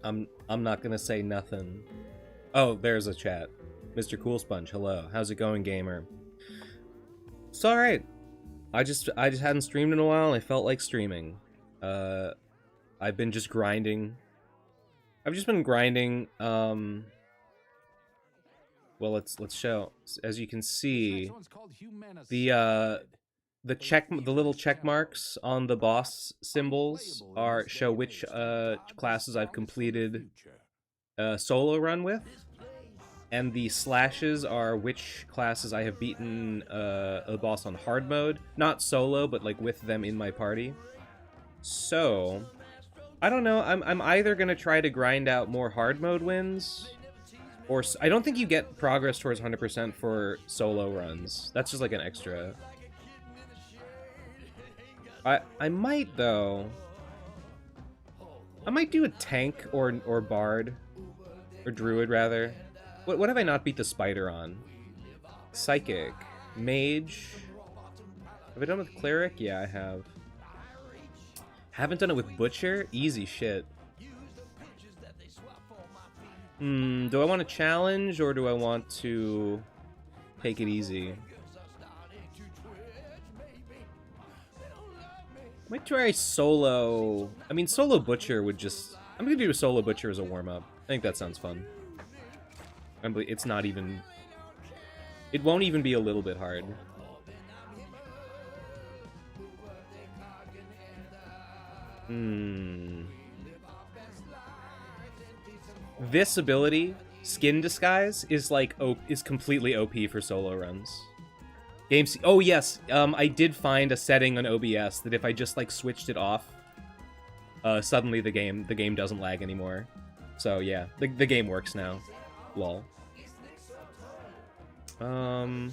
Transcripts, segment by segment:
I'm not gonna say nothing. Oh, there's a chat. Mr. Cool Sponge, hello. How's it going, gamer? It's alright. I just hadn't streamed in a while and I felt like streaming. I've been just grinding. I've just been grinding. Well, let's show. As you can see, the little check marks on the boss symbols show which classes I've completed a solo run with, and the slashes are which classes I have beaten a boss on hard mode, not solo, but like with them in my party. So I don't know. I'm either gonna try to grind out more hard mode wins, or I don't think you get progress towards 100% for solo runs. That's just like an extra. I might though. I might do a tank or bard or druid rather. What have I not beat the spider on? Psychic, mage. Have I done with cleric? Yeah, I have. Haven't done it with butcher. Easy shit. Do I want to challenge or do I want to take it easy? I might try solo. I mean, solo butcher would just... I'm gonna do a solo butcher as a warm-up. I think that sounds fun. It's not even... It won't even be a little bit hard. This ability, Skin Disguise, is like is completely OP for solo runs. Games. Oh yes, I did find a setting on OBS that if I just like switched it off, suddenly the game doesn't lag anymore. So yeah, the game works now. Lol. I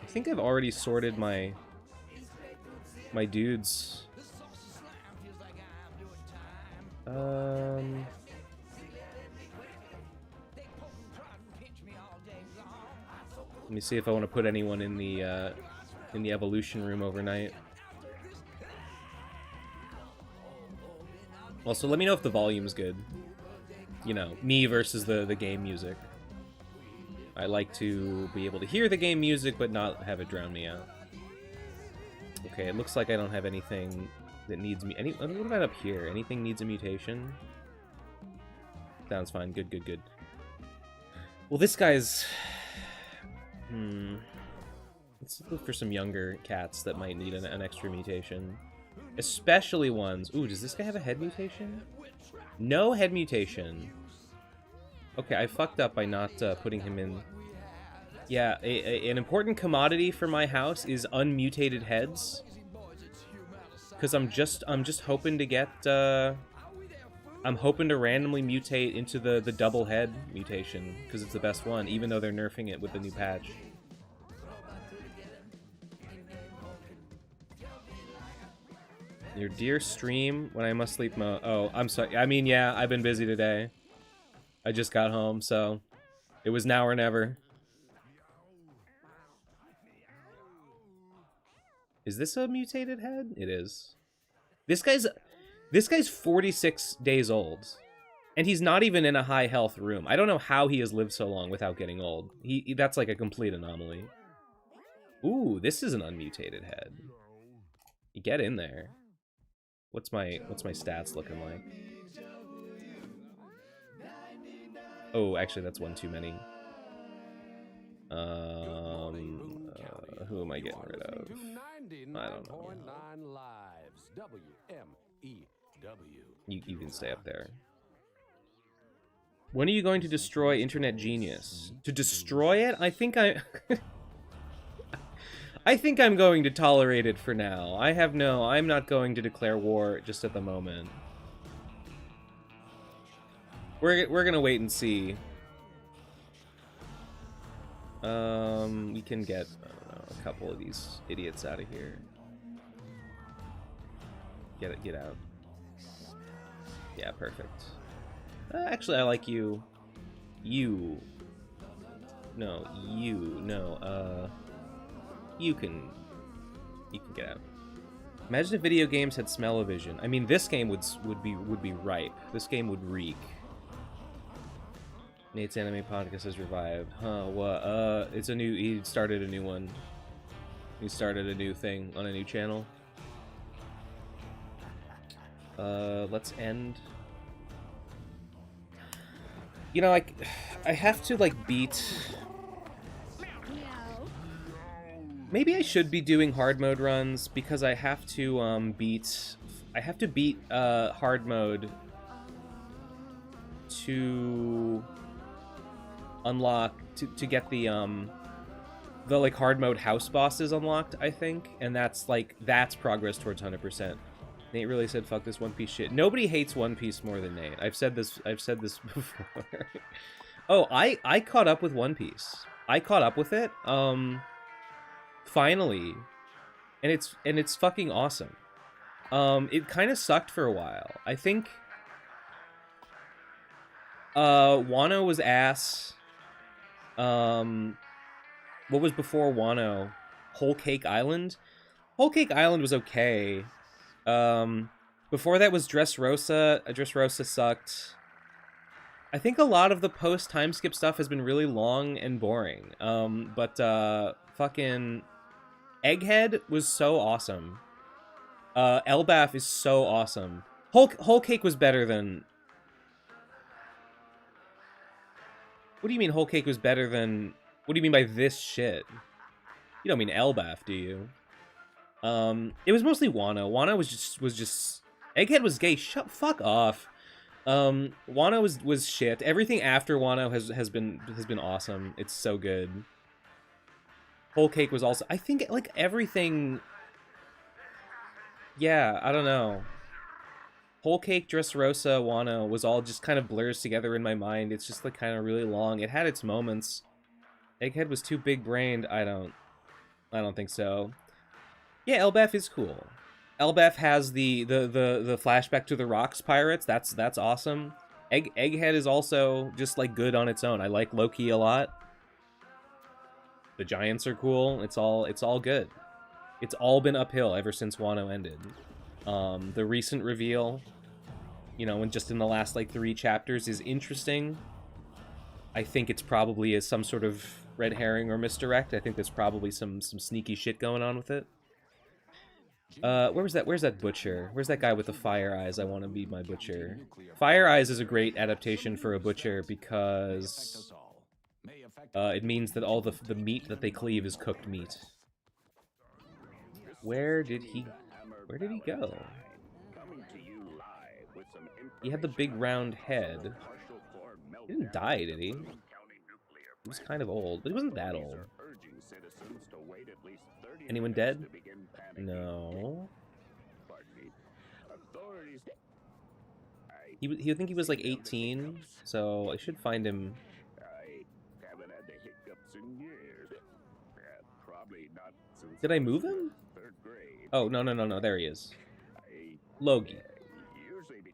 think I've already sorted my dudes. Let me see if I want to put anyone in the evolution room overnight. Also, let me know if the volume's good. You know, me versus the game music. I like to be able to hear the game music, but not have it drown me out. Okay, it looks like I don't have anything that needs me. What about up here? Anything needs a mutation? Sounds fine. Good, good, good. Well, this guy's... Let's look for some younger cats that might need an extra mutation. Especially ones... Ooh, does this guy have a head mutation? No head mutation. Okay, I fucked up by not putting him in. Yeah, an important commodity for my house is unmutated heads. Because I'm just hoping to get I'm hoping to randomly mutate into the double head mutation because it's the best one, even though they're nerfing it with the new patch. Your dear stream when I must sleep mode. Oh, I'm sorry. I mean, yeah, I've been busy today. I just got home, so it was now or never. Is this a mutated head? It is. This guy's 46 days old, and he's not even in a high health room. I don't know how he has lived so long without getting old. That's like a complete anomaly. Ooh, this is an unmutated head. You get in there. What's my stats looking like? Oh, actually, that's one too many. Who am I getting rid of? I don't know. You can stay up there. When are you going to destroy Internet Genius? To destroy it? I think I think I'm going to tolerate it for now. I'm not going to declare war just at the moment. We're gonna wait and see. We can get, I don't know, a couple of these idiots out of here. Get out. Yeah, perfect. Actually, I like you. You can You can get out. Imagine if video games had smell-o-vision. I mean, this game would be ripe. This game would reek. Nate's anime podcast has revived. Huh? What? It's a new. He started a new one. He started a new thing on a new channel. Let's end. You know, like, I have to like beat. Maybe I should be doing hard mode runs because I have to beat. I have to beat hard mode to unlock to get the like hard mode house bosses unlocked, I think, and that's progress towards 100%. Nate really said fuck this One Piece shit. Nobody hates One Piece more than Nate. I've said this before. Oh, I caught up with One Piece. I caught up with it finally, and it's fucking awesome. It kind of sucked for a while. I think Wano was ass. What was before Wano? Whole Cake Island? Whole Cake Island was okay. Before that was Dressrosa. Dressrosa sucked. I think a lot of the post-time skip stuff has been really long and boring. But fucking Egghead was so awesome. Elbaf is so awesome. Whole Cake was better than... What do you mean Whole Cake was better than... What do you mean by this shit? You don't mean Elbaf, do you? It was mostly Wano. Wano was just... Egghead was gay. Fuck off. Wano was shit. Everything after Wano has been awesome. It's so good. Whole Cake was also... I think, like, everything... Yeah, I don't know. Whole Cake, Dressrosa, Wano was all just kind of blurs together in my mind. It's just, like, kind of really long. It had its moments. Egghead was too big-brained. I don't think so. Yeah, Elbaf is cool. Elbaf has the flashback to the Rocks pirates. That's awesome. Egghead is also just, like, good on its own. I like Loki a lot. The Giants are cool. It's all good. It's all been uphill ever since Wano ended. The recent reveal, you know, just in the last, like, 3 chapters is interesting. I think it's probably some sort of red herring or misdirect. I think there's probably some sneaky shit going on with it. Where's that butcher? Where's that guy with the fire eyes? I want to be my butcher. Fire eyes is a great adaptation for a butcher because it means that all the meat that they cleave is cooked meat. Where did he go? He had the big round head. He didn't die, did he? He was kind of old, but he wasn't that old. Anyone dead? No. He would think he was like 18, so I should find him. Did I move him? Oh, no, there he is. Logi.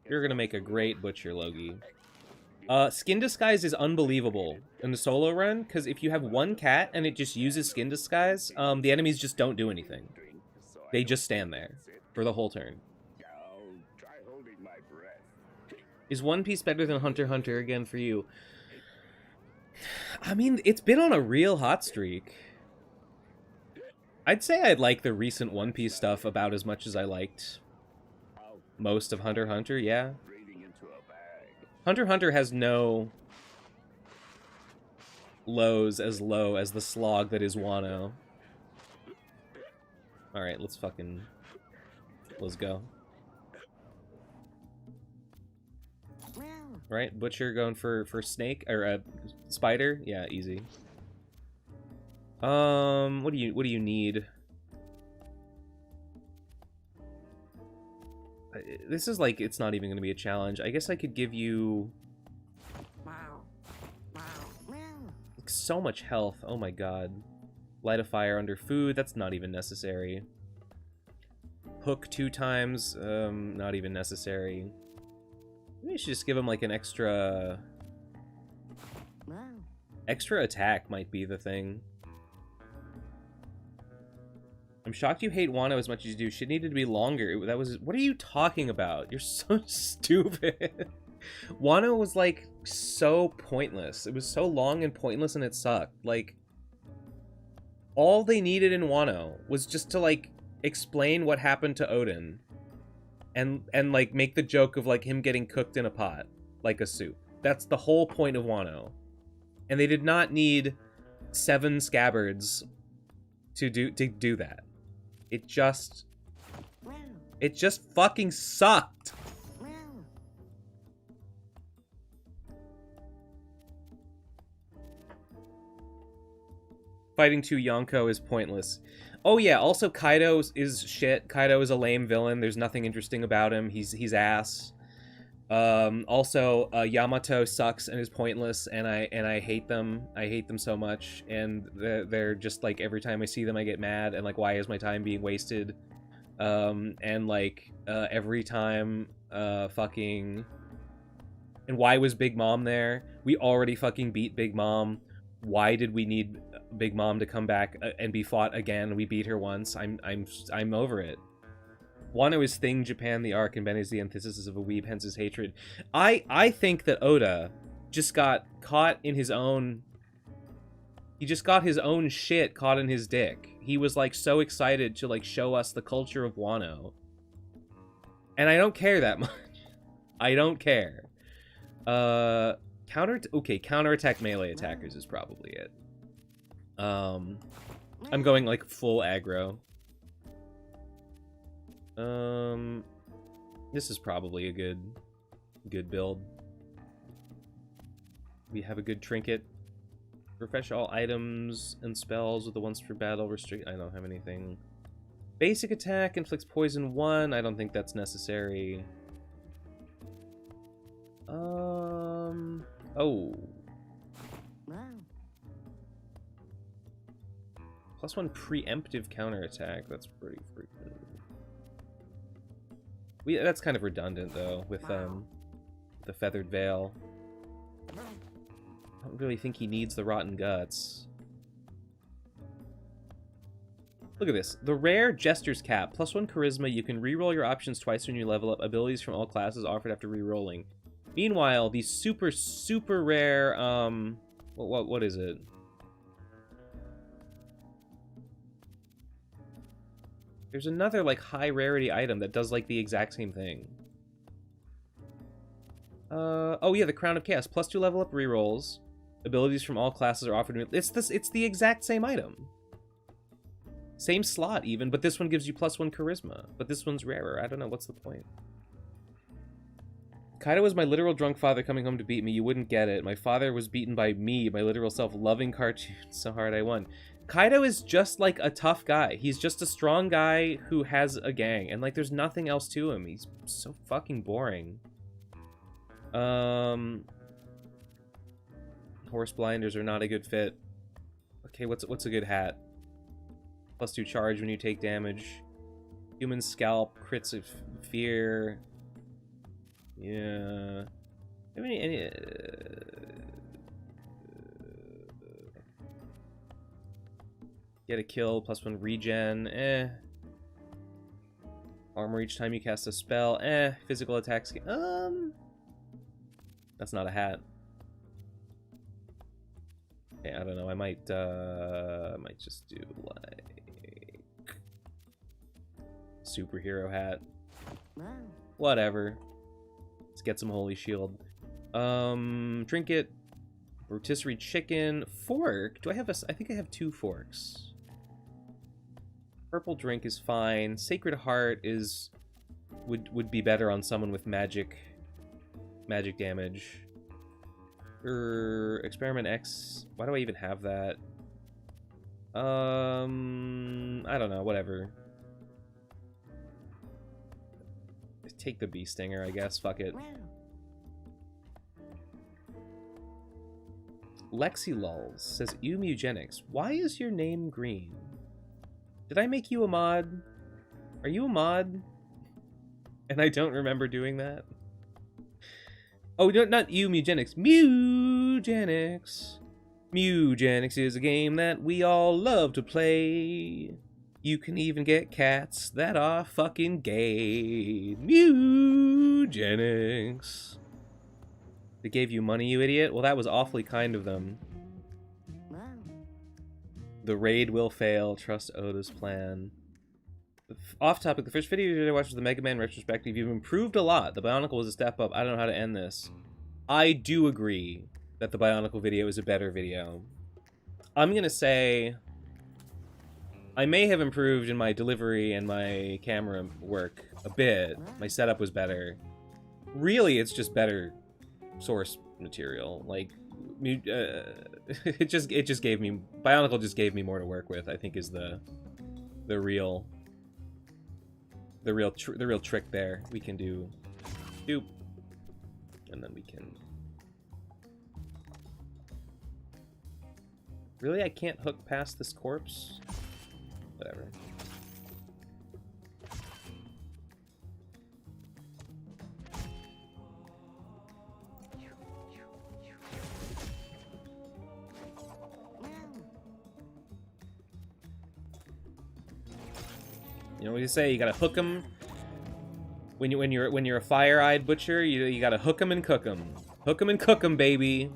You're gonna make a great butcher, Logi. Skin Disguise is unbelievable in the solo run, because if you have one cat and it just uses Skin Disguise, the enemies just don't do anything. They just stand there for the whole turn. Is One Piece better than Hunter x Hunter again for you? I mean, it's been on a real hot streak. I'd say I'd like the recent One Piece stuff about as much as I liked most of Hunter x Hunter, yeah. Hunter x Hunter has no lows as low as the slog that is Wano. Alright, let's go. Right, Butcher going for snake, or spider? Yeah, easy. What do you need? This is like, it's not even gonna be a challenge. I guess I could give you like, so much health. Oh my god. Light a fire under food, that's not even necessary. Hook 2 times, not even necessary. Maybe I should just give him like an extra attack might be the thing. I'm shocked you hate Wano as much as you do. Shit needed to be longer. That was... What are you talking about? You're so stupid. Wano was, like, so pointless. It was so long and pointless and it sucked. Like, all they needed in Wano was just to, like, explain what happened to Odin. And like, make the joke of, like, him getting cooked in a pot. Like a soup. That's the whole point of Wano. And they did not need 7 scabbards to do that. It just fucking sucked. Fighting 2 Yonko is pointless. Oh yeah, also Kaido is shit. Kaido is a lame villain. There's nothing interesting about him. He's ass. Also, Yamato sucks and is pointless, and I hate them. I hate them so much, and they're just, like, every time I see them I get mad, and, like, why is my time being wasted? And, like, every time, fucking... And why was Big Mom there? We already fucking beat Big Mom. Why did we need Big Mom to come back and be fought again? We beat her once. I'm over it. Wano is Thing, Japan, the arc, and Ben is the antithesis of a weeb, hence his hatred. I think that Oda just got caught in his own... He just got his own shit caught in his dick. He was, like, so excited to, like, show us the culture of Wano. And I don't care that much. I don't care. Counterattack melee attackers is probably it. I'm going, like, full aggro. This is probably a good build. We have a good trinket. Refresh all items and spells with the once per battle restrict. I don't have anything. Basic attack inflicts poison 1. I don't think that's necessary. Oh. +1 preemptive counterattack. That's pretty freaking... That's kind of redundant, though, with the Feathered Veil. I don't really think he needs the Rotten Guts. Look at this. The rare Jester's Cap. +1 Charisma. You can reroll your options twice when you level up. Abilities from all classes offered after rerolling. Meanwhile, the super, super rare, what is it? There's another, like, high rarity item that does, like, the exact same thing. Oh yeah, the Crown of Chaos. +2 level up rerolls. Abilities from all classes are offered. It's the exact same item. Same slot, even, but this one gives you +1 charisma. But this one's rarer. I don't know, what's the point? Kaido was my literal drunk father coming home to beat me. You wouldn't get it. My father was beaten by me, my literal self, loving cartoons so hard I won. Kaido is just, like, a tough guy. He's just a strong guy who has a gang. And, like, there's nothing else to him. He's so fucking boring. Horse blinders are not a good fit. Okay, what's a good hat? +2 charge when you take damage. Human scalp, crits of fear. Yeah. Any get a kill, +1 regen, Armor each time you cast a spell, Physical attacks, that's not a hat. Okay, I don't know, I might just do, like, superhero hat. Whatever. Let's get some holy shield. Trinket, rotisserie chicken, fork. Do I have I think I have 2 forks. Purple drink is fine. Sacred Heart would be better on someone with magic damage. Experiment X. Why do I even have that? I don't know, whatever. Take the bee stinger, I guess. Fuck it. Lexi Lulz says, MEWGENICS. Why is your name green? Did I make you a mod? Are you a mod? And I don't remember doing that. Oh, no, not MEWGENICS. MEWGENICS. MEWGENICS is a game that we all love to play. You can even get cats that are fucking gay. MEWGENICS. They gave you money, you idiot? Well, that was awfully kind of them. The raid will fail. Trust Oda's plan. Off topic, the first video I watched was the Mega Man retrospective. You've improved a lot. The Bionicle was a step up. I don't know how to end this. I do agree that the Bionicle video is a better video. I'm gonna say I may have improved in my delivery and my camera work a bit. My setup was better. Really, it's just better source material. Like, it just gave me, Bionicle just gave me more to work with, I think, is the real trick there. We can do doop, and then we can. Really, I can't hook past this corpse? Whatever. You know what you say? You gotta hook them. When you're a fire-eyed butcher, you gotta hook them and cook them. Hook them and cook them, baby.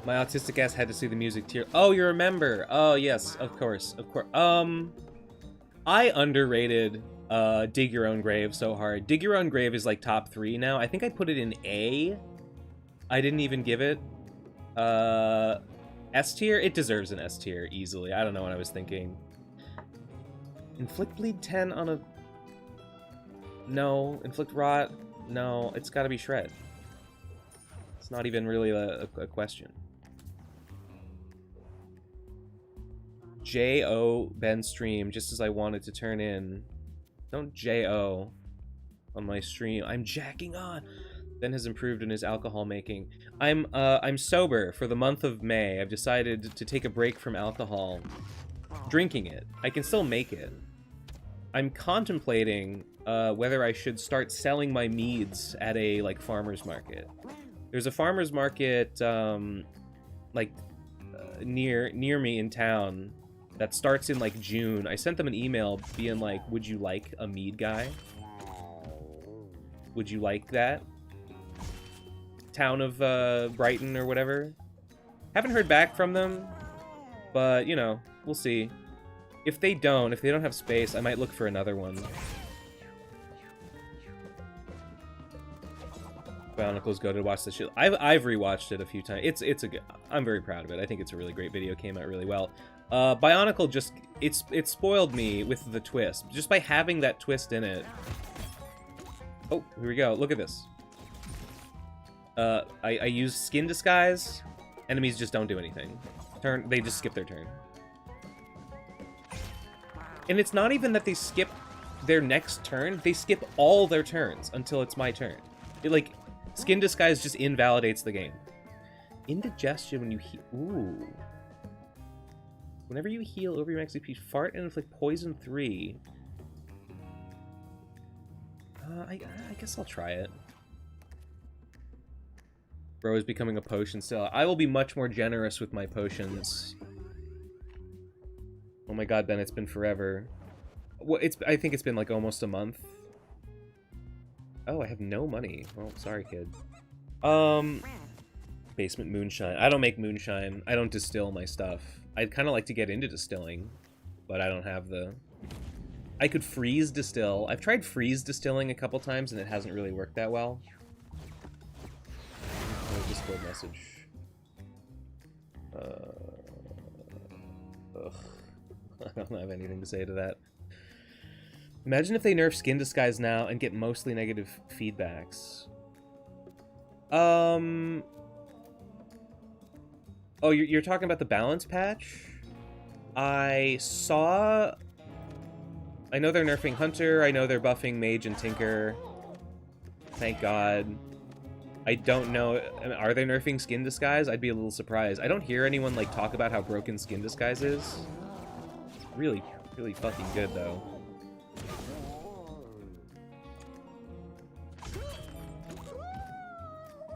My autistic ass had to see the music tier. Oh, you remember? Oh yes, of course, of course. I underrated Dig Your Own Grave so hard. Dig Your Own Grave is like top 3 now. I think I put it in A. I didn't even give it S tier. It deserves an S tier easily. I don't know what I was thinking. Inflict bleed 10 on a. No. Inflict rot. No. It's got to be shred. It's not even really a question. J-O Ben stream just as I wanted to turn in. Don't J-O on my stream. I'm jacking on. Ben has improved in his alcohol making. I'm sober for the month of May. I've decided to take a break from alcohol. Drinking it. I can still make it. I'm contemplating whether I should start selling my meads at a like farmer's market. There's a farmer's market near me in town that starts in like June. I sent them an email being like, would you like a mead guy? Would you like that? Town of Brighton or whatever. Haven't heard back from them, but you know, we'll see. If they don't have space, I might look for another one. Bionicles go to watch the shit. I've rewatched it a few times. It's a good. I'm very proud of it. I think it's a really great video. Came out really well. Bionicle just it spoiled me with the twist just by having that twist in it. Oh, here we go. Look at this. I use skin disguise. Enemies just don't do anything. They just skip their turn. And it's not even that they skip their next turn. They skip all their turns until it's my turn. Like, skin disguise just invalidates the game. Indigestion when you heal. Ooh. Whenever you heal over your max HP, fart and inflict poison 3. I guess I'll try it. Bro is becoming a potion seller. I will be much more generous with my potions. Oh my god, Ben, it's been forever. Well, I think it's been like almost a month. Oh, I have no money. Well, sorry, kid. Basement moonshine. I don't make moonshine. I don't distill my stuff. I'd kind of like to get into distilling, but I don't have the... I could freeze distill. I've tried freeze distilling a couple times, and it hasn't really worked that well. Discord message. Ugh. I don't have anything to say to that. Imagine if they nerf skin disguise now and get mostly negative feedbacks. Oh, you're talking about the balance patch? I know they're nerfing Hunter. I know they're buffing Mage and Tinker. Thank God. I don't know. Are they nerfing skin disguise? I'd be a little surprised. I don't hear anyone like talk about how broken skin disguise is. It's really, really fucking good though.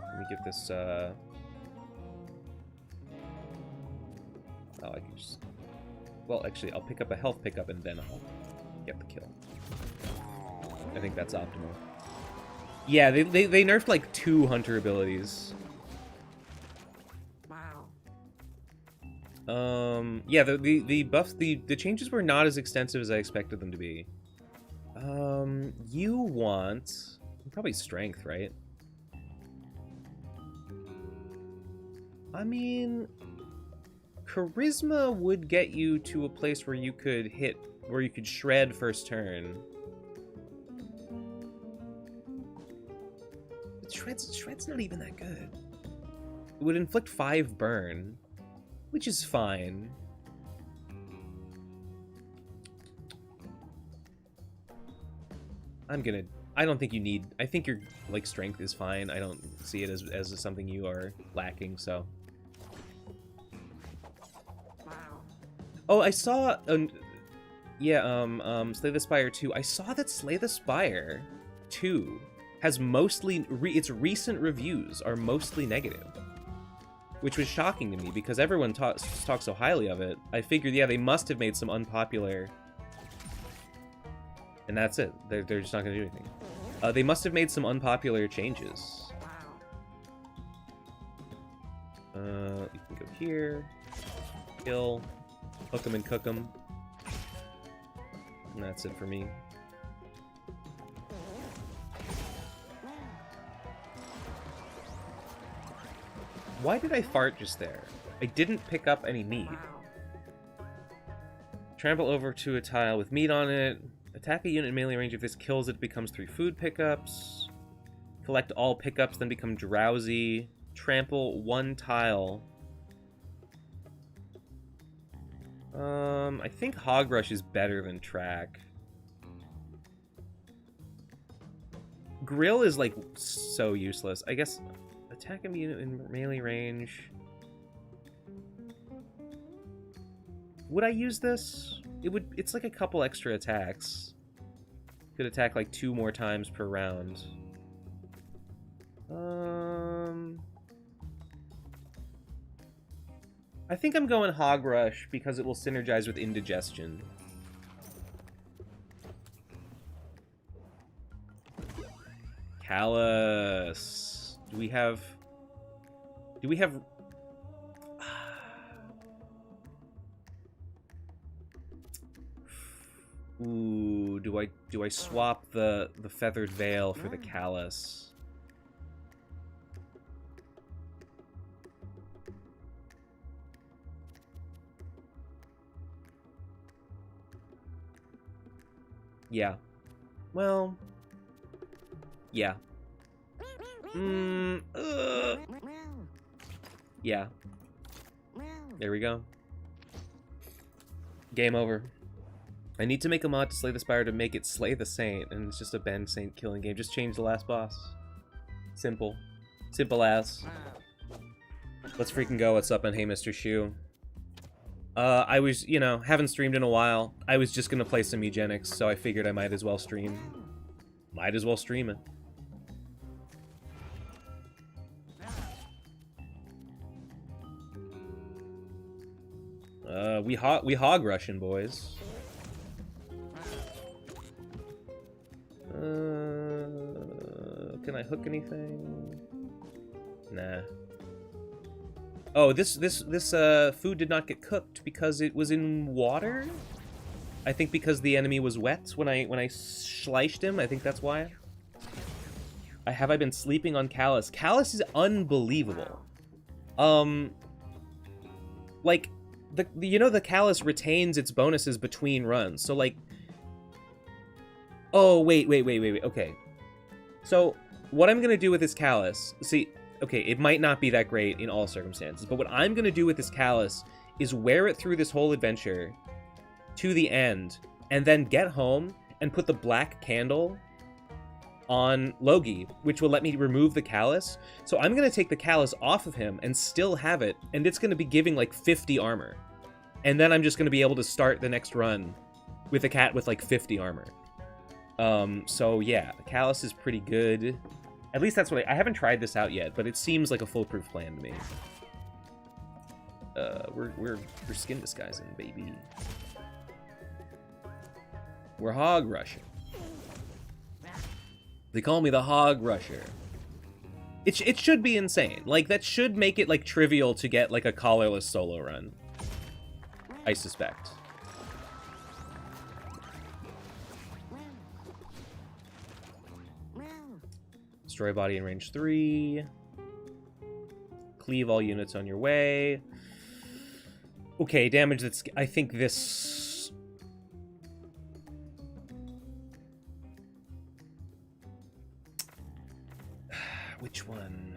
Let me get this Oh, I can just... Well, actually, I'll pick up a health pickup and then I'll get the kill. I think that's optimal. Yeah, they nerfed like 2 hunter abilities. Yeah, the changes were not as extensive as I expected them to be. You want probably strength, right? I mean, charisma would get you to a place where you could shred first turn. But shred's not even that good. It would inflict 5 burn, which is fine. I don't think you need... I think your, like, strength is fine. I don't see it as something you are lacking, so... Oh, I saw... Slay the Spire 2. I saw that Slay the Spire 2 has mostly... its recent reviews are mostly negative. Which was shocking to me, because everyone talks so highly of it. I figured, yeah, they must have made some unpopular... And that's it. They're just not going to do anything. They must have made some unpopular changes. You can go here. Kill. Hook 'em and cook 'em. And that's it for me. Why did I fart just there? I didn't pick up any meat. Trample over to a tile with meat on it. Attack a unit in melee range. If this kills it, becomes 3 food pickups. Collect all pickups, then become drowsy. Trample 1 tile. I think Hog Rush is better than Track. Grill is, like, so useless. I guess attack a unit in melee range. Would I use this? It's like a couple extra attacks. Could attack like 2 more times per round. I think I'm going Hog Rush because it will synergize with Indigestion. Callus. Do we have... Ooh, do I swap the Feathered Veil for the Callus? Yeah. Well, yeah. Yeah. There we go. Game over. I need to make a mod to Slay the Spire to make it Slay the Saint, and it's just a Ben Saint killing game. Just change the last boss. Simple. Simple as. Let's freaking go. What's up, and hey, Mr. Shu. I was, you know, haven't streamed in a while. I was just gonna play some MEWGENICS, so I figured I might as well stream. Might as well stream it. We hog rushing, boys. Can I hook anything? Nah. Oh, this food did not get cooked because it was in water? I think because the enemy was wet when I sliced him. I think that's why. Have I been sleeping on Callus? Callus is unbelievable. Like you know the Callus retains its bonuses between runs. So like oh, wait. Okay. So, what I'm going to do with this Callus... See, okay, it might not be that great in all circumstances, but what I'm going to do with this Callus is wear it through this whole adventure to the end, and then get home and put the black candle on Logi, which will let me remove the Callus. So I'm going to take the Callus off of him and still have it, and it's going to be giving like 50 armor. And then I'm just going to be able to start the next run with a cat with like 50 armor. So yeah, Callus is pretty good. At least that's what I haven't tried this out yet, but it seems like a foolproof plan to me. We're skin disguising, baby. We're hog rushing. They call me the hog rusher. It should be insane. Like, that should make it, like, trivial to get, like, a collarless solo run. I suspect. Destroy body in range 3. Cleave all units on your way. Okay, damage that's... I think this... Which one?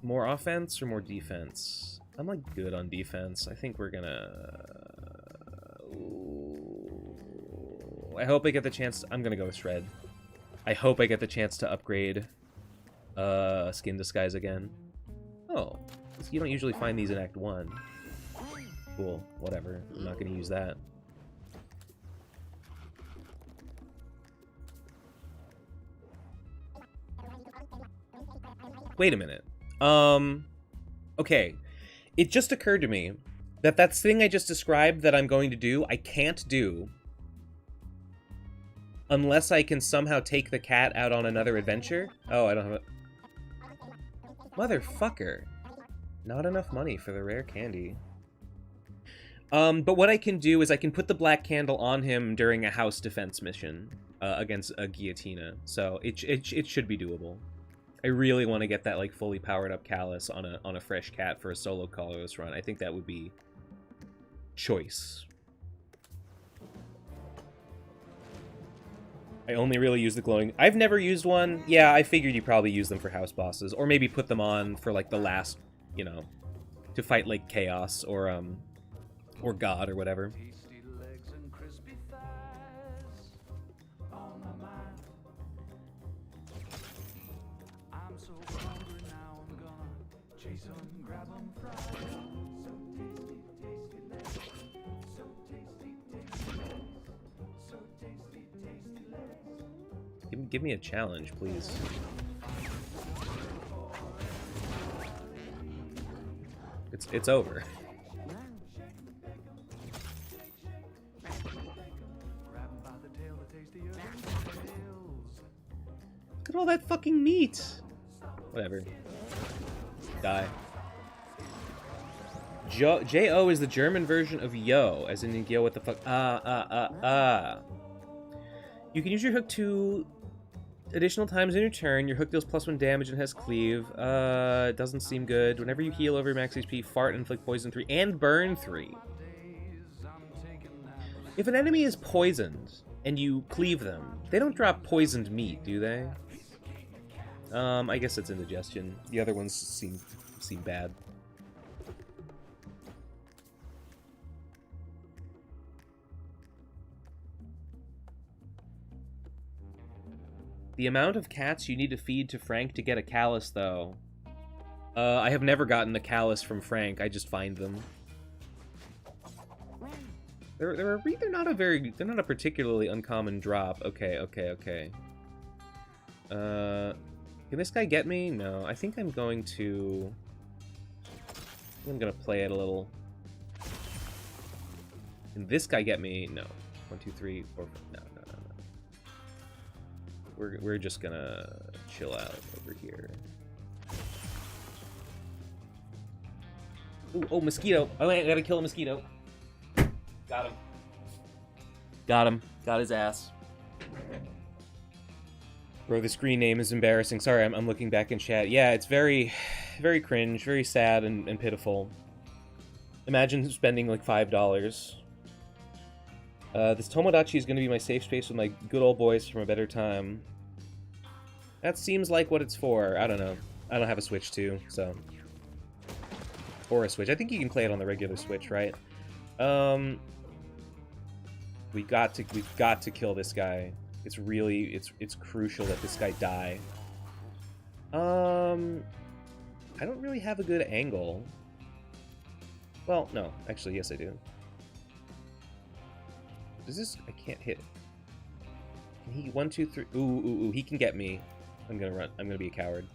More offense or more defense? I'm, like, good on defense. I think we're gonna... I hope I get the chance... I'm gonna go with Shred. I hope I get the chance to upgrade Skin Disguise again. Oh, you don't usually find these in Act 1. Cool, whatever. I'm not going to use that. Wait a minute. Okay. It just occurred to me that that thing I just described that I'm going to do, I can't do unless I can somehow take the cat out on another adventure. Oh, I don't have it. Motherfucker. Not enough money for the rare candy. But what I can do is I can put the black candle on him during a house defense mission against a Guillotina. So it should be doable. I really want to get that, like, fully powered up Callus on a fresh cat for a solo colorless run. I think that would be choice. I only really use the glowing... I've never used one. Yeah, I figured you probably use them for house bosses. Or maybe put them on for, like, the last, you know, to fight, like, Chaos or God or whatever. Give me a challenge, please. It's over. Look at all that fucking meat. Whatever. Die. J-O is the German version of yo, as in yo, what the fuck? You can use your hook 2 additional times in your turn. Your hook deals +1 damage and has cleave. Doesn't seem good. Whenever you heal over max HP, fart, inflict poison 3, and burn 3. If an enemy is poisoned and you cleave them, they don't drop poisoned meat, do they? I guess it's indigestion. The other ones seem bad. The amount of cats you need to feed to Frank to get a Callus, though. I have never gotten a Callus from Frank. I just find them. They're not a particularly uncommon drop. Okay. Can this guy get me? No. I think I'm going to play it a little. Can this guy get me? No. 1, 2, 3, 4, 5. No. We're just gonna chill out over here. Ooh, oh, mosquito. Oh, I gotta kill a mosquito. Got him. Got his ass. Bro, the screen name is embarrassing. Sorry, I'm looking back in chat. Yeah, it's very, very cringe, very sad and pitiful. Imagine spending like $5. This Tomodachi is going to be my safe space with my good old boys from a better time. That seems like what it's for. I don't know. I don't have a Switch too, so... Or a Switch. I think you can play it on the regular Switch, right? We've got to kill this guy. It's really... It's crucial that this guy die. I don't really have a good angle. Well, no. Actually, yes I do. Does this... I can't hit. Can he... 1, 2, 3... Ooh. He can get me. I'm gonna run. I'm gonna be a coward.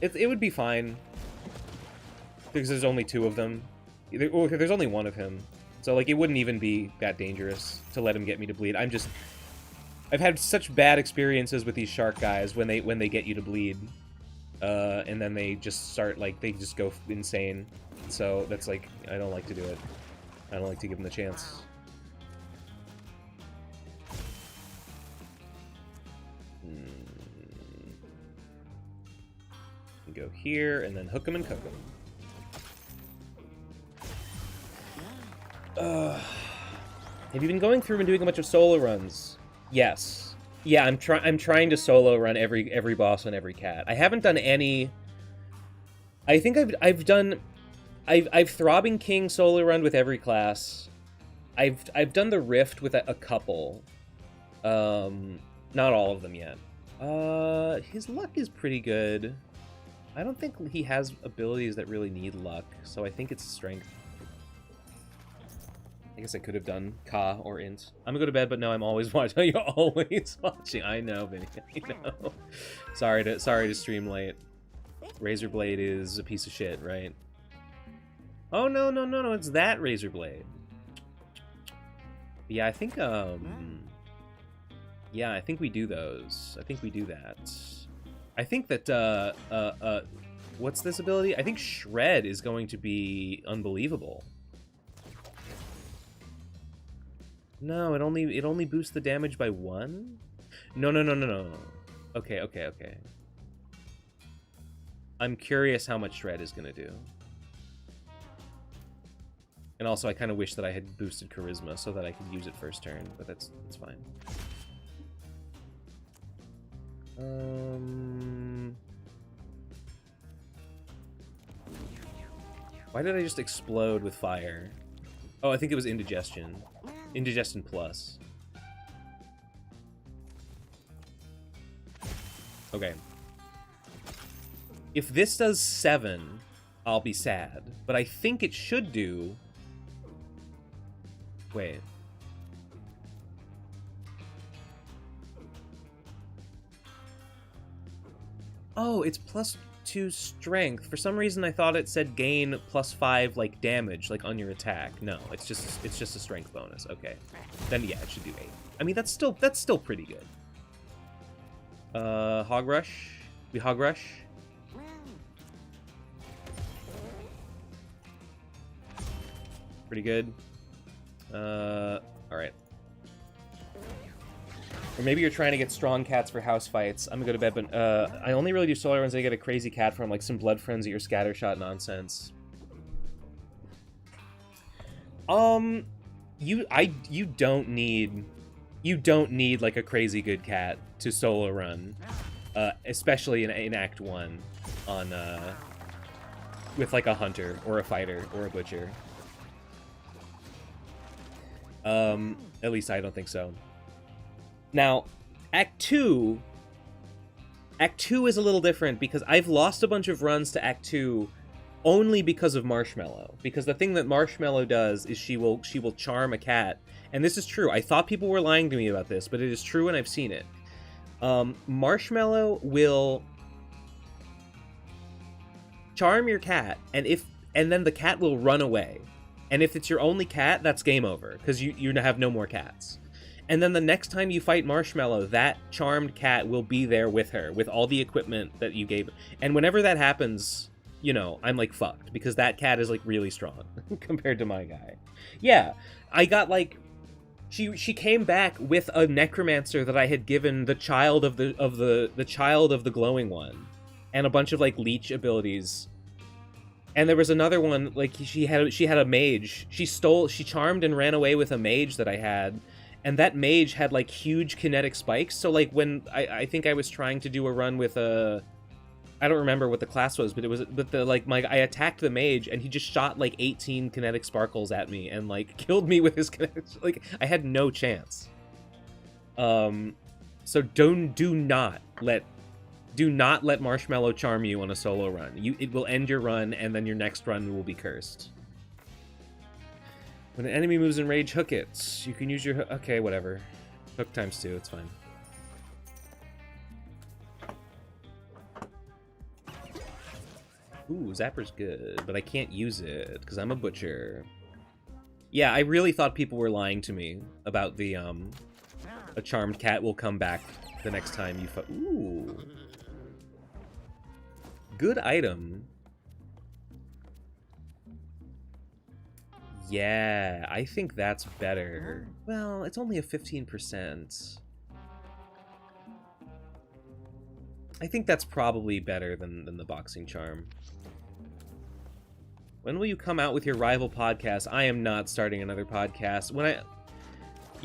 It would be fine. Because there's only 2 of them. There's only 1 of him. So, like, it wouldn't even be that dangerous to let him get me to bleed. I've had such bad experiences with these shark guys when they get you to bleed. And then they just start, like, they just go insane. So, that's, like, I don't like to do it. I don't like to give them the chance. Go here, and then hook him and cook him. Have you been going through and doing a bunch of solo runs? Yes. Yeah, I'm trying to solo run every boss on every cat. I haven't done any. I think I've Throbbing King solo run with every class. I've done the Rift with a couple. Not all of them yet. His luck is pretty good. I don't think he has abilities that really need luck, so I think it's strength. I guess I could have done Ka or Int. I'm gonna go to bed, but no, I'm always watching. You're always watching. I know, Vinny. I know. Sorry to stream late. Razorblade is a piece of shit, right? Oh no, it's that Razorblade. Yeah, I think yeah, I think we do those. I think we do that. I think that what's this ability? I think Shred is going to be unbelievable. No, it only boosts the damage by 1? No. Okay. I'm curious how much Shred is gonna do. And also, I kind of wish that I had boosted Charisma so that I could use it first turn, but that's fine. Why did I just explode with fire? Oh, I think it was Indigestion. Indigestion plus. Okay. If this does 7, I'll be sad. But I think it should do... Wait. Oh, it's +2 strength. For some reason, I thought it said gain +5 like damage, like on your attack. No, it's just a strength bonus. Okay, then yeah, it should do 8. I mean, that's still pretty good. Hog Rush. We Hog Rush. Pretty good. All right. Or maybe you're trying to get strong cats for house fights. I'm gonna go to bed, but I only really do solo runs. I get a crazy cat from like some Blood Frenzy or Scattershot nonsense. You don't need like a crazy good cat to solo run, especially in Act 1 on with like a hunter or a fighter or a butcher. At least I don't think so. Now, Act 2 is a little different because I've lost a bunch of runs to Act 2 only because of Marshmallow. Because the thing that Marshmallow does is she will charm a cat. And this is true. I thought people were lying to me about this, but it is true and I've seen it. Marshmallow will charm your cat, and then the cat will run away. And if it's your only cat, that's game over, because you have no more cats. And then the next time you fight Marshmallow, that charmed cat will be there with her, with all the equipment that you gave. And whenever that happens, you know, I'm like fucked, because that cat is like really strong compared to my guy. Yeah, I got like, she came back with a necromancer that I had given the child of the child of the glowing one, and a bunch of like leech abilities. And there was another one, like she had a mage. She charmed and ran away with a mage that I had. And that mage had, like, huge kinetic spikes, so, like, when I think I was trying to do a run with a... I don't remember what the class was, but it was... But, I attacked the mage, and he just shot, like, 18 kinetic sparkles at me, and, like, killed me with his kinetic... Like, I had no chance. So do not let Marshmallow charm you on a solo run. It will end your run, and then your next run will be cursed. When an enemy moves in rage, hook it. You can use your... Okay, whatever. Hook times 2, it's fine. Ooh, Zapper's good, but I can't use it because I'm a butcher. Yeah, I really thought people were lying to me about the, a charmed cat will come back the next time you Ooh. Good item. Yeah, I think that's better. Well, it's only a 15%. I think that's probably better than the boxing charm. When will you come out with your rival podcast? I am not starting another podcast. When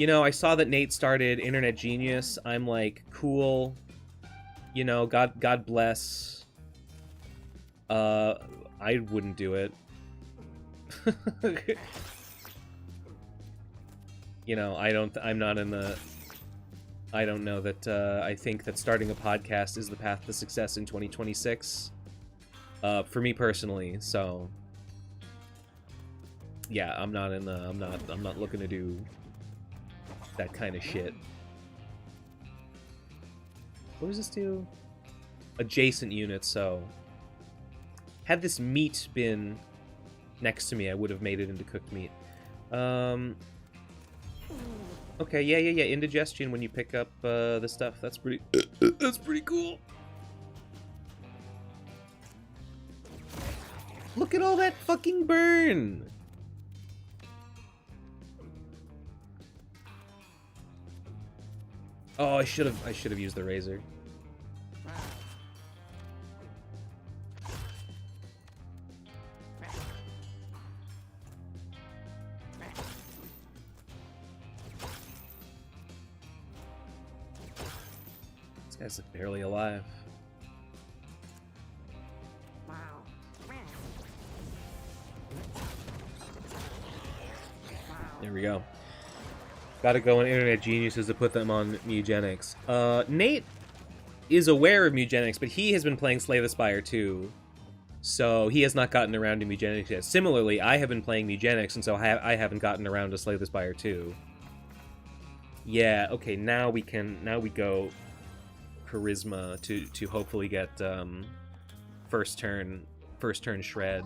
I saw that Nate started Internet Genius, I'm like, cool. You know, God bless. I wouldn't do it. You know, I'm not in the... I don't know that, I think that starting a podcast is the path to success in 2026. For me personally, so... Yeah, I'm not looking to do that kind of shit. What does this do? Adjacent units, so... Had this meat been next to me, I would have made it into cooked meat. Okay, yeah. Indigestion when you pick up the stuff. That's pretty cool. Look at all that fucking burn! Oh, I should have used the razor. This guy's barely alive. There we go. Gotta go on Internet Geniuses to put them on MEWGENICS. Nate is aware of MEWGENICS, but he has been playing Slay the Spire too, so he has not gotten around to MEWGENICS yet. Similarly, I have been playing MEWGENICS, and so I haven't gotten around to Slay the Spire too. Yeah, okay, now we go Charisma to hopefully get first turn shred.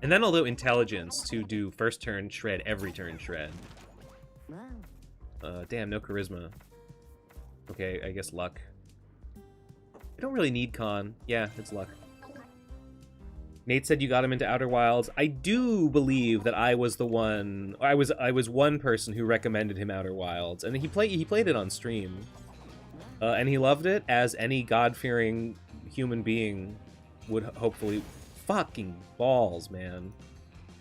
And then I'll do Intelligence to do first turn shred, every turn shred. Damn, no Charisma. Okay, I guess Luck. I don't really need Con. Yeah, it's Luck. Nate said you got him into Outer Wilds. I do believe that I was the one... I was one person who recommended him Outer Wilds, and he played it on stream. And he loved it, as any God-fearing human being would hopefully... Fucking balls, man.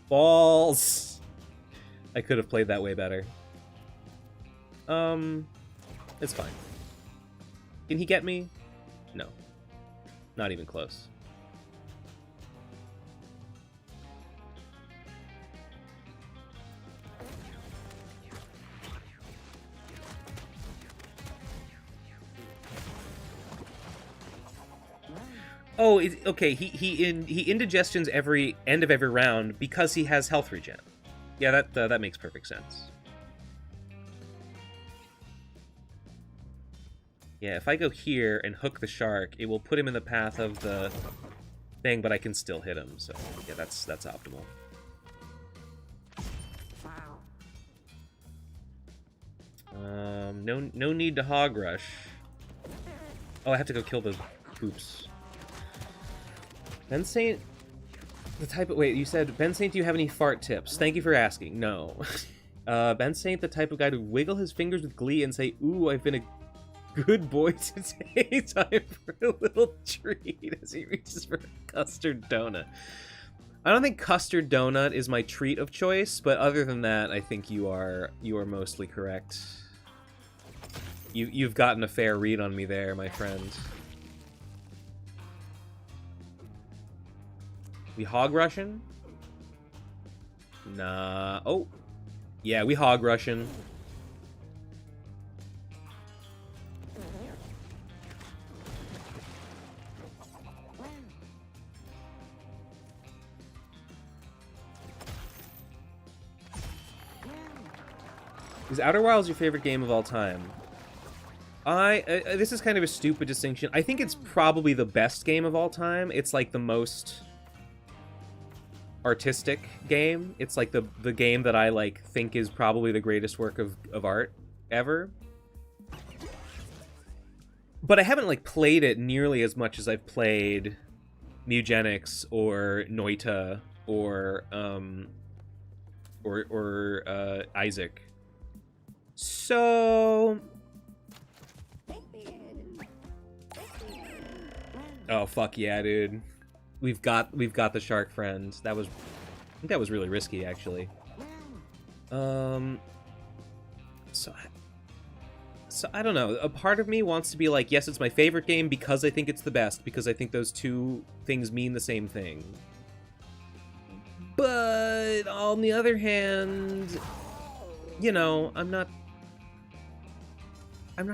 Balls! I could have played that way better. It's fine. Can he get me? No. Not even close. Oh, okay. He indigestions every end of every round because he has health regen. Yeah, that makes perfect sense. Yeah, if I go here and hook the shark, it will put him in the path of the thing, but I can still hit him. So yeah, that's optimal. No need to hog rush. Oh, I have to go kill the poops. Ben Saint, the type of... Wait, you said, Ben Saint, do you have any fart tips? Thank you for asking. No. Ben Saint, the type of guy to wiggle his fingers with glee and say, ooh, I've been a good boy today. Time for a little treat as he reaches for a custard donut. I don't think custard donut is my treat of choice, but other than that, I think you are mostly correct. You've gotten a fair read on me there, my friend. We hog rushing? Nah. Oh. Yeah, we hog rushing. Is Outer Wilds your favorite game of all time? This is kind of a stupid distinction. I think it's probably the best game of all time. It's like the most artistic game. It's like the game that I like think is probably the greatest work of art ever. But I haven't like played it nearly as much as I've played MEWGENICS or Noita or Isaac. So oh fuck yeah, dude. We've got the shark friend. I think that was really risky actually. So I don't know. A part of me wants to be like, yes, it's my favorite game because I think it's the best, because I think those two things mean the same thing. But on the other hand, you know, I'm not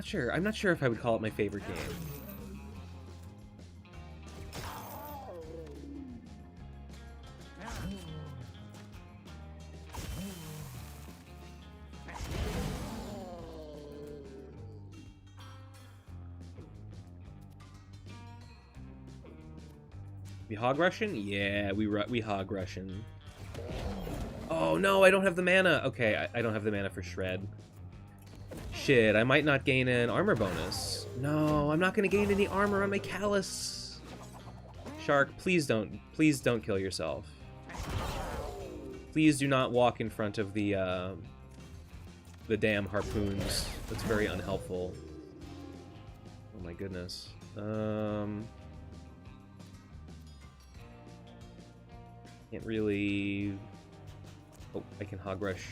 sure. I'm not sure if I would call it my favorite game. We hog Russian? Yeah, we hog Russian. Oh no, I don't have the mana. Okay, I don't have the mana for Shred. Shit, I might not gain an armor bonus. No, I'm not gonna gain any armor on my Callus. Shark, please don't kill yourself. Please do not walk in front of the damn harpoons. That's very unhelpful. Oh my goodness. Can't really... Oh, I can hog rush.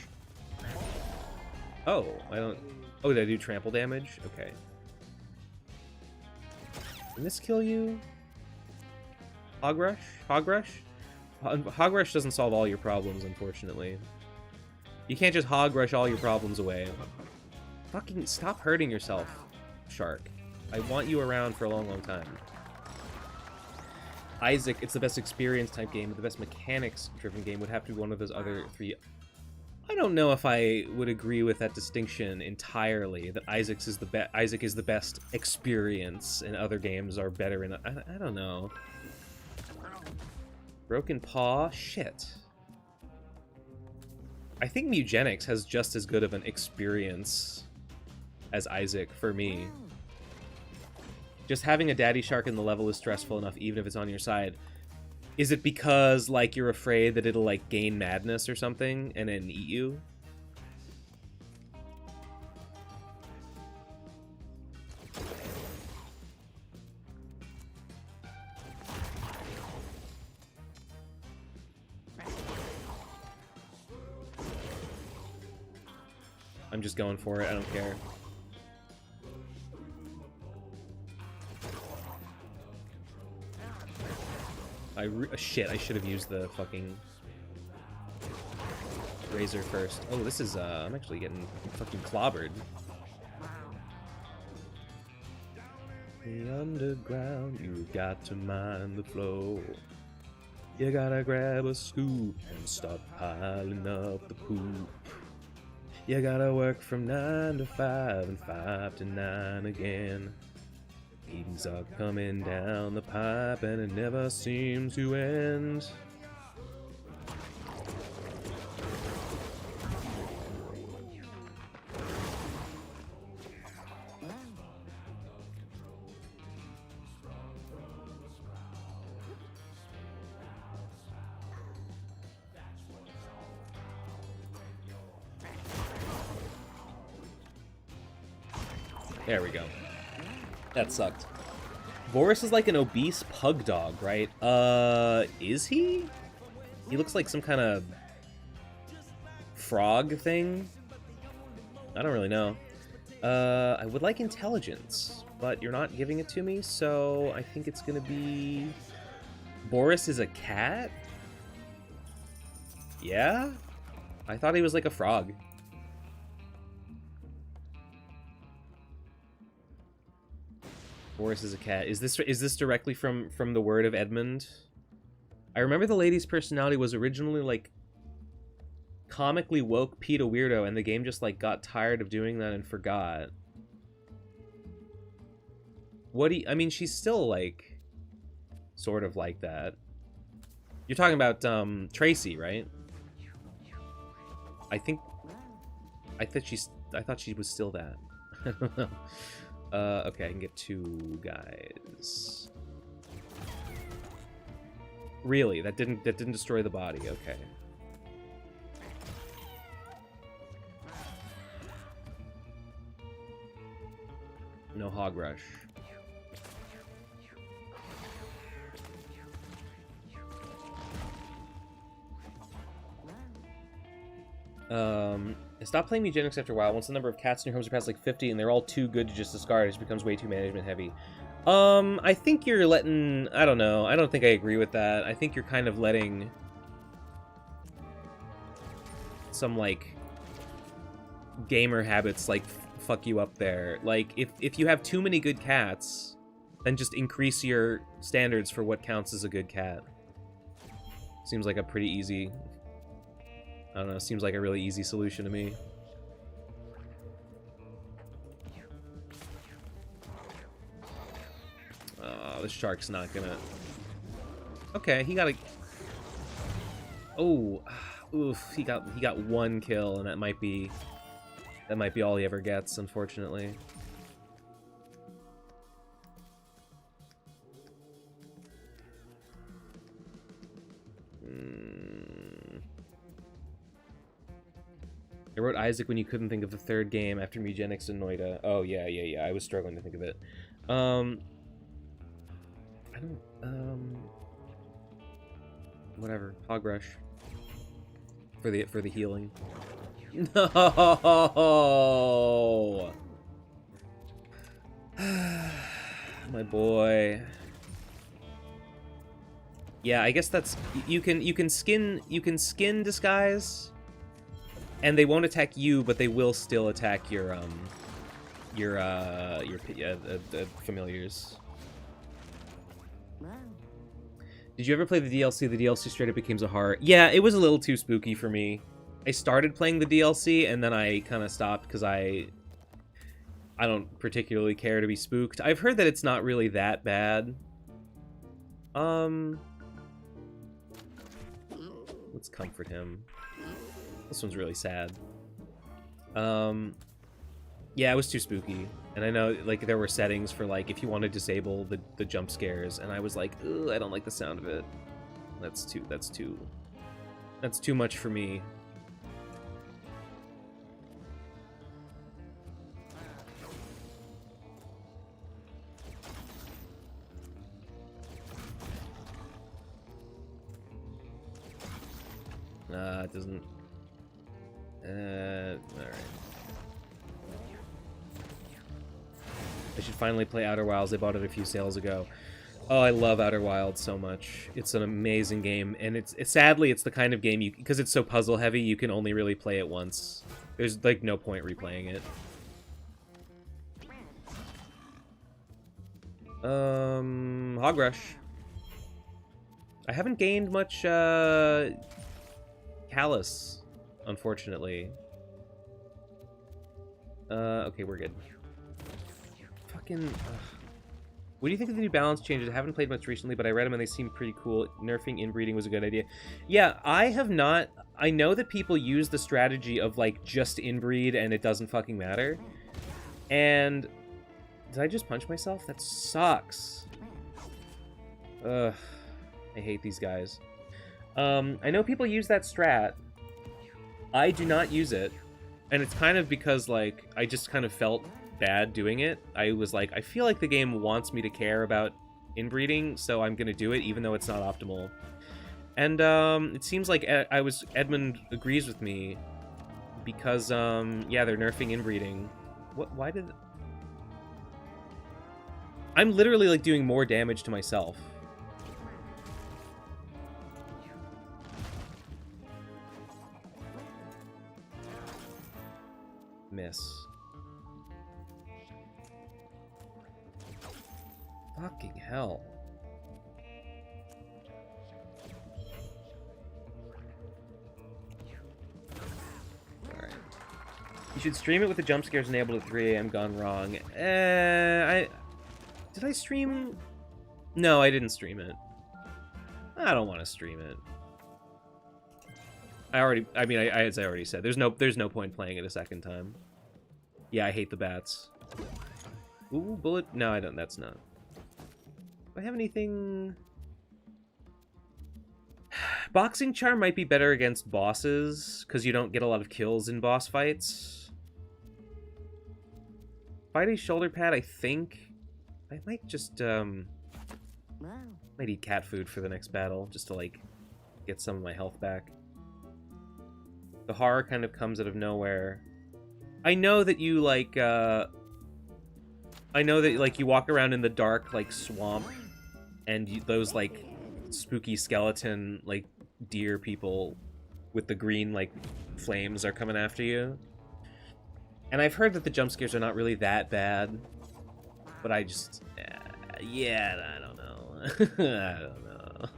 Oh, I don't... Oh, did I do trample damage? Okay. Can this kill you? Hog rush? Hog rush? Hog rush doesn't solve all your problems, unfortunately. You can't just hog rush all your problems away. Fucking stop hurting yourself, Shark. I want you around for a long, long time. Isaac, it's the best experience type game, the best mechanics driven game would have to be one of those other three. I don't know if I would agree with that distinction entirely, that Isaac is the best experience and other games are better in I don't know. Broken Paw? Shit. I think MEWGENICS has just as good of an experience as Isaac for me. Just having a daddy shark in the level is stressful enough, even if it's on your side. Is it because, like, you're afraid that it'll, like, gain madness or something and then eat you? I'm just going for it, I don't care. Shit, I should have used the fucking razor first. Oh, this is, I'm actually getting fucking clobbered. The underground, you got to mind the flow. You gotta grab a scoop and start piling up the poop. You gotta work from 9 to 5 and 5 to 9 again. Meetings are coming down the pipe and it never seems to end. There we go. That sucked. Boris is like an obese pug dog, right? Is he? He looks like some kind of frog thing. I don't really know. I would like intelligence, but you're not giving it to me, so I think it's gonna be... Boris is a cat? Yeah? I thought he was like a frog. Boris is a cat. Is this directly from the word of Edmund? I remember the lady's personality was originally like comically woke Pete a weirdo, and the game just like got tired of doing that and forgot. What do you, I mean, she's still like sort of like that. You're talking about Tracy, right? I thought she was still that. I don't know. Okay, I can get 2 guys. Really? That didn't destroy the body. Okay. No hog rush. I stopped playing MEWGENICS after a while. Once the number of cats in your home surpasses like 50 and they're all too good to just discard, it just becomes way too management heavy. I think you're letting... I don't know. I don't think I agree with that. I think you're kind of letting some, like, gamer habits, like, fuck you up there. Like, if you have too many good cats, then just increase your standards for what counts as a good cat. Seems like a pretty easy... I don't know, seems like a really easy solution to me. Oh, the shark's not gonna... Okay, he got a... Oh, oof, he got 1 kill, and that might be all he ever gets, unfortunately. I wrote Isaac when you couldn't think of the 3rd game after MEWGENICS and Noida. Oh, yeah. I was struggling to think of it. I don't... Whatever. Hog rush. For the healing. No! My boy. Yeah, I guess that's... You can skin disguise... And they won't attack you, but they will still attack your familiars. Did you ever play the DLC? The DLC straight up became a horror. Yeah, it was a little too spooky for me. I started playing the DLC, and then I kind of stopped because I don't particularly care to be spooked. I've heard that it's not really that bad. Let's comfort him. This one's really sad. Yeah, it was too spooky. And I know, like, there were settings for, like, if you want to disable the jump scares, and I was like, ugh, I don't like the sound of it. That's too much for me. It doesn't... alright. I should finally play Outer Wilds. I bought it a few sales ago. Oh, I love Outer Wilds so much. It's an amazing game, and it's sadly, it's the kind of game because it's so puzzle heavy, you can only really play it once. There's, like, no point replaying it. Hog Rush. I haven't gained much, Callus, unfortunately. Okay, we're good. Fucking... What do you think of the new balance changes? I haven't played much recently, but I read them and they seem pretty cool. Nerfing inbreeding was a good idea. Yeah, I have not... I know that people use the strategy of, like, just inbreed and it doesn't fucking matter. And... Did I just punch myself? That sucks. Ugh. I hate these guys. I know people use that strat. I do not use it. And it's kind of because, like, I just kind of felt bad doing it. I was like, I feel like the game wants me to care about inbreeding, so I'm gonna do it, even though it's not optimal. And, it seems like Edmund agrees with me, because, yeah, they're nerfing inbreeding. Why did... I'm literally, like, doing more damage to myself. Miss. Fucking hell. Alright. You should stream it with the jump scares enabled at 3 AM gone wrong. Did I stream? No, I didn't stream it. I don't want to stream it. As I already said, there's no point playing it a second time. Yeah, I hate the bats. Ooh, bullet. No, I don't. That's not. Do I have anything? Boxing charm might be better against bosses because you don't get a lot of kills in boss fights. Fighting shoulder pad, I think. I might just might eat cat food for the next battle just to like get some of my health back. The horror kind of comes out of nowhere. I know that you like I know that like you walk around in the dark like swamp and those like spooky skeleton like deer people with the green like flames are coming after you. And I've heard that the jump scares are not really that bad, but I just yeah, I don't know. I don't know.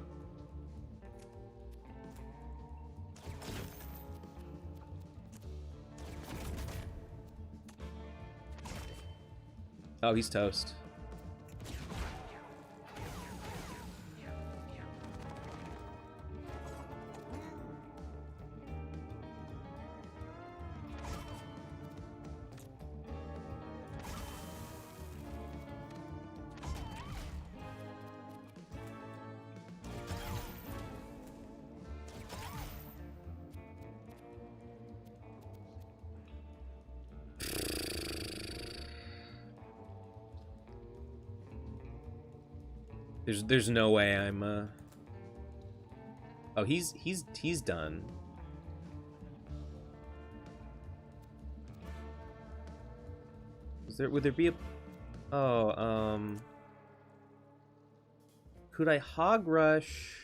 Oh, he's toast. There's no way I'm Oh, he's done. Would there be a could I hog rush?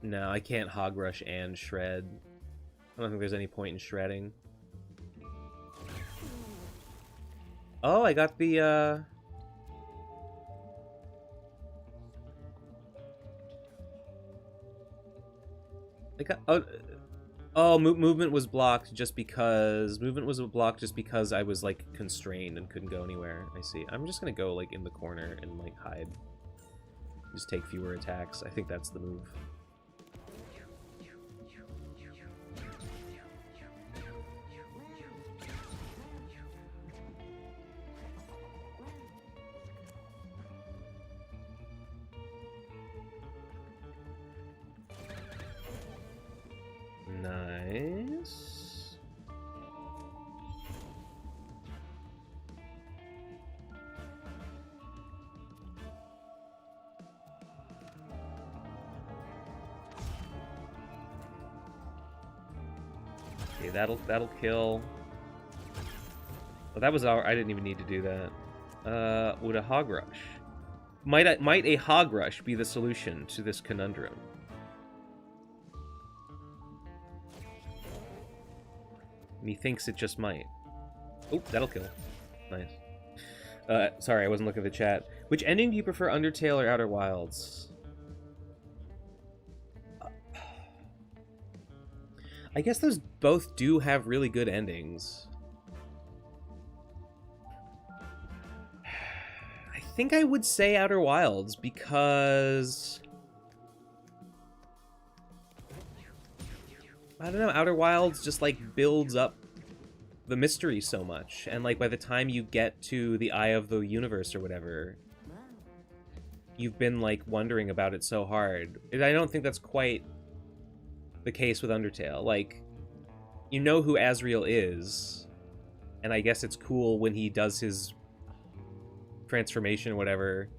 No, I can't hog rush and shred. I don't think there's any point in shredding. Oh, I got the movement was blocked just because I was like constrained and couldn't go anywhere. I see. I'm just gonna go like in the corner and like hide. Just take fewer attacks. I think that's the move. Nice. Okay, that'll kill. Oh, that was our. I didn't even need to do that. Would a hog rush? Might a hog rush be the solution to this conundrum? Methinks it just might. Oh, that'll kill. Nice. Sorry, I wasn't looking at the chat. Which ending do you prefer, Undertale or Outer Wilds? I guess those both do have really good endings. I think I would say Outer Wilds because I don't know, Outer Wilds just like builds up the mystery so much, and like by the time you get to the Eye of the Universe or whatever, you've been like wondering about it so hard. And I don't think that's quite the case with Undertale. Like, you know who Asriel is, and I guess it's cool when he does his transformation or whatever,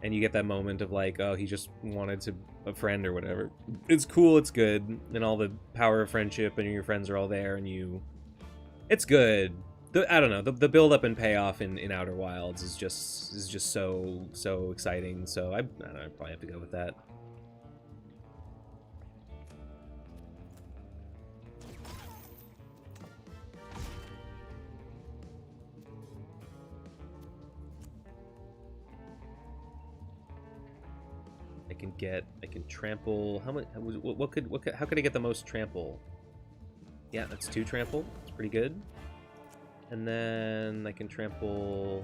and you get that moment of like, oh, he just wanted to a friend or whatever. It's cool, it's good, and all the power of friendship, and your friends are all there, and you... It's good. I don't know, the build-up and payoff in Outer Wilds is just so exciting, so I don't know, I probably have to go with that. I can trample. How much? How could I get the most trample? Yeah, that's 2 trample. It's pretty good. And then I can trample.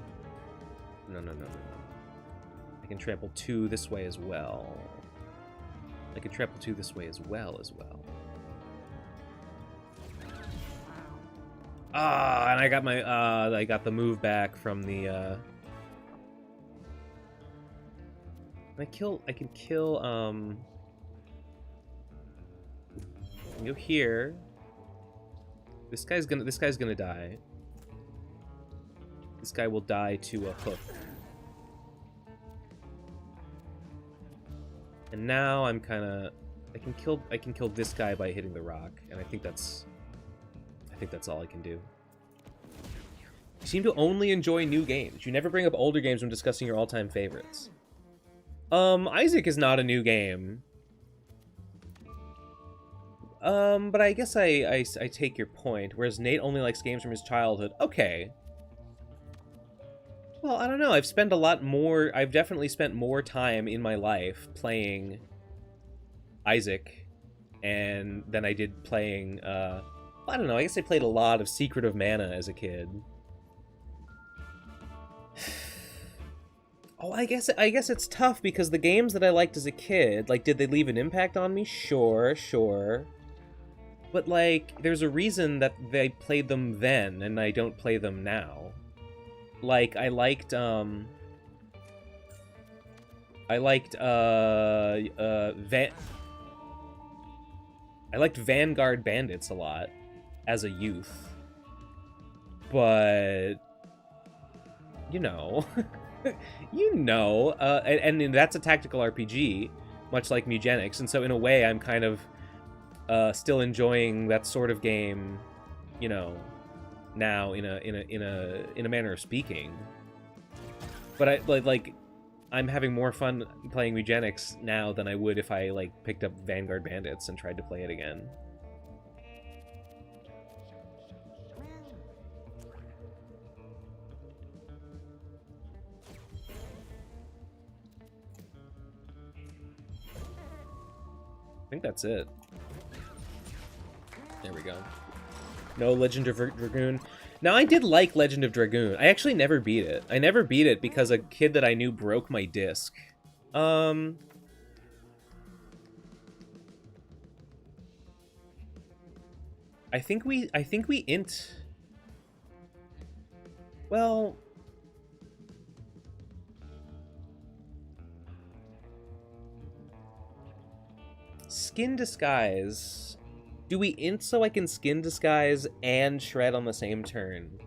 No. I can trample 2 this way as well. I can trample 2 this way as well. Ah, and I got my I got the move back from the I can kill go here. This guy's gonna die. This guy will die to a hook. And now I'm kinda I can kill this guy by hitting the rock, and I think that's all I can do. You seem to only enjoy new games. You never bring up older games when discussing your all-time favorites. Isaac is not a new game. But I guess I take your point, whereas Nate only likes games from his childhood. Okay. Well, I don't know. I've definitely spent more time in my life playing Isaac than I did playing, I don't know, I guess I played a lot of Secret of Mana as a kid. Oh, I guess it's tough because the games that I liked as a kid, like, did they leave an impact on me? Sure. But, like, there's a reason that they played them then and I don't play them now. Like, I liked Vanguard Bandits a lot as a youth. But, you know, and that's a tactical RPG, much like MEWGENICS, and so in a way I'm kind of still enjoying that sort of game, you know, now in a manner of speaking. But I'm having more fun playing MEWGENICS now than I would if I like picked up Vanguard Bandits and tried to play it again. I think that's it. There we go. No Legend of Dragoon. Now, I did like Legend of Dragoon. I actually never beat it. I never beat it because a kid that I knew broke my disc. I think we int... Well... Skin Disguise. Do we int so I can Skin Disguise and Shred on the same turn?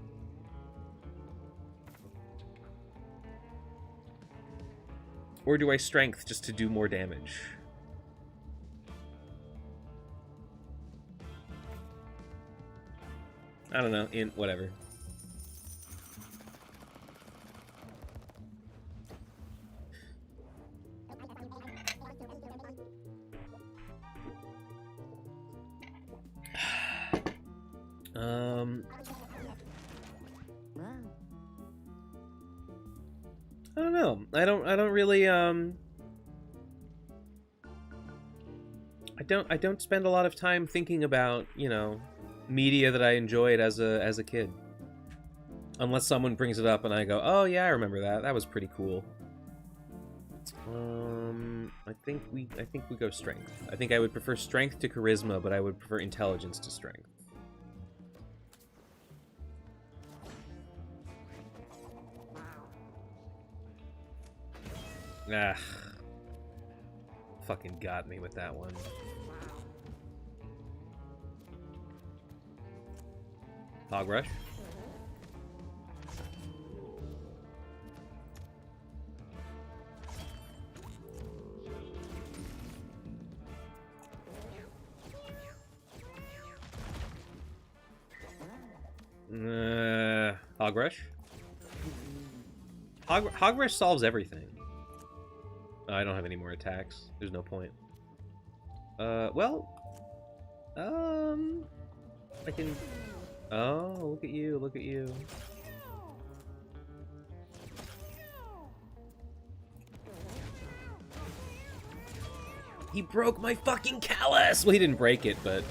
Or do I Strength just to do more damage? I don't know. Int, whatever. I don't know. I don't really I don't spend a lot of time thinking about, you know, media that I enjoyed as a kid. Unless someone brings it up and I go, "Oh yeah, I remember that. That was pretty cool." I think we go Strength. I think I would prefer Strength to Charisma, but I would prefer Intelligence to Strength. Ah. Fucking got me with that one. Hog Rush. Hog Rush. Hog Rush solves everything. I don't have any more attacks. There's no point. Well, I can. Oh, look at you! Look at you! He broke my fucking callus! Well, he didn't break it, but...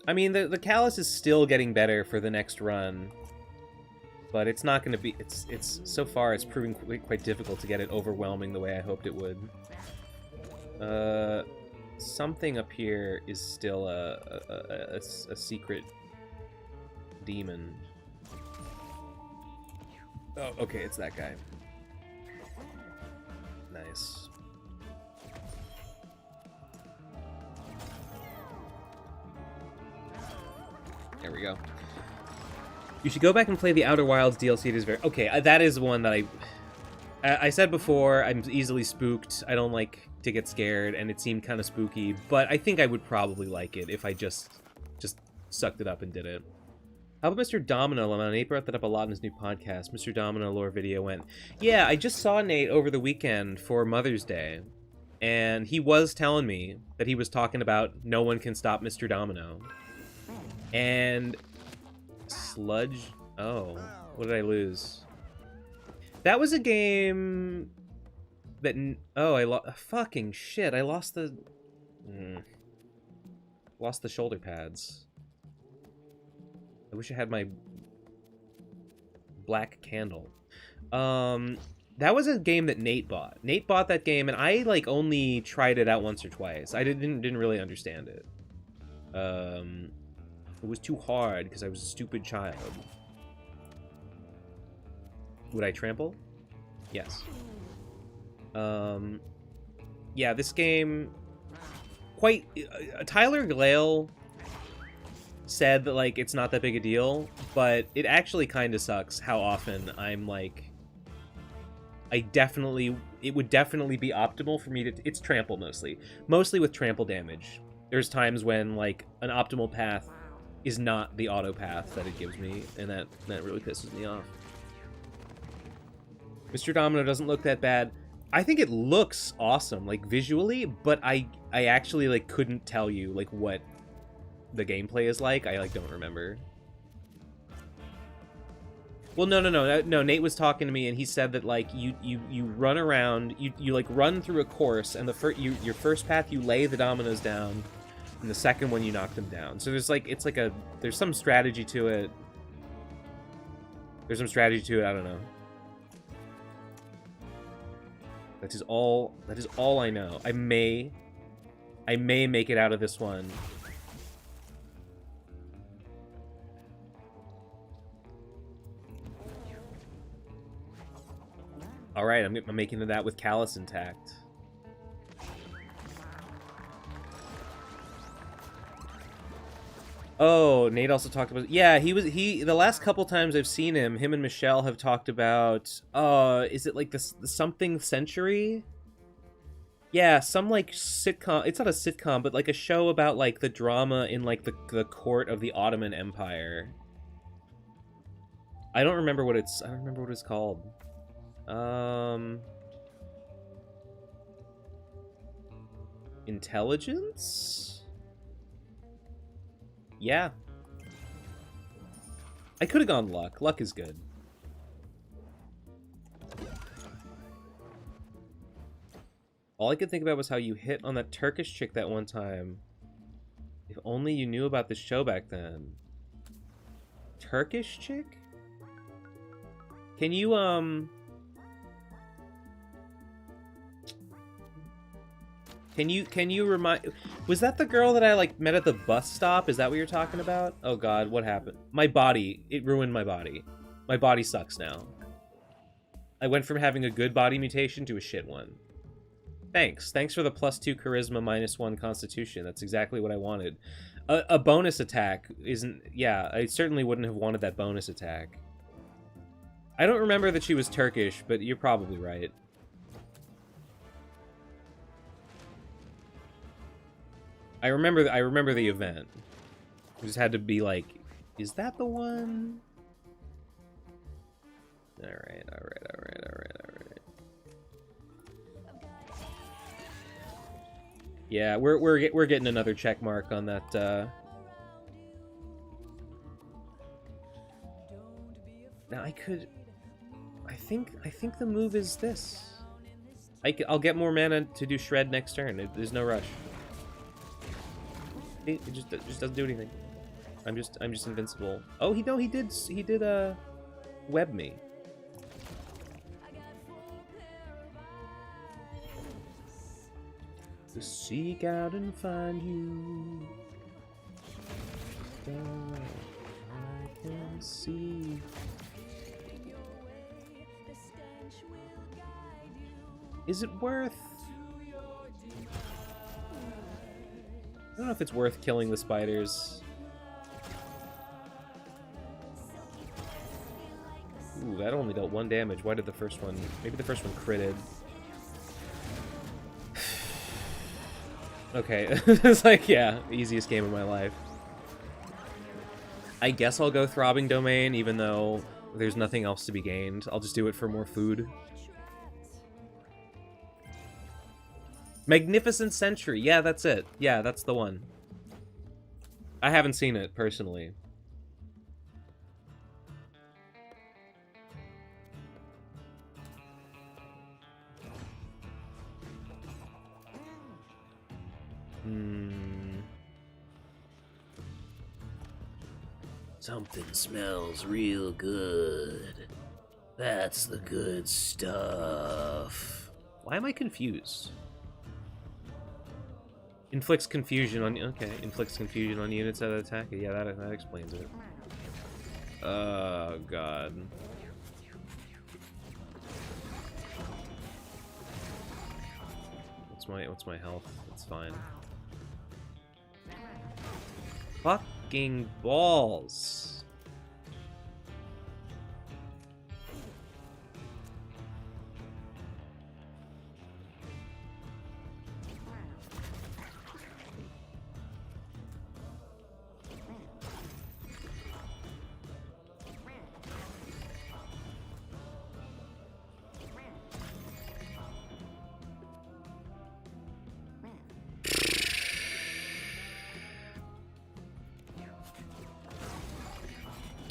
I mean, the callus is still getting better for the next run. But it's not going to be... It's so far, it's proving quite difficult to get it overwhelming the way I hoped it would. Something up here is still a secret demon. Oh, okay, it's that guy. Nice. There we go. You should go back and play the Outer Wilds DLC. It is very... Okay, that is one that I said before, I'm easily spooked. I don't like to get scared, and it seemed kind of spooky, but I think I would probably like it if I just sucked it up and did it. How about Mr. Domino? Nate brought that up a lot in his new podcast. Mr. Domino lore video went, yeah, I just saw Nate over the weekend for Mother's Day, and he was telling me that he was talking about No One Can Stop Mr. Domino. And... Sludge? Oh, what did I lose? That was a game that... Oh, I lost... Fucking shit, I lost the... Lost the shoulder pads. I wish I had my black candle. That was a game that Nate bought. Nate bought that game, and I, like, only tried it out once or twice. I didn't really understand it. It was too hard because I was a stupid child. Would I trample? Yes. Yeah, this game... Quite... Tyler Glale said that, like, it's not that big a deal, but it actually kind of sucks how often I'm, like... It would definitely be optimal for me to... It's trample, mostly. Mostly with trample damage. There's times when, like, an optimal path is not the auto path that it gives me, and that really pisses me off. Mr. Domino doesn't look that bad. I think it looks awesome, like, visually, but I actually, like, couldn't tell you, like, what the gameplay is like. I, like, don't remember. Well, no, Nate was talking to me, and he said that, like, you run around, you like, run through a course, and your first path, you lay the dominoes down, and the second one, you knock them down. So there's, like, there's some strategy to it. There's some strategy to it, I don't know. That is all I know. I may make it out of this one. Alright, I'm making that with Callus intact. Oh, Nate also talked about... Yeah, the last couple times I've seen him and Michelle have talked about... is it like the something century? Yeah, some, like, sitcom... It's not a sitcom, but, like, a show about, like, the drama in, like, the court of the Ottoman Empire. I don't remember what it's called. Intelligence? Yeah. I could have gone luck. Luck is good. All I could think about was how you hit on that Turkish chick that one time. If only you knew about this show back then. Turkish chick? Can you, Can you remind... Was that the girl that I, like, met at the bus stop? Is that what you're talking about? Oh, God, what happened? My body. It ruined my body. My body sucks now. I went from having a good body mutation to a shit one. Thanks. Thanks for the +2 charisma, -1 constitution. That's exactly what I wanted. A bonus attack isn't... Yeah, I certainly wouldn't have wanted that bonus attack. I don't remember that she was Turkish, but you're probably right. I remember the event. I just had to be like, is that the one? All right. Yeah, we're getting another check mark on that. Now I think the move is this. I'll get more mana to do shred next turn. There's no rush. It just doesn't do anything. I'm just invincible. Oh, he did web me. To seek out and find you. I can see. Is it worth? I don't know if it's worth killing the spiders. Ooh, that only dealt 1 damage. Why did the first one? Maybe the first one critted. Okay, it's like, yeah, easiest game of my life. I guess I'll go Throbbing Domain, even though there's nothing else to be gained. I'll just do it for more food. Magnificent Century. Yeah, that's it. Yeah, that's the one. I haven't seen it, personally. Something smells real good. That's the good stuff. Why am I confused? Inflicts confusion on... Okay, inflicts confusion on units that attack it. Yeah, that explains it. Oh, God. What's my health? It's fine. Fucking balls.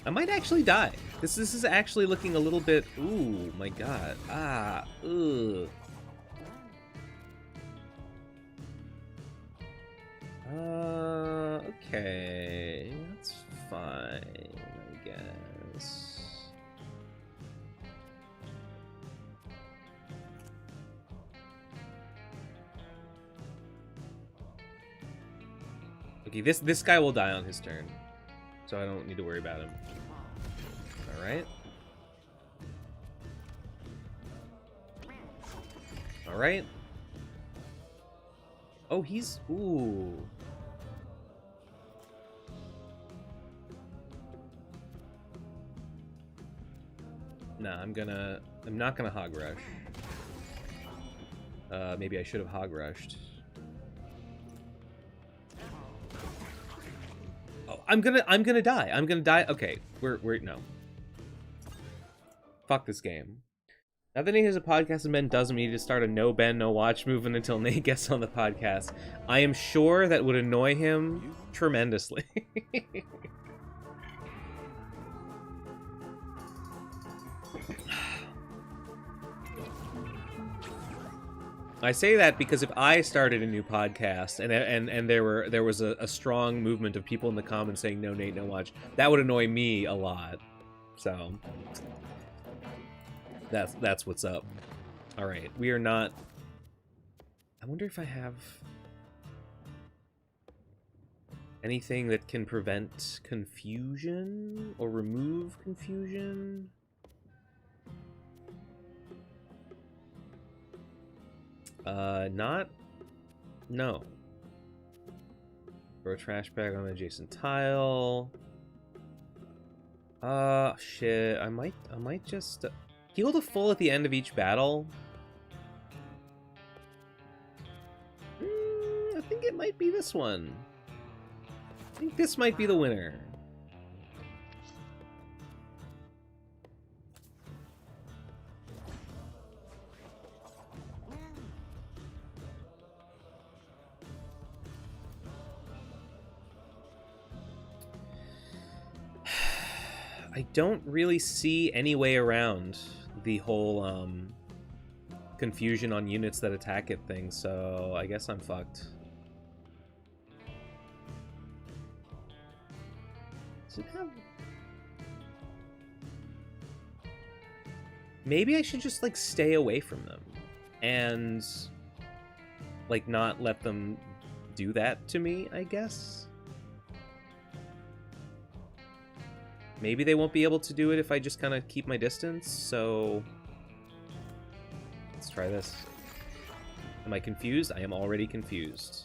I might actually die. This is actually looking a little bit... Ooh, my God. Ah, ugh. Okay. That's fine, I guess. Okay, this guy will die on his turn, so I don't need to worry about him. Alright. Alright. Oh, he's... Ooh. Nah, I'm not gonna hog rush. Maybe I should have hog rushed. Oh, I'm gonna die. I'm gonna die. Okay, we're no. Fuck this game. Now that Nate has a podcast and Ben doesn't need to start a no Ben, no watch movement until Nate gets on the podcast. I am sure that would annoy him tremendously. I say that because if I started a new podcast and there was a strong movement of people in the comments saying no Nate, no watch, that would annoy me a lot. So that's what's up. All right, we are not. I wonder if I have anything that can prevent confusion or remove confusion. No. Throw a trash bag on an adjacent tile. Shit. I might just heal to full at the end of each battle. I think it might be this one. I think this might be the winner. I don't really see any way around the whole confusion on units that attack it thing, so I guess I'm fucked. Does it have... Maybe I should just, like, stay away from them. And, like, not let them do that to me, I guess? Maybe they won't be able to do it if I just kind of keep my distance, so... Let's try this. Am I confused? I am already confused.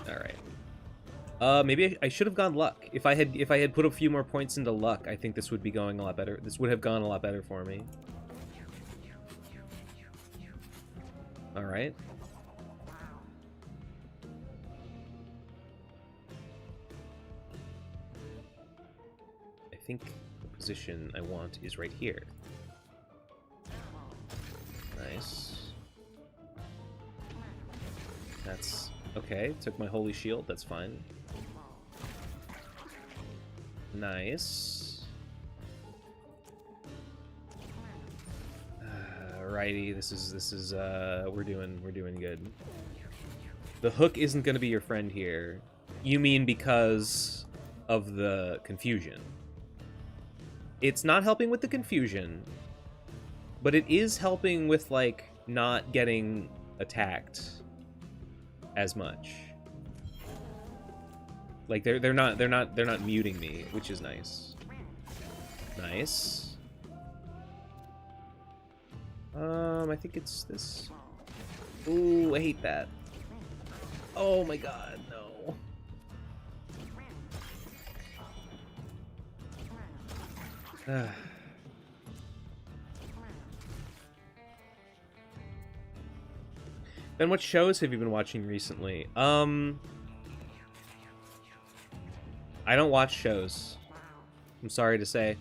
Alright. Maybe I should have gone luck. If I had put a few more points into luck, I think this would be going a lot better. This would have gone a lot better for me. Alright. I think the position I want is right here. Nice. That's okay. Took my holy shield. That's fine. Nice. Alrighty, this is we're doing good. The hook isn't gonna be your friend here. You mean because of the confusion? It's not helping with the confusion, but it is helping with, like, not getting attacked as much. Like, they're not muting me, which is nice. Nice. I think it's this. Ooh, I hate that. Oh my god, no. Ben, what shows have you been watching recently? I don't watch shows. I'm sorry to say.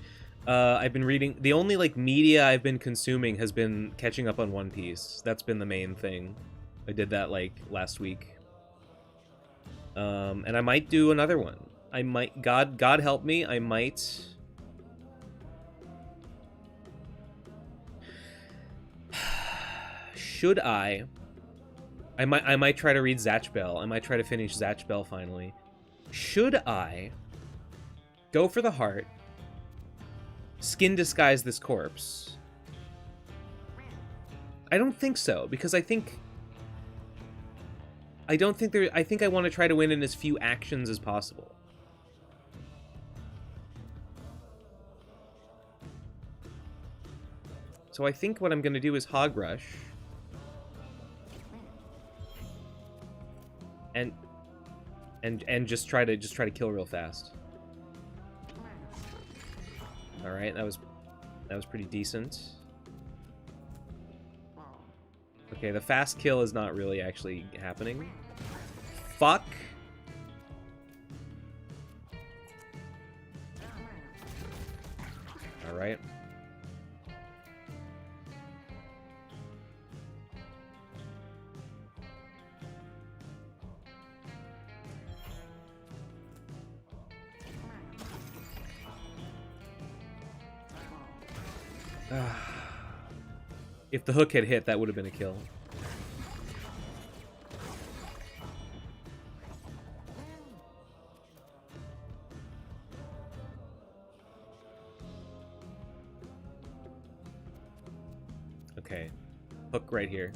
I've been reading... The only, like, media I've been consuming has been catching up on One Piece. That's been the main thing. I did that, like, last week. And I might do another one. I might... God help me, I might... Should I might try to read Zatch Bell. I might try to finish Zatch Bell finally. Should I go for the heart, skin disguise this corpse? I don't think so, because I think I want to try to win in as few actions as possible. So I think what I'm going to do is Hog Rush. And just try to kill real fast. All right, that was pretty decent. Okay, the fast kill is not really actually happening. Fuck. All right. If the hook had hit, that would have been a kill. Okay. Hook right here.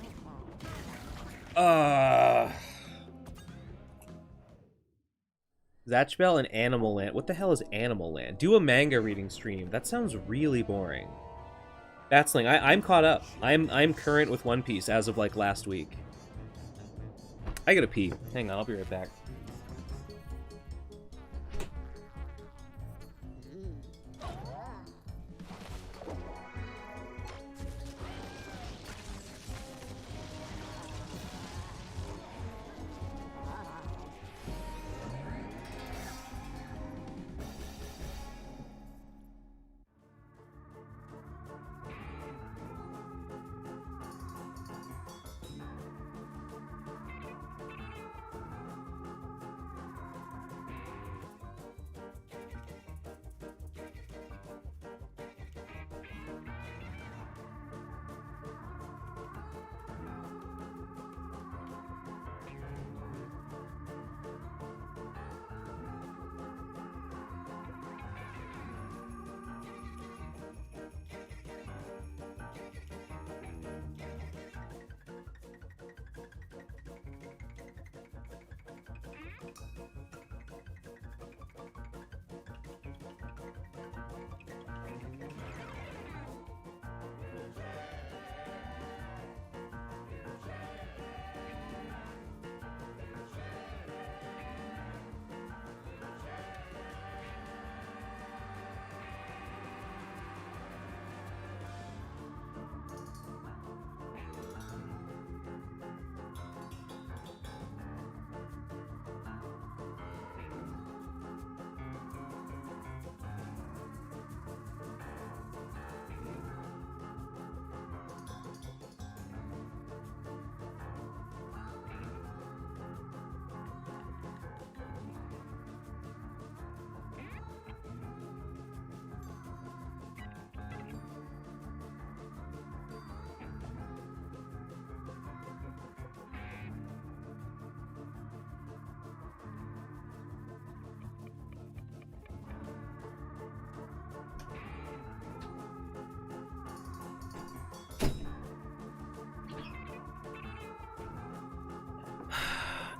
Zatch Bell and Animal Land. What the hell is Animal Land? Do a manga reading stream. That sounds really boring. Batsling, I'm caught up. I'm current with One Piece as of, like, last week. I gotta pee. Hang on, I'll be right back.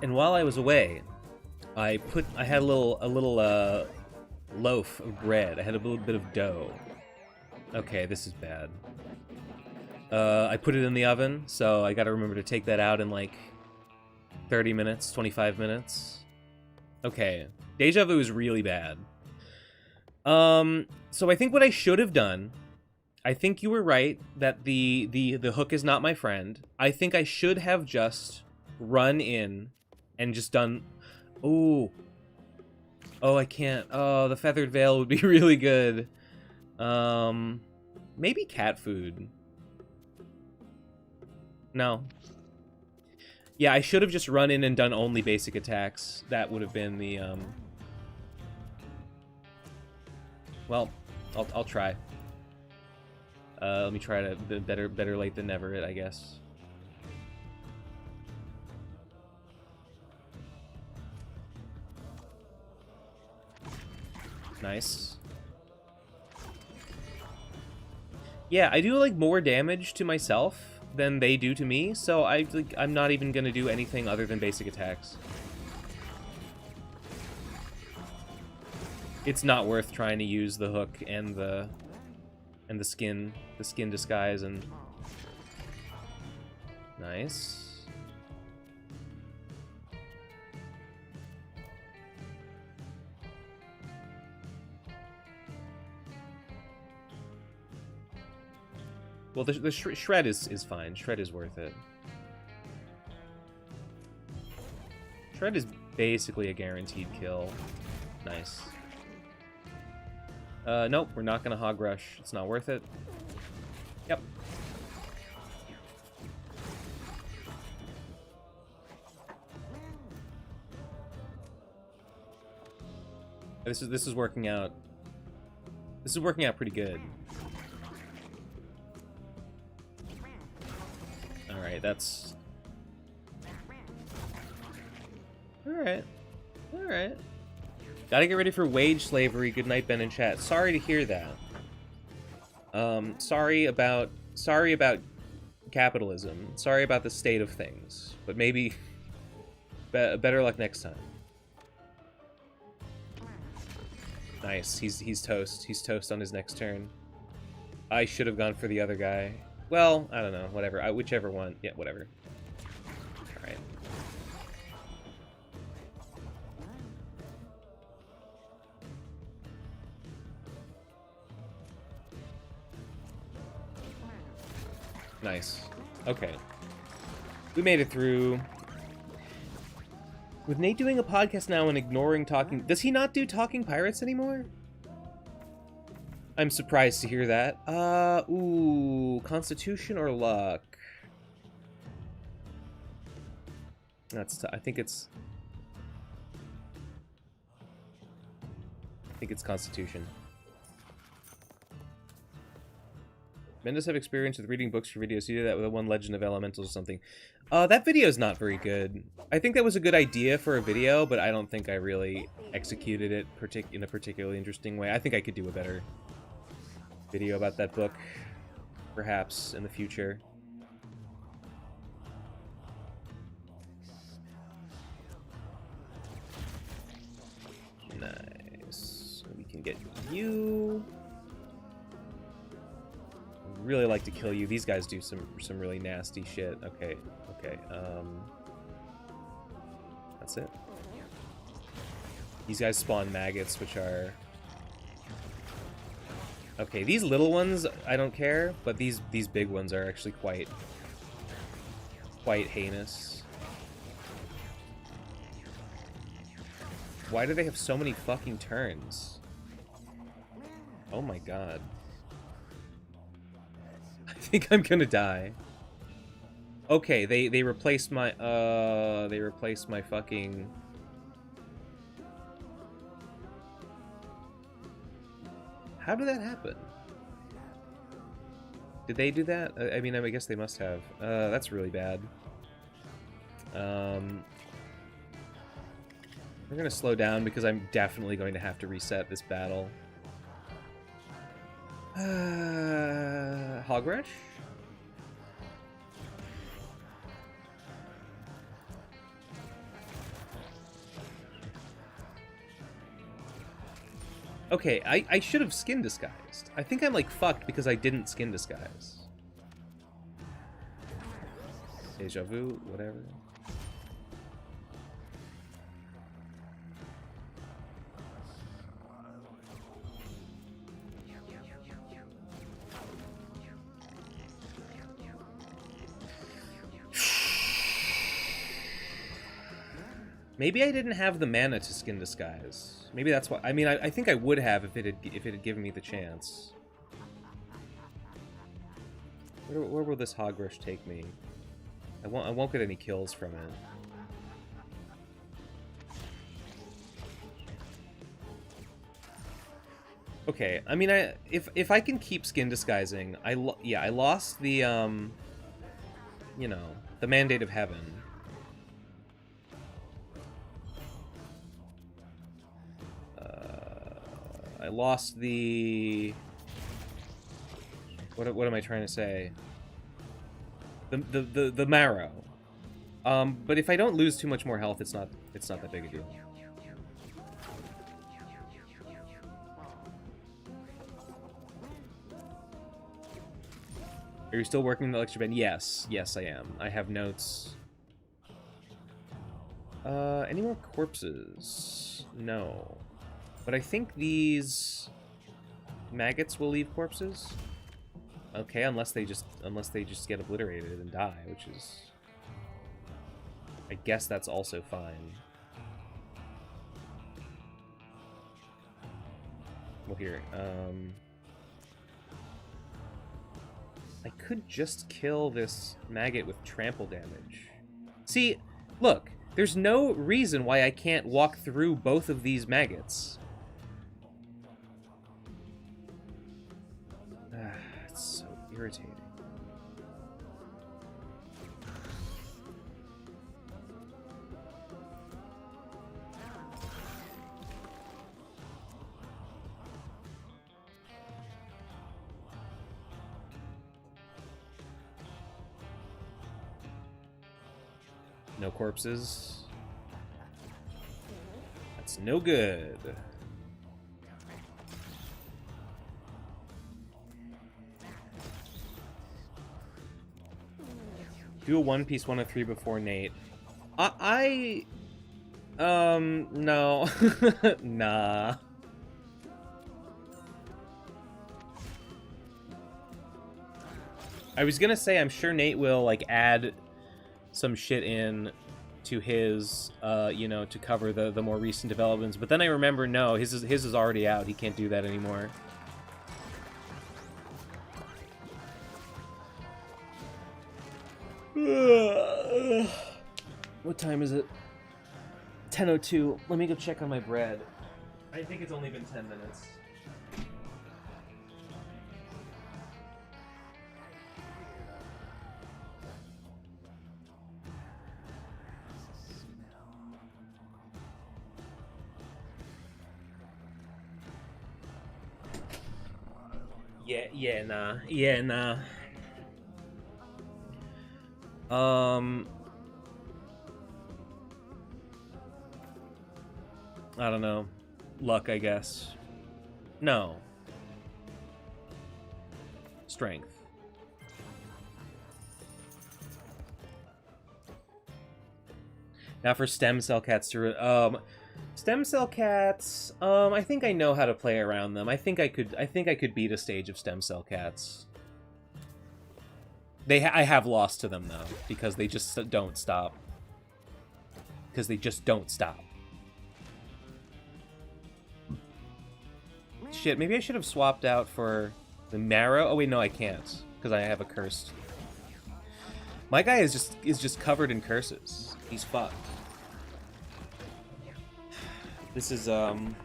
And while I was away, I had a little loaf of bread. I had a little bit of dough. Okay, this is bad. I put it in the oven, so I gotta remember to take that out in like 30 minutes, 25 minutes. Okay, deja vu is really bad. So I think what I should have done, I think you were right that the hook is not my friend. I think I should have just run in and just done... Oh, I can't. Oh, the feathered veil would be really good. Maybe cat food. No. Yeah, I should have just run in and done only basic attacks. That would have been the, Well, I'll try. Let me try to... Better late than never, I guess. Nice. Yeah, I do like more damage to myself than they do to me, so I'm not even gonna do anything other than basic attacks. It's not worth trying to use the hook and the skin disguise. And nice. Well, the shred is fine. Shred is worth it. Shred is basically a guaranteed kill. Nice. Nope, we're not gonna hog rush. It's not worth it. Yep. This is working out. This is working out pretty good. Alright, that's... Alright. Alright. Gotta get ready for wage slavery. Good night, Ben in chat. Sorry to hear that. Sorry about capitalism. Sorry about the state of things. But maybe better luck next time. Nice. He's toast. He's toast on his next turn. I should have gone for the other guy. Well, I don't know. Whatever. Whichever one. Yeah, whatever. Alright. Nice. Okay. We made it through. With Nate doing a podcast now and ignoring talking... Does he not do Talking Pirates anymore? I'm surprised to hear that. Ooh, Constitution or Luck? That's... I think it's Constitution. Men does have experience with reading books for videos. You did that with one Legend of Elementals or something. That video is not very good. I think that was a good idea for a video, but I don't think I really executed it in a particularly interesting way. I think I could do a better video about that book, perhaps, in the future. Nice. So we can get you... Really like to kill you. These guys do some really nasty shit. Okay, okay. That's it. These guys spawn maggots, which are... Okay, these little ones, I don't care, but these big ones are actually quite heinous. Why do they have so many fucking turns? Oh my god. I think I'm gonna die. Okay, they replaced my fucking... How did that happen? Did they do that? I mean, I guess they must have. That's really bad. We're gonna slow down because I'm definitely going to have to reset this battle. Hog Rush? Okay, I should have skin disguised. I think I'm like fucked because I didn't skin disguise. Deja vu, whatever. Maybe I didn't have the mana to skin disguise. Maybe that's why. I mean, I think I would have if it had given me the chance. Where will this hog rush take me? I won't get any kills from it. Okay, I mean, if I can keep skin disguising, I lost the you know, the Mandate of Heaven. I lost the... What am I trying to say? The marrow. But if I don't lose too much more health, it's not that big a deal. Are you still working the lecture band? Yes, I am. I have notes. Any more corpses? No. But I think these maggots will leave corpses. Okay, unless they just get obliterated and die, which is, I guess that's also fine. Well, here, I could just kill this maggot with trample damage. See, look, there's no reason why I can't walk through both of these maggots. It's so irritating. No corpses. That's no good. Do a One Piece 1 of 3 before Nate. No. Nah. I was gonna say, I'm sure Nate will, like, add some shit in to his, you know, to cover the more recent developments. But then I remember, no, his is already out. He can't do that anymore. What time is it? 10:02. Let me go check on my bread. I think it's only been 10 minutes. Yeah, nah. I don't know. Luck, I guess. No. Strength. Now for stem cell cats to stem cell cats, I think I know how to play around them. I think I could beat a stage of stem cell cats. I have lost to them though, because they just don't stop. Because they just don't stop. Shit, maybe I should have swapped out for the marrow. Oh wait, no, I can't because I have a cursed. My guy is just covered in curses. He's fucked. This is damn.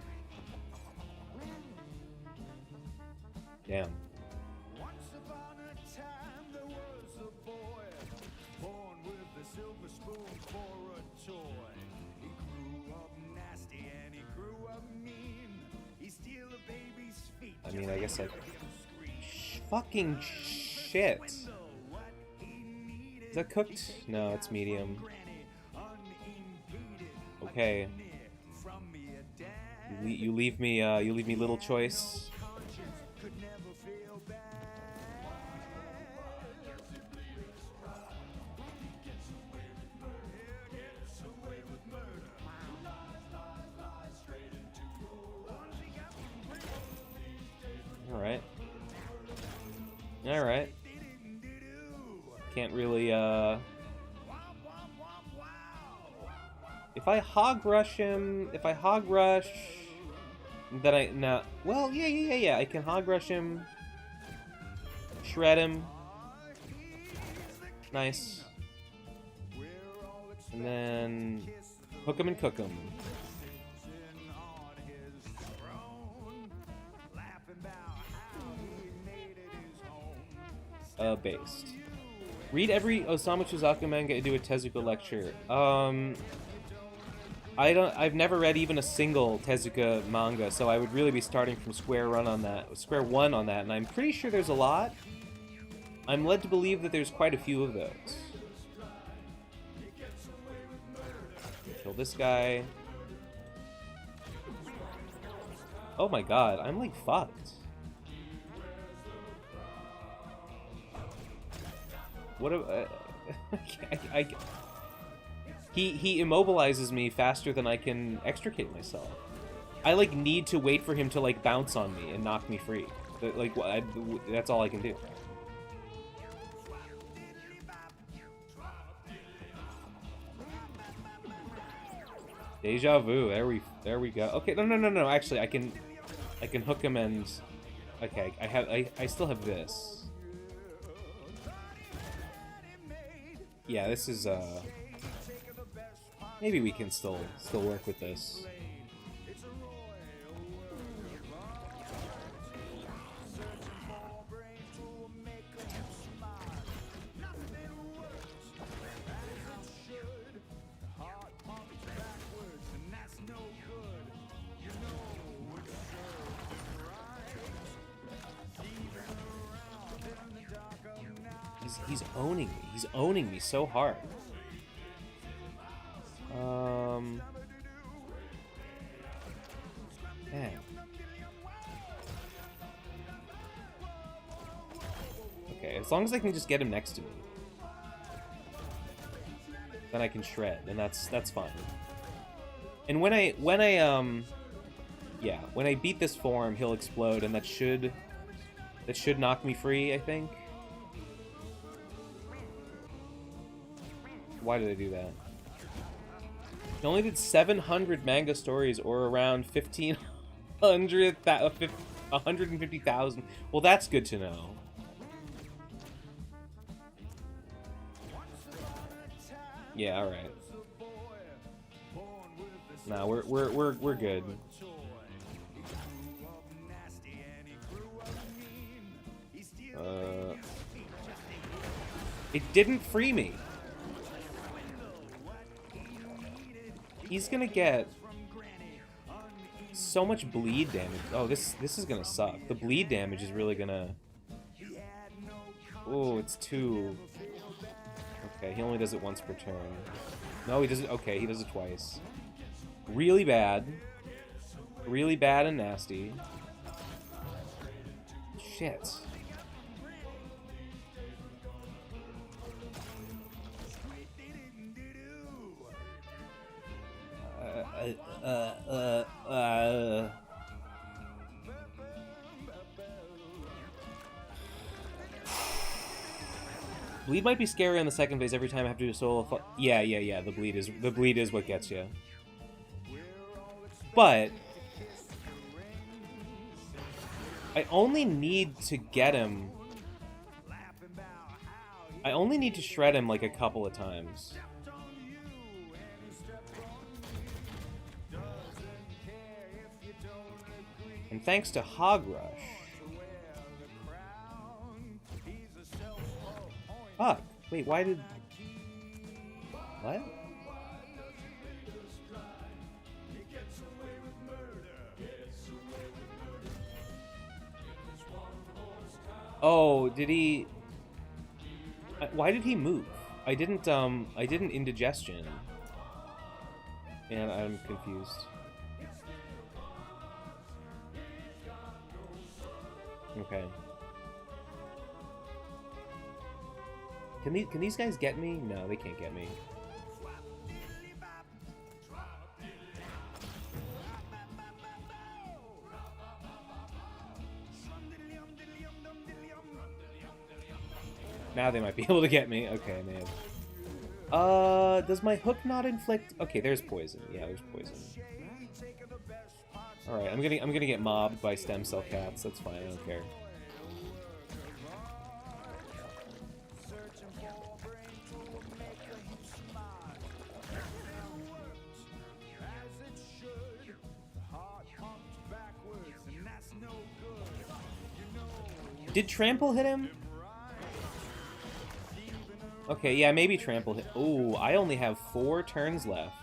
I mean, I guess I... Fucking shit. Is that cooked? No, it's medium. Okay. You leave me little choice. All right. All right. Can't really if I hog rush him, then well, yeah, I can hog rush him, shred him, nice, and then hook him and cook him. Based. Read every Osamu Tezuka manga and do a Tezuka lecture. I've never read even a single Tezuka manga, so I would really be starting from square one on that, and I'm pretty sure there's a lot. I'm led to believe that there's quite a few of those. Kill this guy. Oh my god, I'm like fucked. What He immobilizes me faster than I can extricate myself. I like need to wait for him to like bounce on me and knock me free. Like that's all I can do. Deja vu. There we go. Okay, no. Actually, I can hook him and okay. I still have this. Yeah, this is maybe we can still work with this. He's owning me. He's owning me so hard. Man. Okay, as long as I can just get him next to me, then I can shred, and that's fine. And when I beat this form, he'll explode, and that should knock me free, I think. Why did I do that? He only did 700 manga stories, or around 150,000. Well, that's good to know. Yeah, all right. Nah, we're good. It didn't free me. He's gonna get so much bleed damage. Oh, this is gonna suck. The bleed damage is really gonna... Oh, it's too... Okay, he only does it once per turn. No, he does it... Okay, he does it twice. Really bad. Really bad and nasty. Shit. Bleed might be scary on the second phase every time I have to do a solo. Yeah. The bleed is what gets you. But I only need to get him. I only need to shred him like a couple of times. And thanks to Hog Rush. Fuck. Wait, why did... What? Oh, did he... Why did he move? I didn't indigestion. And I'm confused. Okay. Can these guys get me? No, they can't get me. Now they might be able to get me. Okay, they have. Does my hook not inflict? Okay, there's poison. Yeah, there's poison. All right, I'm gonna get mobbed by stem cell cats. That's fine. I don't care. Did trample hit him? Okay, yeah, maybe trample hit. Ooh, I only have 4 turns left.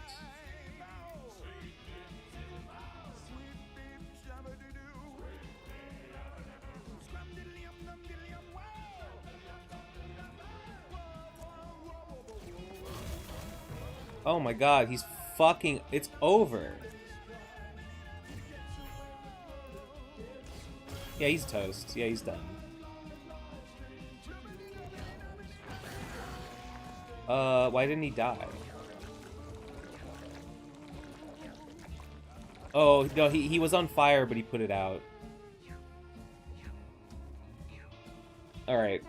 Oh my god, he's fucking... It's over. Yeah, he's toast. Yeah, he's done. Why didn't he die? Oh, no, he was on fire, but he put it out. Alright.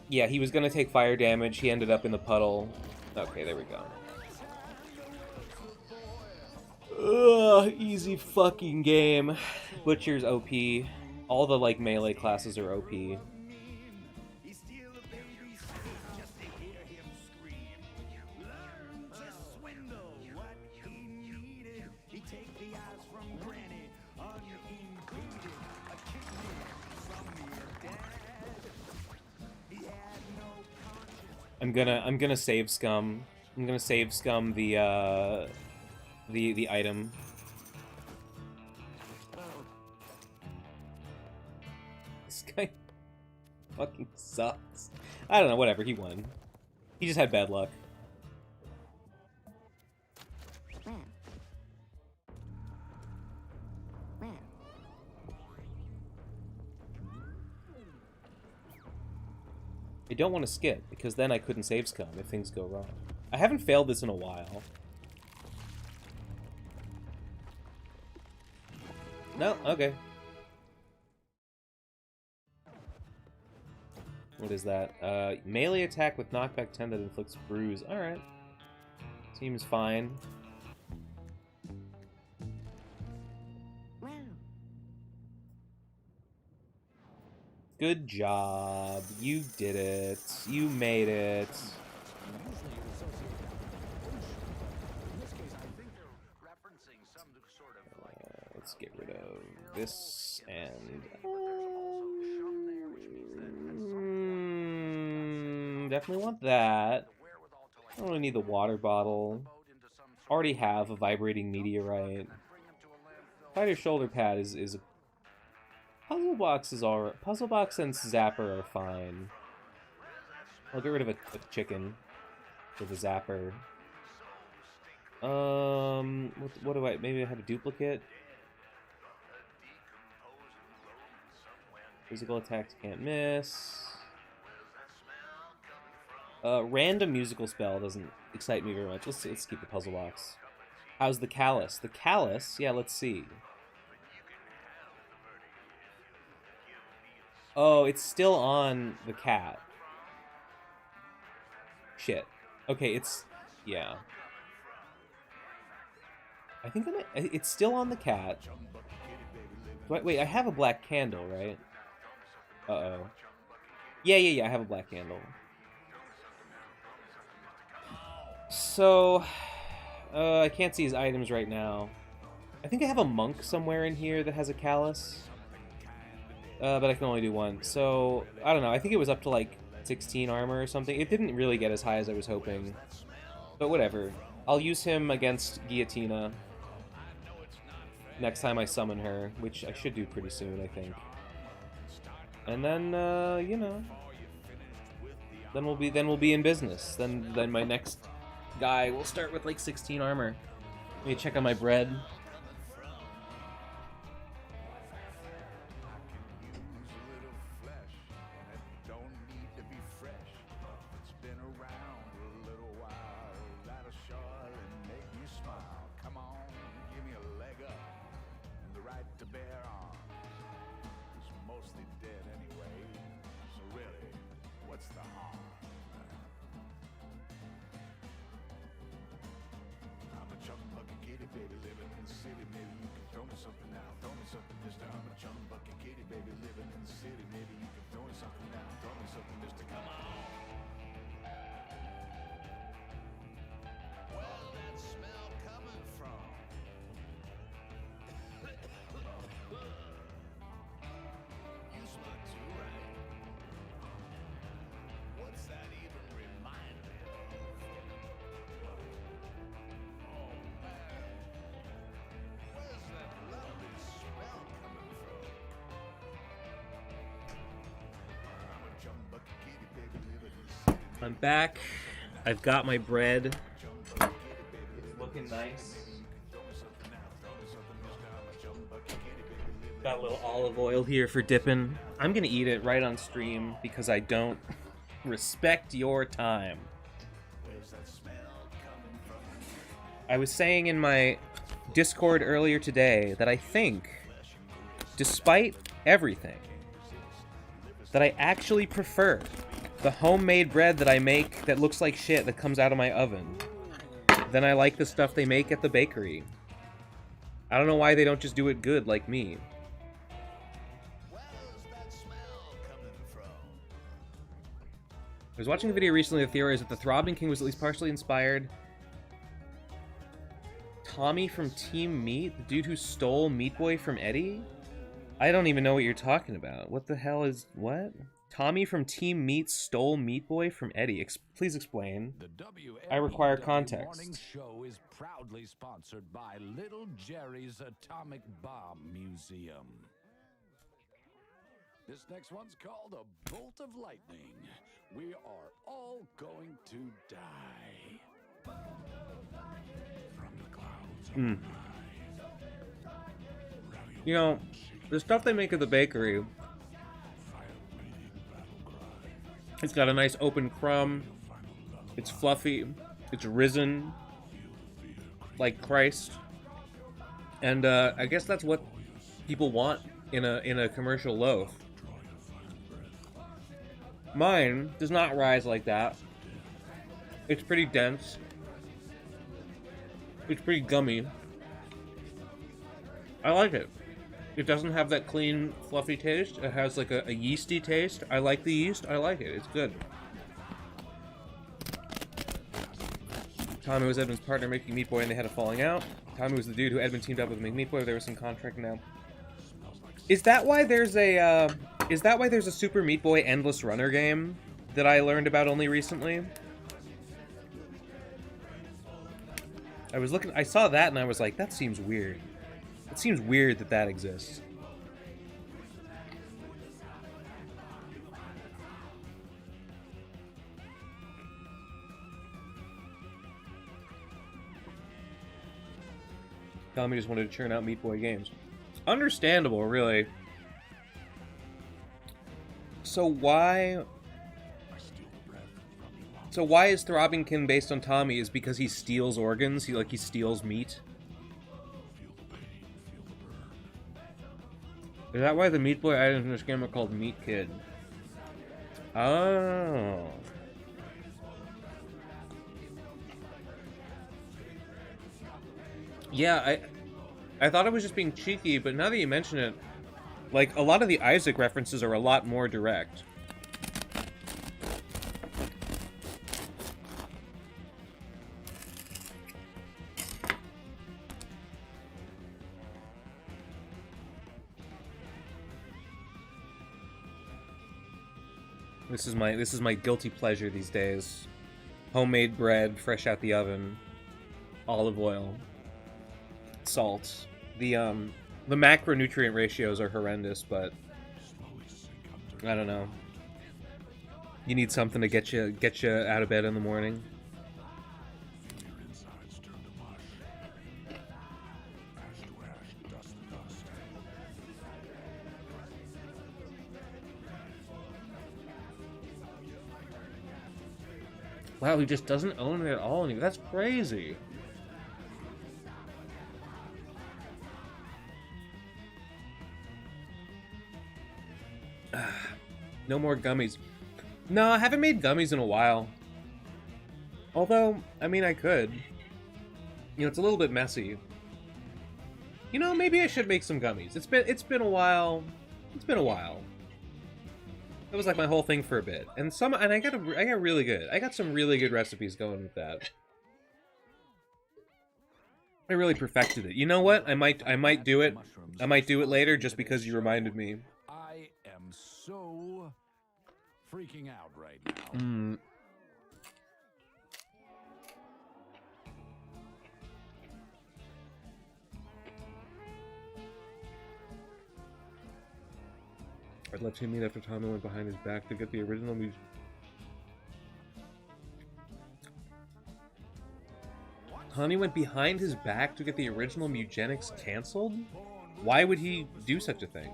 Yeah, he was gonna take fire damage. He ended up in the puddle. Okay, there we go. Ugh, easy fucking game. Butcher's OP. All the, like, melee classes are OP. I'm gonna save scum. I'm gonna save scum the item. This guy fucking sucks. I don't know, whatever, he won. He just had bad luck. I don't want to skip, because then I couldn't save scum if things go wrong. I haven't failed this in a while. No? Okay. What is that? Melee attack with knockback 10 that inflicts bruise. Alright. Seems fine. Good job. You did it. You made it. Let's get rid of this and... definitely want that. I don't really need the water bottle. Already have a vibrating meteorite. Fighter shoulder pad is a... Puzzle box is alright. Puzzle box and zapper are fine. I'll get rid of a chicken with a zapper. What do I... Maybe I have a duplicate? Physical attacks can't miss. Random musical spell doesn't excite me very much. Let's keep the puzzle box. How's the callus? The callus? Yeah, let's see. Oh, it's still on the cat. Shit. Okay, it's... Yeah. I think it's still on the cat. Wait, I have a black candle, right? Uh-oh. Yeah, I have a black candle. So... I can't see his items right now. I think I have a monk somewhere in here that has a callus. But I can only do one. So, I don't know. I think it was up to, like, 16 armor or something. It didn't really get as high as I was hoping. But whatever. I'll use him against Guillotina next time I summon her, which I should do pretty soon, I think. And then, you know... Then we'll be in business. Then my next guy will start with, like, 16 armor. Let me check on my bread. I'm back. I've got my bread. It's looking nice. Got a little olive oil here for dipping. I'm gonna eat it right on stream because I don't respect your time. I was saying in my Discord earlier today that I think, despite everything, that I actually prefer the homemade bread that I make that looks like shit that comes out of my oven than I like the stuff they make at the bakery. I don't know why they don't just do it good like me. I was watching a video recently that theorized that the Throbbing King was at least partially inspired Tommy from Team Meat, the dude who stole Meat Boy from Eddie? I don't even know what you're talking about. What the hell is... what? Tommy from Team Meat stole Meat Boy from Eddie. Please explain. I require context. Morning show is proudly sponsored by Little Jerry's Atomic Bomb Museum. This next one's called a Bolt of Lightning. We are all going to die. From the clouds. You know, the stuff they make at the bakery, it's got a nice open crumb, it's fluffy, it's risen like Christ, and I guess that's what people want in a commercial loaf. Mine does not rise like that. It's pretty dense. It's pretty gummy. I like it. It doesn't have that clean, fluffy taste. It has like a yeasty taste. I like the yeast. I like it. It's good. Tommy was Edmund's partner making Meat Boy and they had a falling out. Tommy was the dude who Edmund teamed up with to make Meat Boy. There was some contract now. Is that why there's a, Super Meat Boy Endless Runner game that I learned about only recently? I saw that and I was like, that seems weird. It seems weird that that exists. Tommy just wanted to churn out Meat Boy games. Understandable, really. So why is Throbbing Kin based on Tommy? Is because he steals organs? He steals meat? Is that why the Meat Boy items in this game are called Meat Kid? Oh. Yeah, I thought it was just being cheeky, but now that you mention it, like, a lot of the Isaac references are a lot more direct. This is my guilty pleasure these days. Homemade bread, fresh out the oven, olive oil, salt. The macronutrient ratios are horrendous, but I don't know. You need something to get you out of bed in the morning. Wow, he just doesn't own it at all anymore. That's crazy. No more gummies. No, I haven't made gummies in a while. Although, I mean, I could. You know, it's a little bit messy. You know, maybe I should make some gummies. It's been a while. It's been a while. That was like my whole thing for a bit, and I got really good. I got some really good recipes going with that. I really perfected it. You know what? I might do it. I might do it later just because you reminded me. I am so freaking out right now. I'd let him meet after Tommy went behind his back to get the original music. Honey went behind his back to get the original MEWGENICS canceled? Why would he do such a thing?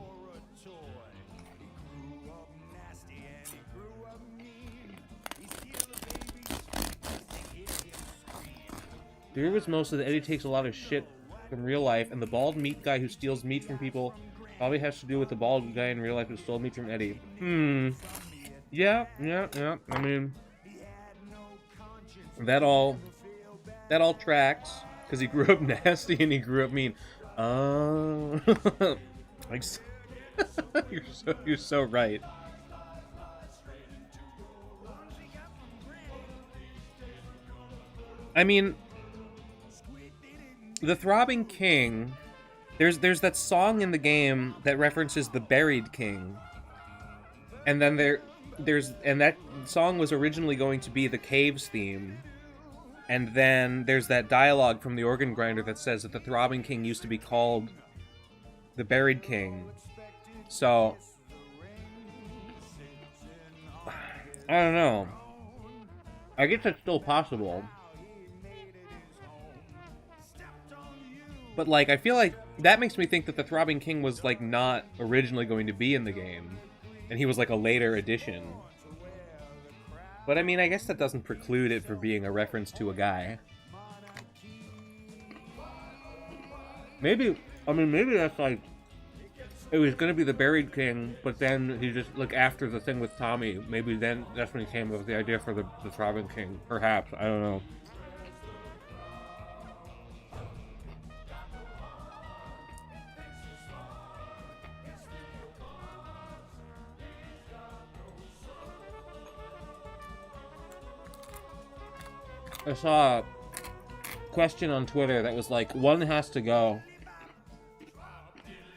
Theory was mostly that Eddie takes a lot of shit from real life, and the bald meat guy who steals meat from people probably has to do with the bald guy in real life who stole meat from Eddie. Yeah. I mean, that all tracks, because he grew up nasty and he grew up mean. Like, you're so right. I mean, the Throbbing King, there's that song in the game that references the Buried King, and then and that song was originally going to be the Caves theme. And then there's that dialogue from the organ grinder that says that the Throbbing King used to be called the Buried King. So, I don't know. I guess it's still possible. But, like, I feel like that makes me think that the Throbbing King was, like, not originally going to be in the game. And he was, like, a later addition. But, I mean, I guess that doesn't preclude it for being a reference to a guy. Maybe that's, like, it was gonna be the Buried King, but then he just, like, after the thing with Tommy, maybe then that's when he came up with the idea for the Throbbing King. Perhaps. I don't know. I saw a question on Twitter that was like, one has to go.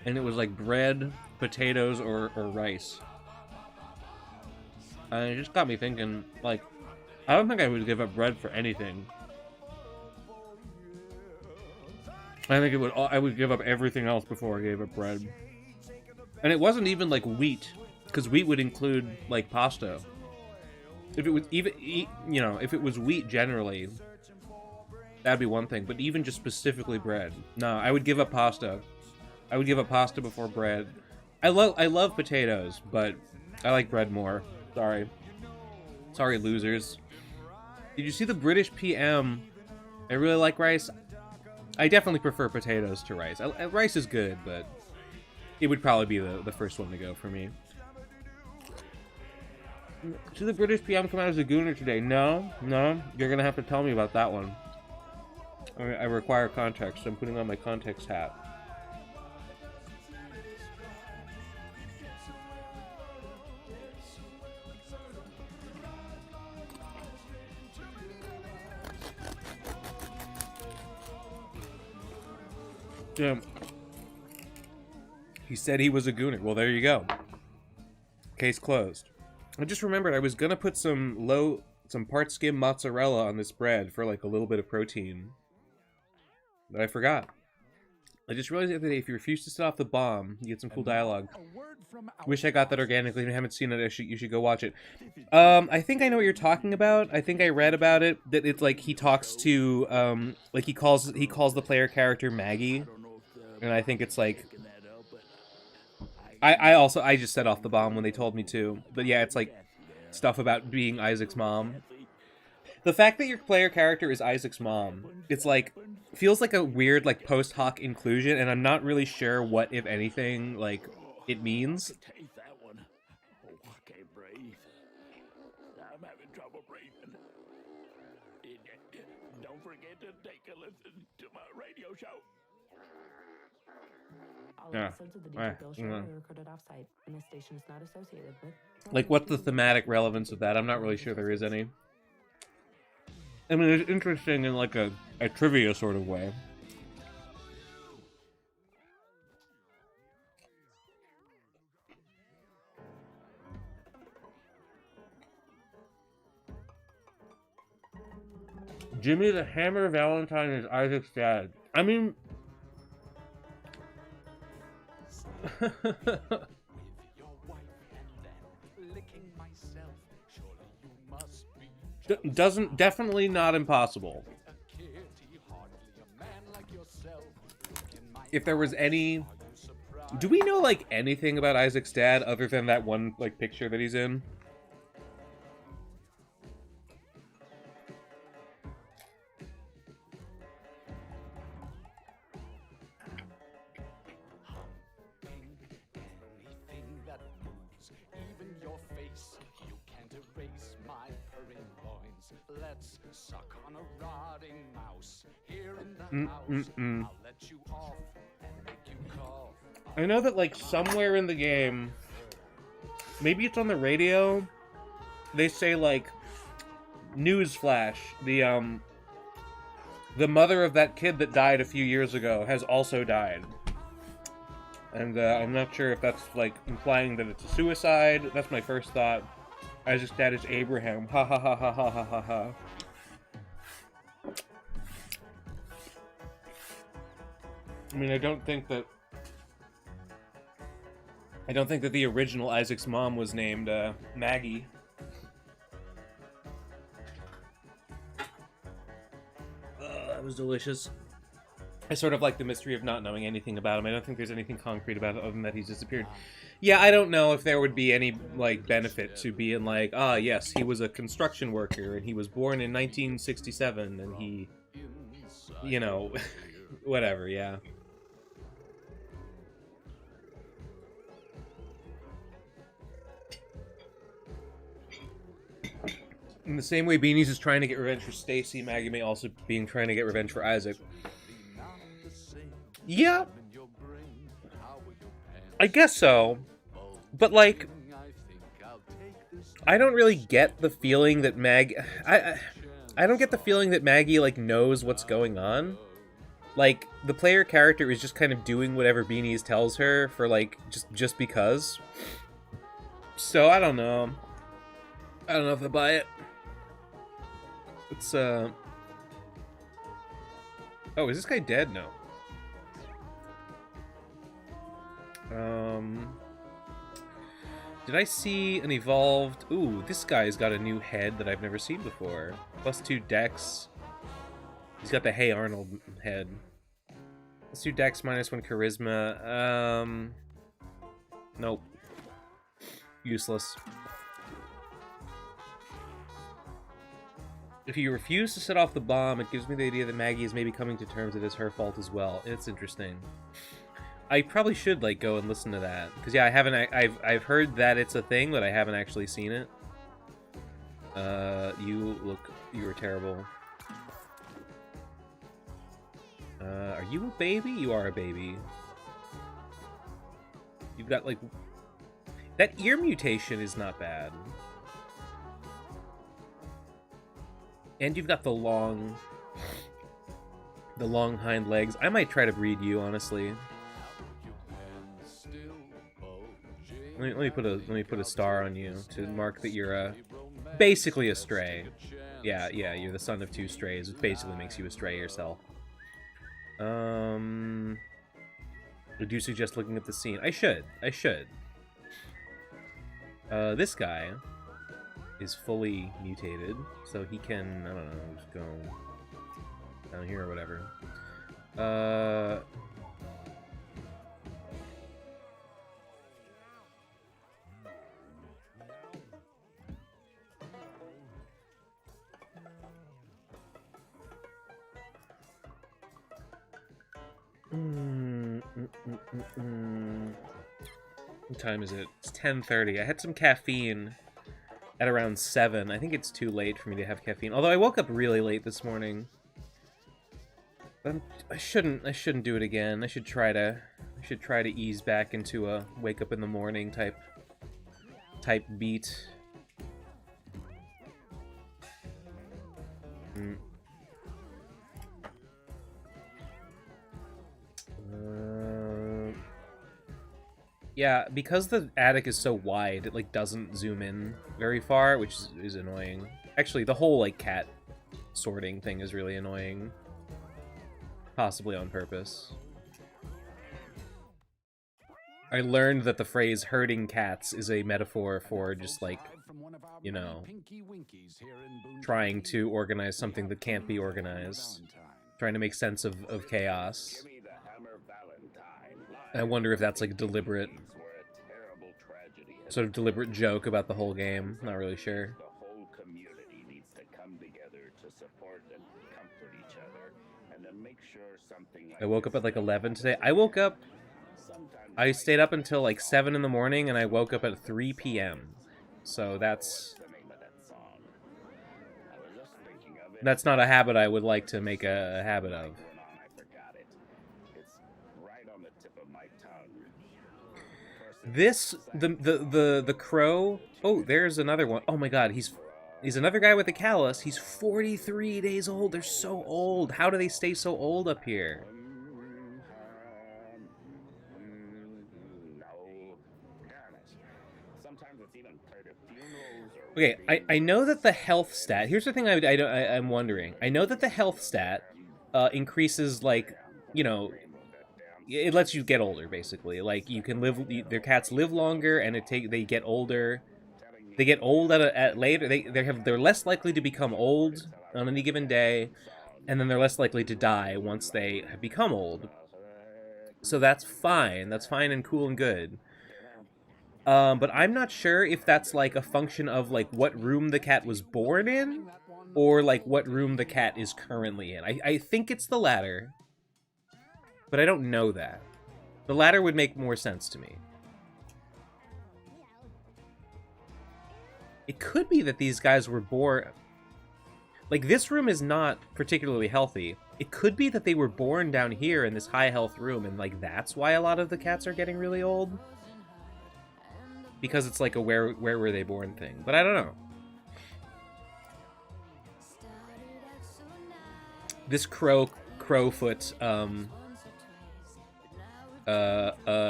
And it was like bread, potatoes, or rice. And it just got me thinking, like, I don't think I would give up bread for anything. I think I would give up everything else before I gave up bread. And it wasn't even like wheat, because wheat would include like pasta. If it was if it was wheat generally, that'd be one thing. But even just specifically bread, no, I would give up pasta. I would give up pasta before bread. I love potatoes, but I like bread more. Sorry, losers. Did you see the British PM? I really like rice. I definitely prefer potatoes to rice. Rice is good, but it would probably be the first one to go for me. Should the British PM come out as a gooner today? No. You're gonna have to tell me about that one. I require context, so I'm putting on my context hat. Jim. He said he was a gooner. Well, there you go. Case closed. I just remembered I was gonna put some part skim mozzarella on this bread for like a little bit of protein. But I forgot. I just realized the other day, if you refuse to set off the bomb, you get some cool dialogue. Wish I got that organically. If you haven't seen it, you should go watch it. I think I know what you're talking about. I think I read about it, that it's like he talks to, like he calls the player character Maggie. And I think it's like... I just set off the bomb when they told me to. But yeah, it's like stuff about being Isaac's mom. The fact that your player character is Isaac's mom, it's like, feels like a weird, like, post hoc inclusion, and I'm not really sure what, if anything, like, it means. Okay, breathe. I'm having trouble breathing. Don't forget to take a listen to my radio show. All Yeah. episodes of the Yeah. DJ Bill Show Yeah. are recorded off-site, and the station is not associated with... Like, what's the thematic relevance of that? I'm not really sure there is any. I mean, it's interesting in, like, a trivia sort of way. Jimmy the Hammer Valentine is Isaac's dad. I mean... with your wife and then licking myself. Surely you must be doesn't... Definitely not impossible. a kitty, hardly a man like yourself. Look in my If there was any... Are you surprised? Do we know, like, anything about Isaac's dad other than that one, like, picture that he's in? Anything that moves, even your face, you can't erase my purring loins. Let's suck on a rotting mouse here in the house. I'll let you off and make you cough. I know that, like, somewhere in the game, maybe it's on the radio, they say, like, newsflash, the mother of that kid that died a few years ago has also died. And, I'm not sure if that's, like, implying that it's a suicide. That's my first thought. Isaac's dad is Abraham. Ha ha ha ha ha ha ha ha. I mean, I don't think that the original Isaac's mom was named, Maggie. That was delicious. I sort of like the mystery of not knowing anything about him. I don't think there's anything concrete about it other than that he's disappeared. Yeah, I don't know if there would be any, like, benefit to being like, ah, yes, he was a construction worker, and he was born in 1967, and he, you know, whatever, yeah. In the same way Beanies is trying to get revenge for Stacy, Maggie may also be trying to get revenge for Isaac. Yeah, I guess so. But, like, I don't really get the feeling that I don't get the feeling that Maggie, like, knows what's going on. Like, the player character is just kind of doing whatever Beanies tells her for, like, just because. So, I don't know. I don't know if I buy it. It's, Oh, is this guy dead? No. Did I see an evolved... Ooh, this guy's got a new head that I've never seen before. +2 dex. He's got the Hey Arnold head. +2 dex, -1 charisma. Nope. Useless. If you refuse to set off the bomb, it gives me the idea that Maggie is maybe coming to terms that it's her fault as well. It's interesting. I probably should, like, go and listen to that. Because, yeah, I've heard that it's a thing, but I haven't actually seen it. You are terrible. Are you a baby? You are a baby. You've got, like... That ear mutation is not bad. And you've got the long hind legs. I might try to breed you, honestly. Let me put a star on you to mark that you're basically a stray. Yeah, you're the son of 2 strays. It basically makes you a stray yourself. I do suggest looking at the scene. I should. This guy is fully mutated, so he can, I don't know, just go down here or whatever. What time is it? It's 10:30. I had some caffeine at around 7. I think it's too late for me to have caffeine. Although I woke up really late this morning. I shouldn't do it again. I should try to ease back into a wake up in the morning type beat. Yeah, because the attic is so wide, it like doesn't zoom in very far, which is annoying. Actually, the whole like cat sorting thing is really annoying. Possibly on purpose. I learned that the phrase herding cats is a metaphor for just like, you know, trying to organize something that can't be organized. Trying to make sense of chaos. I wonder if that's like a deliberate, sort of deliberate joke about the whole game. Not really sure. I woke up at like 11 today. I stayed up until like 7 in the morning and I woke up at 3 p.m. So that's not a habit I would like to make a habit of. This the crow. Oh, there's another one. Oh my god, he's another guy with a callus. He's 43 days old. They're so old. How do they stay so old up here? Okay, I know that the health stat. Here's the thing I'm wondering. I know that the health stat increases, like, you know, it lets you get older, basically. Like, you can live, their cats live longer, and they get older. They get old at later. They're less likely to become old on any given day, and then they're less likely to die once they have become old. So that's fine. That's fine and cool and good. But I'm not sure if that's like a function of like what room the cat was born in, or like what room the cat is currently in. I think it's the latter, but I don't know that. The latter would make more sense to me. It could be that these guys were born... Like, this room is not particularly healthy. It could be that they were born down here in this high health room, and like that's why a lot of the cats are getting really old. Because it's like a where were they born thing. But I don't know. This crowfoot,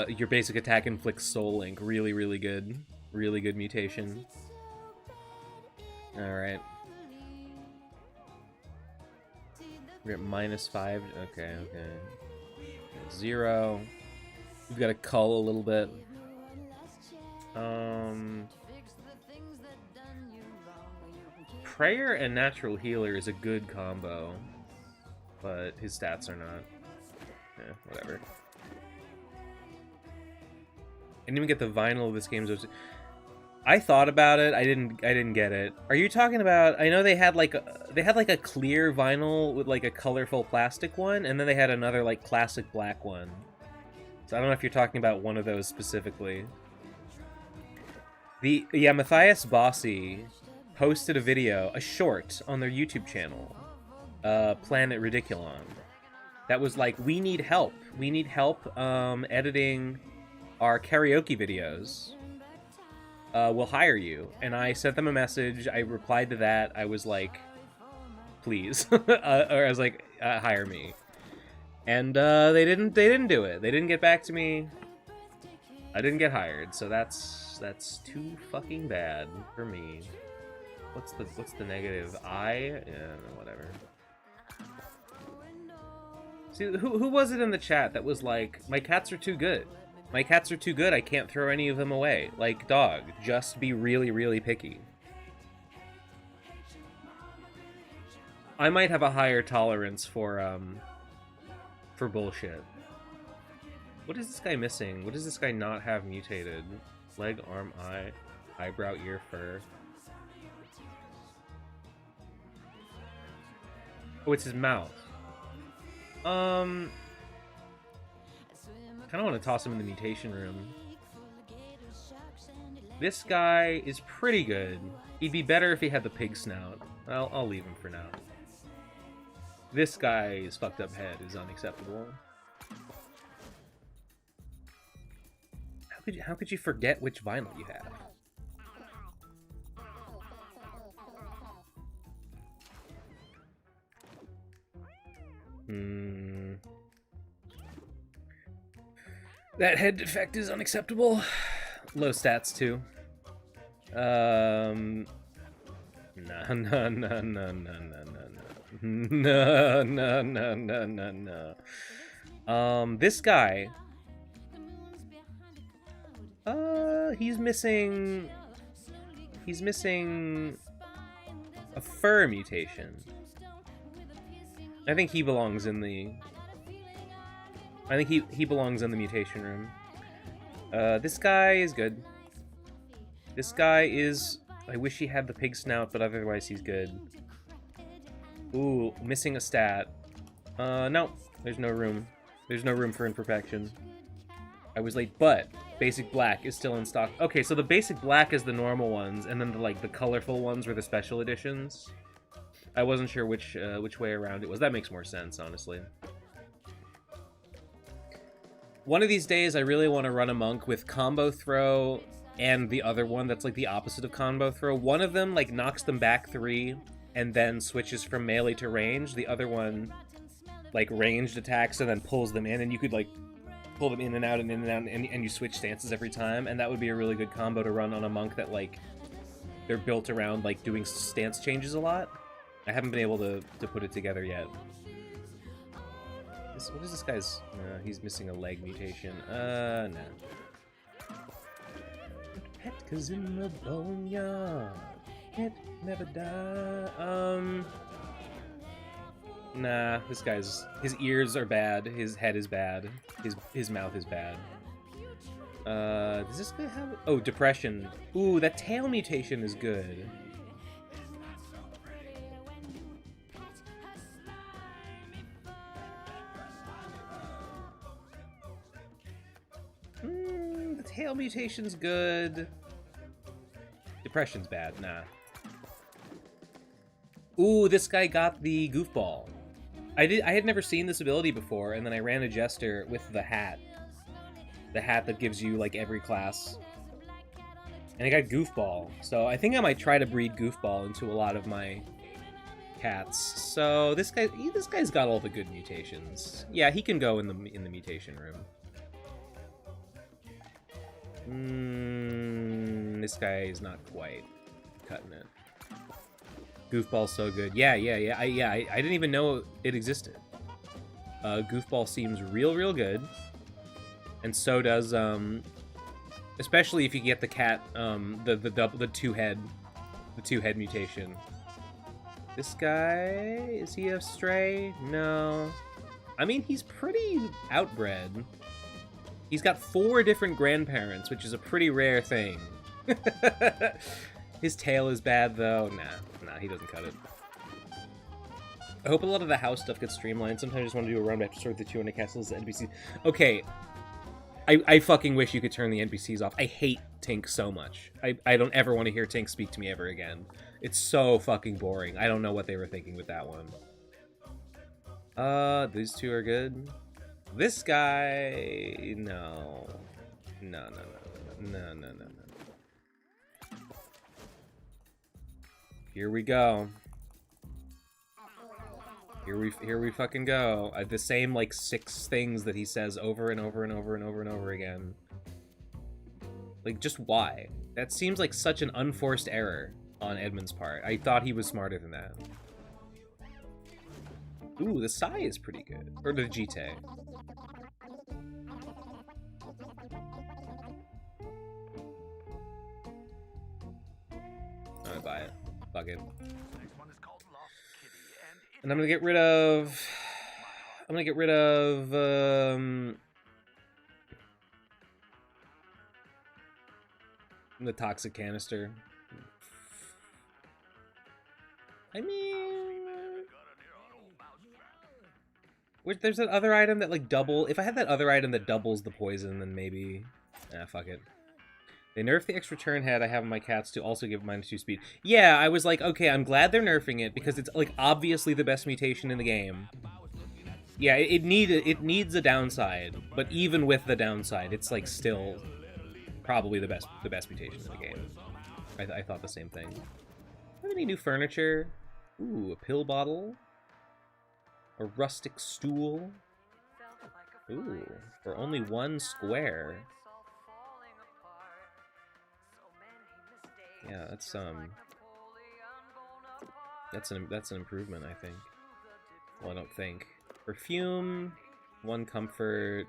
your basic attack inflicts soul link. Really, really good. Really good mutation. Alright. We're at -5. Okay. 0. We've got to cull a little bit. Prayer and Natural Healer is a good combo, but his stats are not. Yeah, whatever. I didn't even get the vinyl of this game. I thought about it. I didn't get it. Are you talking about? I know they had like a clear vinyl with like a colorful plastic one, and then they had another like classic black one. So I don't know if you're talking about one of those specifically. Matthias Bossi posted a video, a short, on their YouTube channel, Planet Ridiculon, that was like, we need help. We need help editing our karaoke videos. We'll hire you. And I sent them a message. I replied to that. I was like, please. Or I was like, hire me. And they didn't do it. They didn't get back to me. I didn't get hired, so that's too fucking bad for me. What's the negative? Yeah, whatever. See, who was it in the chat that was like, my cats are too good. My cats are too good, I can't throw any of them away. Like, dog, just be really, really picky. I might have a higher tolerance for bullshit. What is this guy missing? What does this guy not have mutated? Leg, arm, eye, eyebrow, ear, fur. Oh, it's his mouth. Kind of want to toss him in the mutation room. This guy is pretty good. He'd be better if he had the pig snout. I'll leave him for now. This guy's fucked up head is unacceptable. How could you forget which vinyl you have? That head defect is unacceptable. Low stats too. No. This guy. He's missing a fur mutation. I think he belongs in the mutation room. This guy is good. This guy is... I wish he had the pig snout, but otherwise he's good. Ooh, missing a stat. No. There's no room. There's no room for imperfection. I was late, but basic black is still in stock. Okay, so the basic black is the normal ones, and then the colorful ones were the special editions. I wasn't sure which way around it was. That makes more sense, honestly. One of these days, I really want to run a monk with combo throw and the other one that's like the opposite of combo throw. One of them like knocks them back 3 and then switches from melee to range. The other one like ranged attacks and then pulls them in, and you could like pull them in and out and in and out, and you switch stances every time, and that would be a really good combo to run on a monk that like they're built around like doing stance changes a lot. I haven't been able to put it together yet. What is this guy's... he's missing a leg mutation. No. Petka's in the boneyard. It never die. Nah, this guy's... His ears are bad. His head is bad. His mouth is bad. Does this guy have... Oh, depression. Ooh, that tail mutation is good. The tail mutation's good. Depression's bad. Nah. Ooh, this guy got the goofball. I had never seen this ability before, and then I ran a jester with the hat. The hat that gives you, like, every class. And I got goofball. So I think I might try to breed goofball into a lot of my cats. So this guy's got all the good mutations. Yeah, he can go in the mutation room. This guy is not quite cutting it. Goofball's so good. Yeah. I didn't even know it existed. Goofball seems real good, and so does especially if you get the cat, the two head mutation. This guy, is he a stray? No. I mean, he's pretty outbred. He's got 4 different grandparents, which is a pretty rare thing. His tail is bad, though. Nah, he doesn't cut it. I hope a lot of the house stuff gets streamlined. Sometimes I just want to do a run back to sort the 200 castles and NPCs. Okay, I fucking wish you could turn the NPCs off. I hate Tink so much. I don't ever want to hear Tink speak to me ever again. It's so fucking boring. I don't know what they were thinking with that one. These two are good. This guy... No. No. Here we go. Here we fucking go. The same, like, 6 things that he says over and over and over and over and over again. Like, just why? That seems like such an unforced error on Edmund's part. I thought he was smarter than that. Ooh, the Sai is pretty good. Or the Jite. I'm gonna buy it. Fuck it. And I'm gonna get rid of... the toxic canister. I mean... There's that other item that, like, if I had that other item that doubles the poison, then maybe... fuck it. They nerfed the extra turn head I have on my cats to also give -2 speed. Yeah, I was like, okay, I'm glad they're nerfing it because it's like obviously the best mutation in the game. Yeah, it needs a downside, but even with the downside, it's like still probably the best mutation in the game. I thought the same thing. Have any new furniture? Ooh, a pill bottle, a rustic stool. Ooh, for only 1 square. Yeah, that's an improvement, I think. Well, I don't think. Perfume, 1 comfort.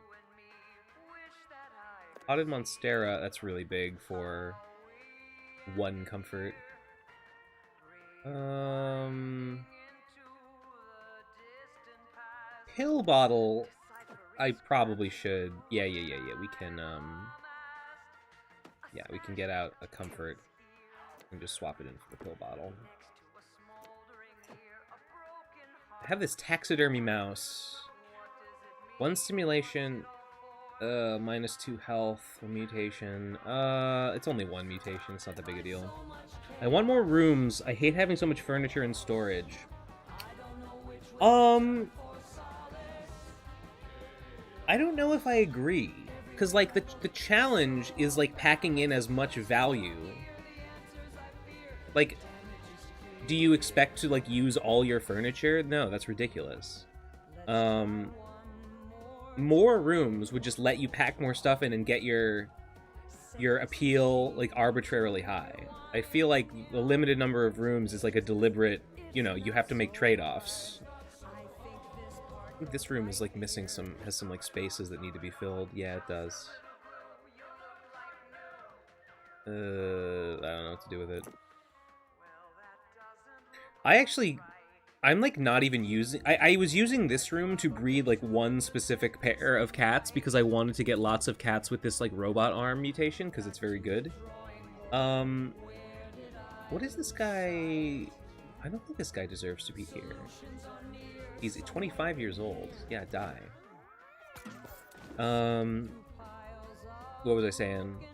Potted Monstera, that's really big for 1 comfort. Pill bottle, I probably should. Yeah. We can, yeah, we can get out a comfort and just swap it in for the pill bottle. I have this taxidermy mouse. 1 stimulation, -2 health, 1 mutation. It's only 1 mutation, it's not that big a deal. I want more rooms. I hate having so much furniture and storage. I don't know if I agree. Because, like, the challenge is, like, packing in as much value. Like, do you expect to, like, use all your furniture? No, that's ridiculous. More rooms would just let you pack more stuff in and get your appeal, like, arbitrarily high. I feel like the limited number of rooms is, like, a deliberate, you know, you have to make trade-offs. I think this room is, like, missing has some, like, spaces that need to be filled. Yeah, it does. I don't know what to do with it. I'm, like, not even using... I was using this room to breed, like, 1 specific pair of cats because I wanted to get lots of cats with this, like, robot arm mutation because it's very good. What is this guy... I don't think this guy deserves to be here. He's 25 years old. Yeah, die. What was I saying?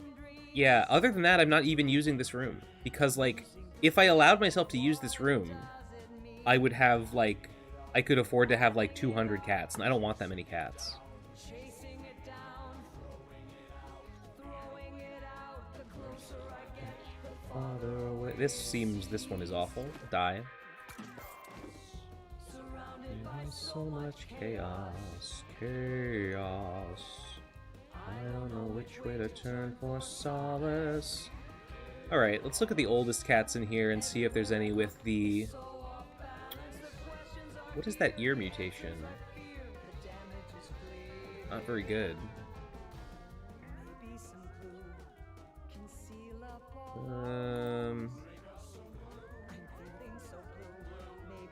Yeah, other than that, I'm not even using this room. Because, like, if I allowed myself to use this room, I would have, like... I could afford to have, like, 200 cats, and I don't want that many cats. This one is awful. Die. So much chaos. I don't know which way to turn for solace. Alright, let's look at the oldest cats in here and see if there's any with the... What is that ear mutation? Not very good.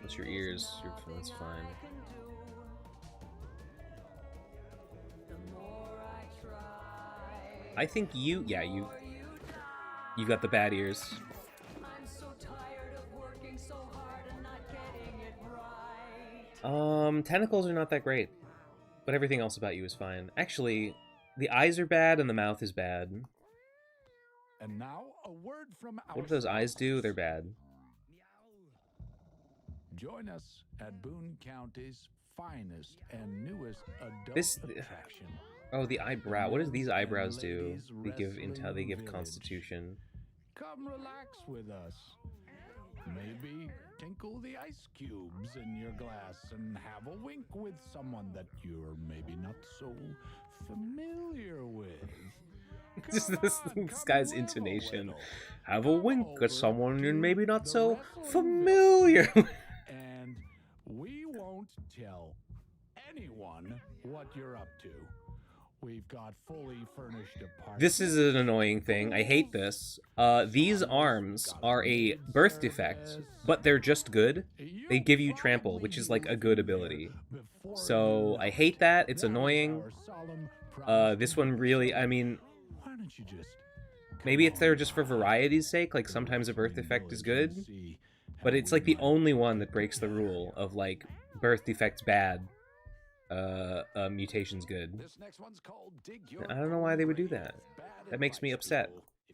What's your ears? That's fine. I think you... Yeah, you've got the bad ears. Tentacles are not that great. But everything else about you is fine. Actually, the eyes are bad and the mouth is bad. And now a word from our what do those eyes do? They're bad. Join us at Boone County's finest and newest adult attraction. Oh, the eyebrow. What does these eyebrows do? They give intel. They give constitution. Come relax with us. Maybe tinkle the ice cubes in your glass and have a wink with someone that you're maybe not so familiar with. Just this guy's intonation. Have a wink at someone you're maybe not so familiar with. And we won't tell anyone what you're up to. We've got fully furnished apartments. This is an annoying thing. I hate this. These arms are a birth defect, but they're just good. They give you trample, which is like a good ability. So I hate that. It's annoying. This one really, I mean, maybe it's there just for variety's sake. Like sometimes a birth defect is good, but it's like the only one that breaks the rule of like birth defects bad. Mutation's good. I don't know why they would do that. That makes me upset.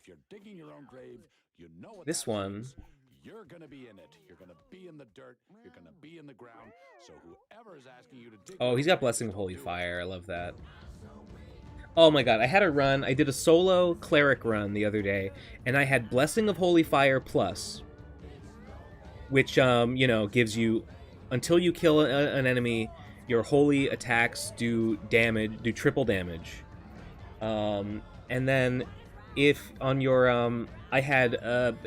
if you're digging your own grave, you know what This that one. means. You're gonna be in it. You're gonna be in the dirt. You're gonna be in the ground. So whoever is asking you to dig. Oh, he's got Blessing of Holy Fire. I love that. Oh my god, I had a run. I did a solo cleric run the other day, and I had Blessing of Holy Fire plus, which, you know, gives you, until you kill an enemy, your holy attacks do triple damage. And then, if on your, I had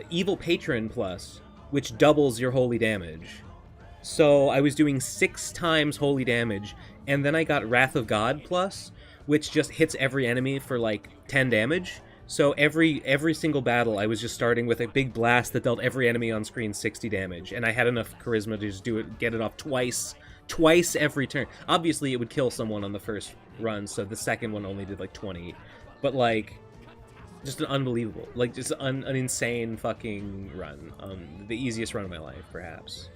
Evil Patron plus, which doubles your holy damage. So I was doing 6 times holy damage, and then I got Wrath of God plus, which just hits every enemy for like 10 damage. So every single battle, I was just starting with a big blast that dealt every enemy on screen 60 damage, and I had enough charisma to just get it off twice every turn. Obviously, it would kill someone on the first run, so the second one only did like 20. But like, just an unbelievable, like just an insane fucking run. The easiest run of my life, perhaps.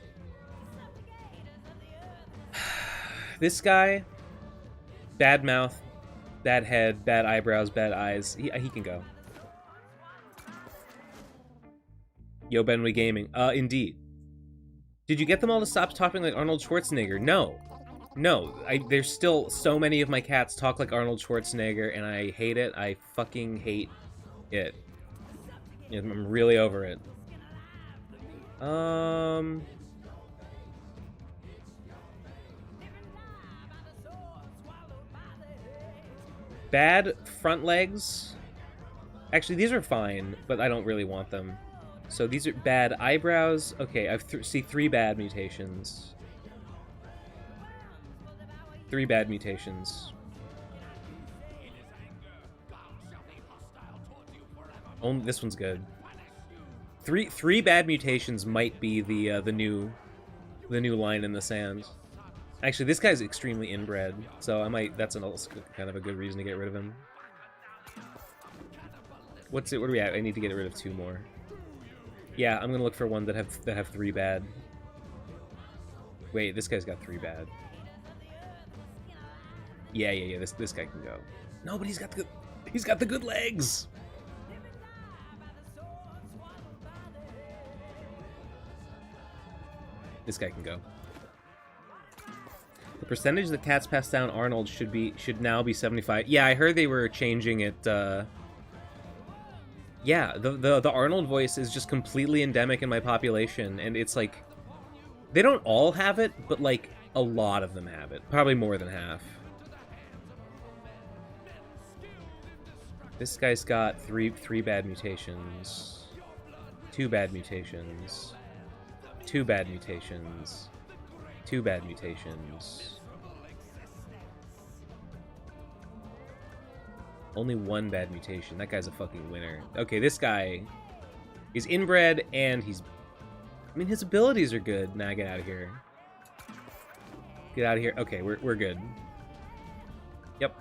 This guy, bad mouth, bad head, bad eyebrows, bad eyes. He can go. Yo, Benway Gaming. Indeed. Did you get them all to stop talking like Arnold Schwarzenegger? No. No. There's still so many of my cats talk like Arnold Schwarzenegger, and I hate it. I fucking hate it. I'm really over it. Bad front legs. Actually, these are fine, but I don't really want them. So these are bad eyebrows. Okay, I see 3 bad mutations. 3 bad mutations. Only this one's good. Three bad mutations might be the new line in the sand. Actually, this guy's extremely inbred, so I might. That's kind of a good reason to get rid of him. What's it? What are we at? I need to get rid of 2 more. Yeah, I'm gonna look for one that have 3 bad. Wait, this guy's got 3 bad. Yeah. This guy can go. No, but he's got the good legs. This guy can go. The percentage that cats pass down Arnold should now be 75. Yeah, I heard they were changing it. Yeah, the Arnold voice is just completely endemic in my population, and it's like they don't all have it, but like a lot of them have it. Probably more than half. This guy's got three bad mutations. 2 bad mutations. 2 bad mutations. 2 bad mutations. Only 1 bad mutation. That guy's a fucking winner. Okay, this guy is inbred, and I mean, his abilities are good. Nah, get out of here. Get out of here. Okay, we're good. Yep.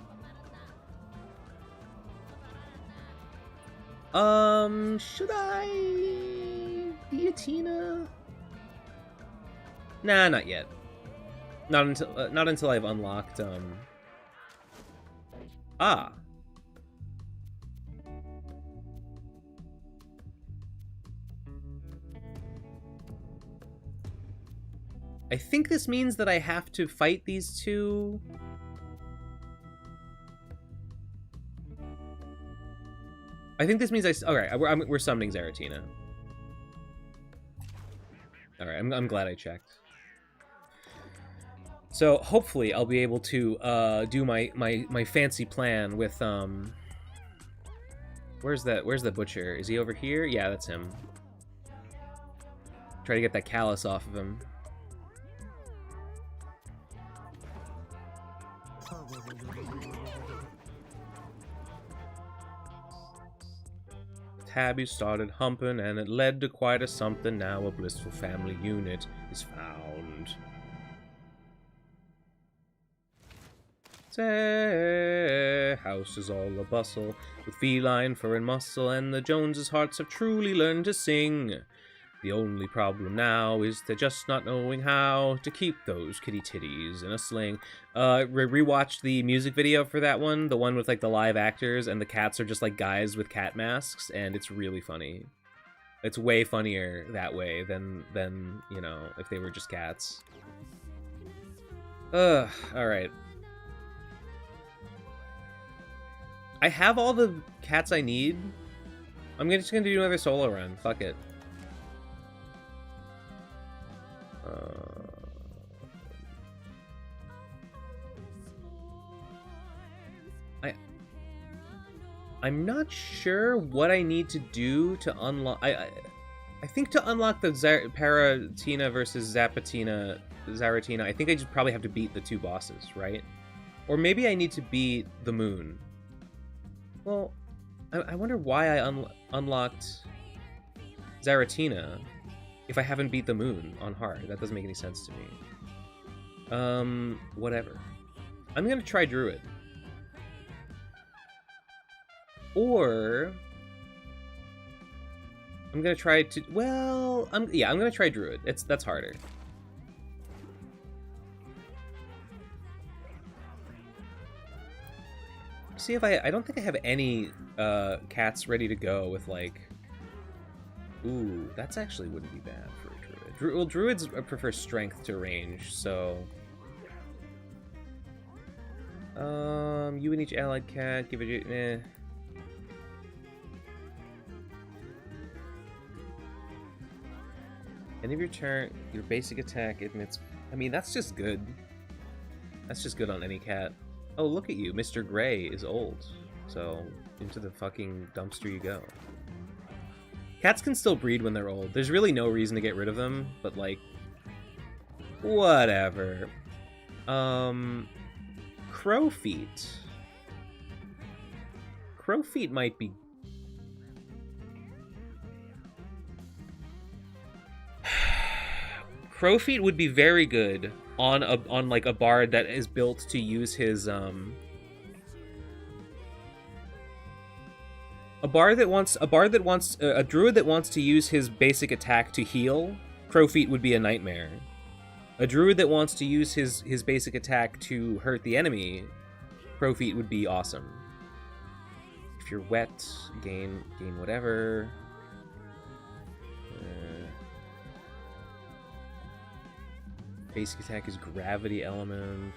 Should I be a Tina? Nah, not yet. Not until I've unlocked Ah. I think this means that I have to fight these 2. I think this means okay, we're summoning Zeratina. Alright, I'm glad I checked. So hopefully I'll be able to do my fancy plan with where's the butcher? Is he over here? Yeah, that's him. Try to get that callus off of him. Tabby started humping, and it led to quite a something. Now a blissful family unit is found. Say, house is all a bustle, with feline fur and muscle, and the Joneses' hearts have truly learned to sing. The only problem now is they're just not knowing how to keep those kitty titties in a sling. Rewatched the music video for that one, the one with like the live actors, and the cats are just like guys with cat masks, and it's really funny. It's way funnier that way than you know, if they were just cats. All right. I have all the cats I need. I'm just gonna do another solo run. Fuck it. I'm not sure what I need to do to unlock. I think to unlock the Paratina versus Zaratina, I think I just probably have to beat the 2 bosses, right? Or maybe I need to beat the moon. Well, I wonder why I unlocked Zaratina if I haven't beat the moon on hard. That doesn't make any sense to me. Whatever. I'm gonna try Druid. Or I'm gonna try to, well, I'm gonna try Druid. That's harder. See if I don't think I have any cats ready to go with like, ooh, that's actually wouldn't be bad for a Druid. Well, Druids prefer strength to range, so you and each allied cat give it End of your turn, your basic attack admits... I mean, that's just good. That's just good on any cat. Oh, look at you. Mr. Gray is old. So, into the fucking dumpster you go. Cats can still breed when they're old. There's really no reason to get rid of them, but, like... whatever. Crowfeet. Crowfeet might be... Crowfeet would be very good on like a bard that is built to use his a druid that wants to use his basic attack to heal. Crowfeet would be a nightmare. A druid that wants to use his basic attack to hurt the enemy, Crowfeet would be awesome. If you're wet, gain whatever. Basic attack is gravity element.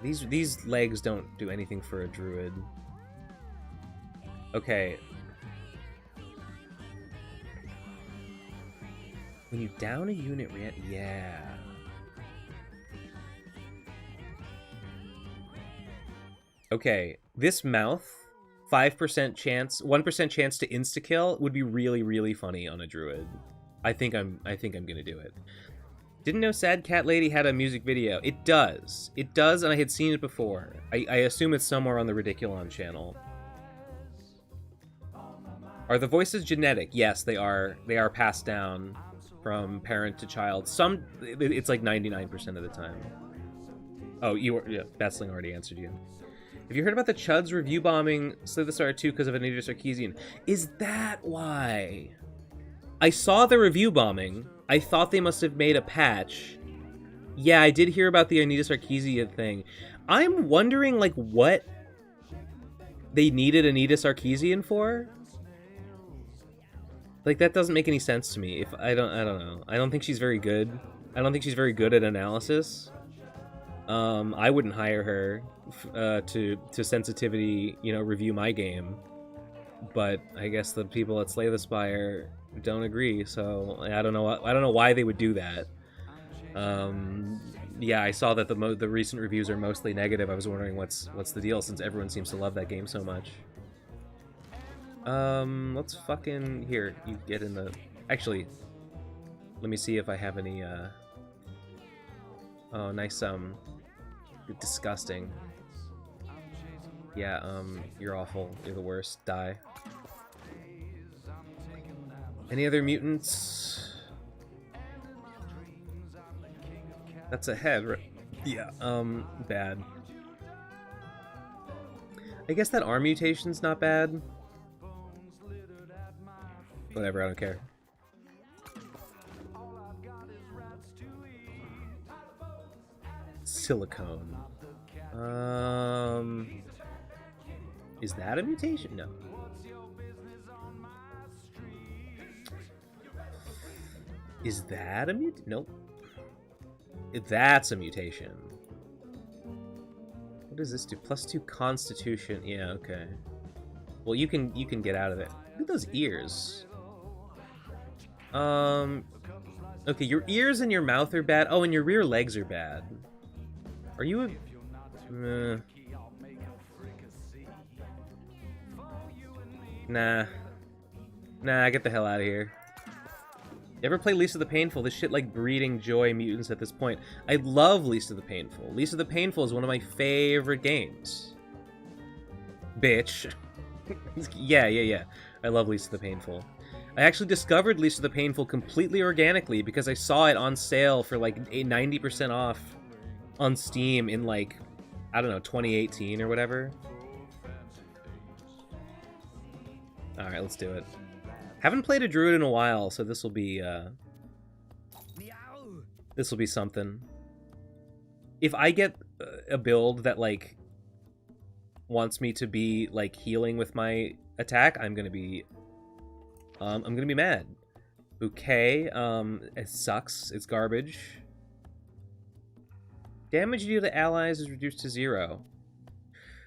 These legs don't do anything for a druid. Okay. When you down a unit, yeah. Okay, this mouth, 5% chance, 1% chance to insta-kill would be really, really funny on a druid. I think I'm gonna do it. Didn't know Sad Cat Lady had a music video. It does, and I had seen it before. I assume it's somewhere on the Ridiculon channel. Are the voices genetic? Yes, they are. They are passed down from parent to child. Some, it's like 99% of the time. Oh, yeah, Batsling already answered you. Have you heard about the Chuds review bombing Slay the Star 2 because of Anita Sarkeesian? Is that why? I saw the review bombing. I thought they must have made a patch. Yeah, I did hear about the Anita Sarkeesian thing. I'm wondering, like, what they needed Anita Sarkeesian for? Like, that doesn't make any sense to me. If I don't know. I don't think she's very good. I don't think she's very good at analysis. I wouldn't hire her to sensitivity, review my game. But I guess the people at Slay the Spire don't agree, so I don't know why they would do that. Yeah, I saw that the recent reviews are mostly negative. I was wondering what's the deal, since everyone seems to love that game so much. Let's fucking... Here, you get in the... Actually, let me see if I have any, Oh, nice, disgusting. Yeah, you're awful. You're the worst. Die. Any other mutants? That's a head, right? Yeah, bad. I guess that arm mutation's not bad. Whatever, I don't care. Silicone. Is that a mutation? No. Is that a mutation? Nope. That's a mutation. What does this do? +2 Constitution. Yeah, okay. Well, you can get out of it. Look at those ears. Okay, your ears and your mouth are bad. Oh, and your rear legs are bad. Are you a... Nah. Nah, get the hell out of here. Ever play Lisa the Painful? This shit like breeding joy mutants at this point. I love Lisa the Painful. Lisa the Painful is one of my favorite games. Bitch. Yeah. I love Lisa the Painful. I actually discovered Lisa the Painful completely organically because I saw it on sale for like 90% off on Steam in like, I don't know, 2018 or whatever. Alright, let's do it. Haven't played a druid in a while, so this will be something. If I get a build that like wants me to be like healing with my attack, I'm gonna be mad. Bouquet, it sucks. It's garbage. Damage you do to allies is reduced to 0.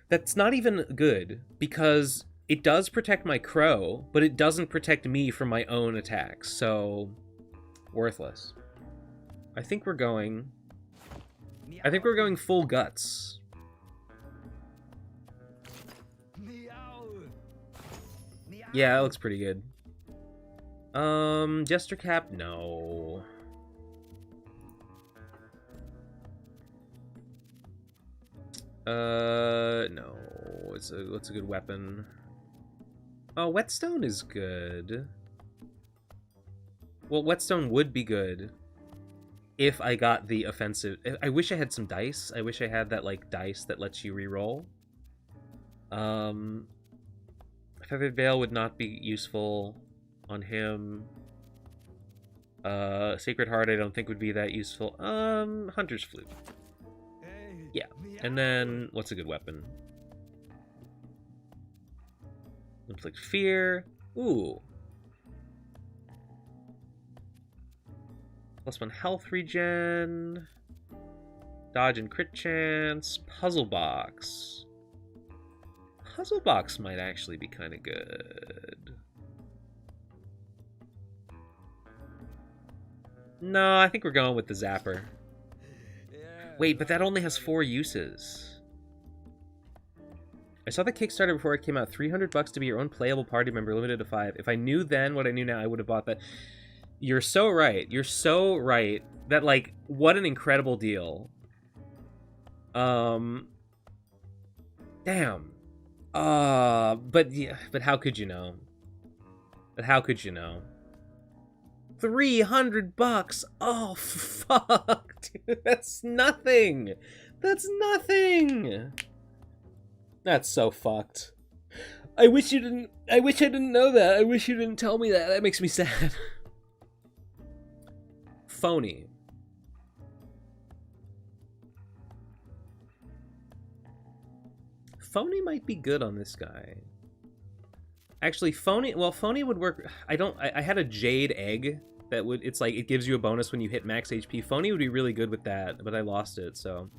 That's not even good because it does protect my crow, but it doesn't protect me from my own attacks, so worthless. I think we're going full guts. Yeah, that looks pretty good. Jester Cap, no. No. What's a good weapon? Oh, Whetstone is good. Well, Whetstone would be good if I got the offensive. I wish I had some dice. I wish I had that like dice that lets you reroll. Feathered Veil would not be useful on him. Sacred Heart I don't think would be that useful. Hunter's Flute. Yeah. And then what's a good weapon? Inflict Fear. Ooh. +1 health regen. Dodge and crit chance. Puzzle Box. Puzzle Box might actually be kind of good. No, I think we're going with the Zapper. Wait, but that only has 4 uses. I saw the Kickstarter before it came out. $300 to be your own playable party member, limited to 5. If I knew then what I knew now, I would have bought that. You're so right. You're so right. That, like, what an incredible deal. Damn. But how could you know? But how could you know? $300? Oh, fuck, dude. That's nothing. That's nothing. That's so fucked. I wish I didn't know that. I wish you didn't tell me that. That makes me sad. Phony. Phony might be good on this guy. Actually, Phony would work. I had a Jade Egg that would, it's like, it gives you a bonus when you hit max HP. Phony would be really good with that, but I lost it, so.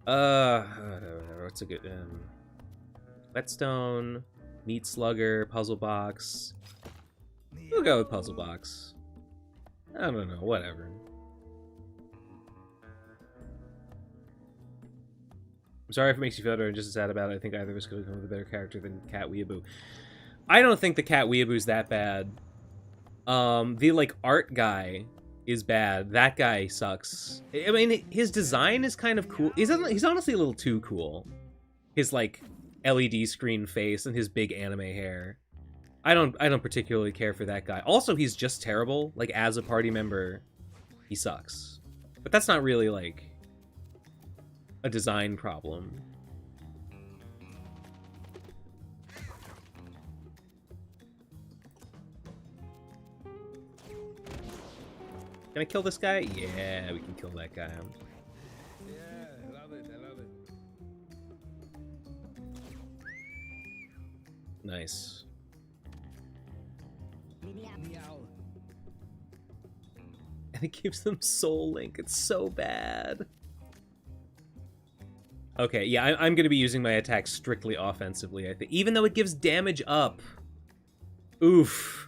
What's a good, Whetstone, Meat Slugger, Puzzle Box. We'll go with Puzzle Box. I don't know, whatever. I'm sorry if it makes you feel better and just as sad about it. I think either of us could have come with a better character than Cat Weeaboo. I don't think the Cat Weeaboo's that bad. The, like, art guy is bad. That guy sucks. I mean, his design is kind of cool. He's honestly a little too cool. His, like, LED screen face and his big anime hair. I don't particularly care for that guy. Also, he's just terrible. Like, as a party member, he sucks. But that's not really, like, a design problem. Can I kill this guy? Yeah, we can kill that guy. Yeah, I love it. I love it. Nice. Meow. And it gives them Soul Link. It's so bad. Okay, yeah, I'm going to be using my attack strictly offensively, I think. Even though it gives damage up. Oof.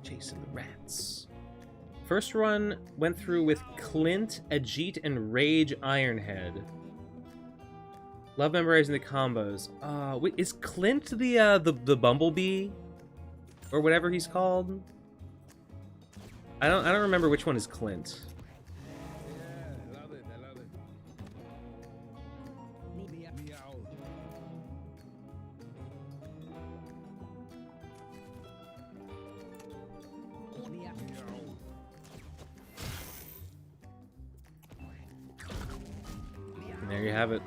Chasing the rats. First run went through with Clint, Ajit, and Rage Ironhead. Love memorizing the combos. Wait, is Clint the bumblebee, or whatever he's called? I don't remember which one is Clint. Yeah, I love it. I love it. Meow. And there you have it.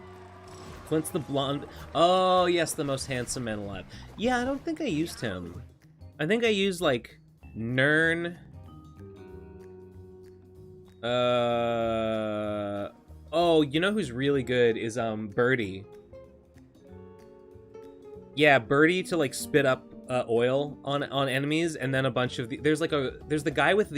Clint's the blonde. Oh, yes, the most handsome man alive. Yeah, I don't think I used him. I think I used, like, Nern. Oh, you know who's really good is, Birdie. Yeah, Birdie to, like, spit up, oil on enemies, and then a bunch of the... There's the guy with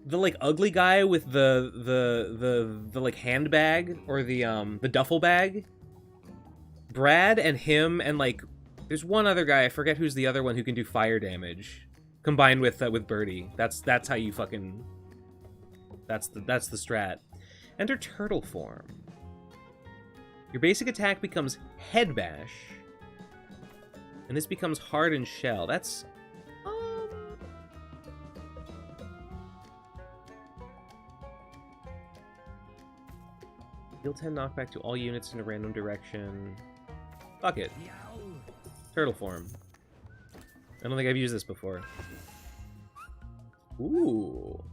the like ugly guy with the like handbag or the duffel bag. Brad and him and like there's one other guy, I forget who's the other one, who can do fire damage combined with Birdie. That's how you fucking that's the strat. Enter turtle form. Your basic attack becomes head bash. And this becomes hardened shell. That's Deal 10 knockback to all units in a random direction. Fuck it. Turtle form. I don't think I've used this before. Ooh.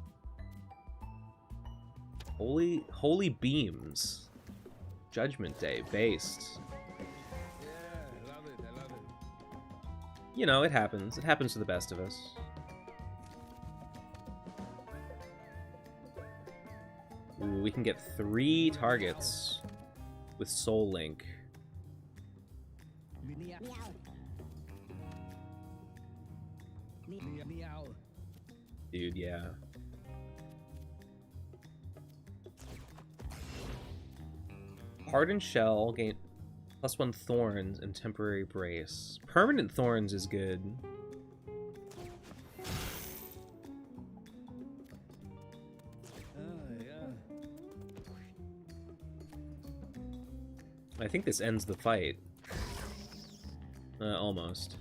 Holy beams. Judgment Day based. Yeah, I love it. I love it. You know, it happens. It happens to the best of us. Ooh, we can get 3 targets with Soul Link. Meow. Dude, yeah. Hardened Shell, gain +1 Thorns and Temporary Brace. Permanent Thorns is good. I think this ends the fight. Almost.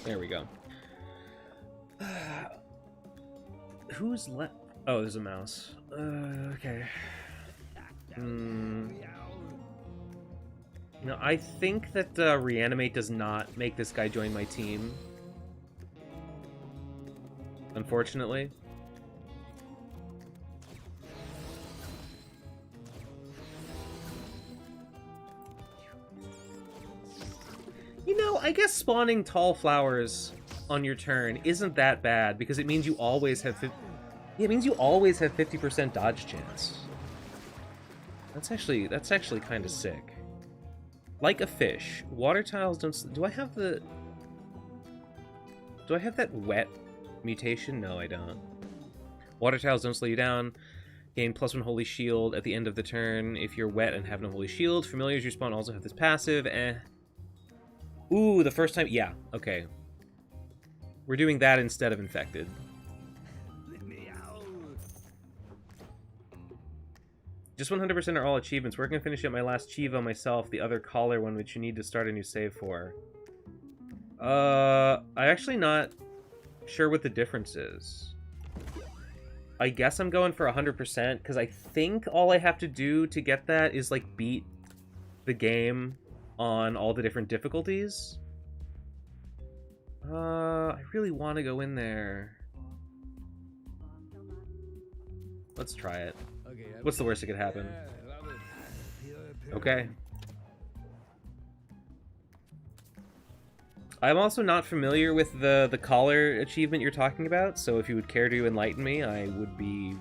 There we go. Who's left? Oh, there's a mouse. Okay. No, I think that Reanimate does not make this guy join my team. Unfortunately. You know, I guess spawning tall flowers on your turn isn't that bad because it means you always have 50% dodge chance. That's actually kind of sick. Like a fish, water tiles don't... Do I have that wet mutation? No, I don't. Water tiles don't slow you down. Gain +1 Holy Shield at the end of the turn. If you're wet and have no Holy Shield, familiars you spawn also have this passive. Ooh, the first time... Yeah, okay. We're doing that instead of Infected. Just 100% are all achievements. Where can I finish up my last Chivo myself, the other collar one which you need to start a new save for? I'm actually not sure what the difference is. I guess I'm going for 100% because I think all I have to do to get that is like beat the game on all the different difficulties. I really want to go in there. Let's try it. What's the worst that could happen? Okay. I'm also not familiar with the collar achievement you're talking about, so if you would care to enlighten me, I would be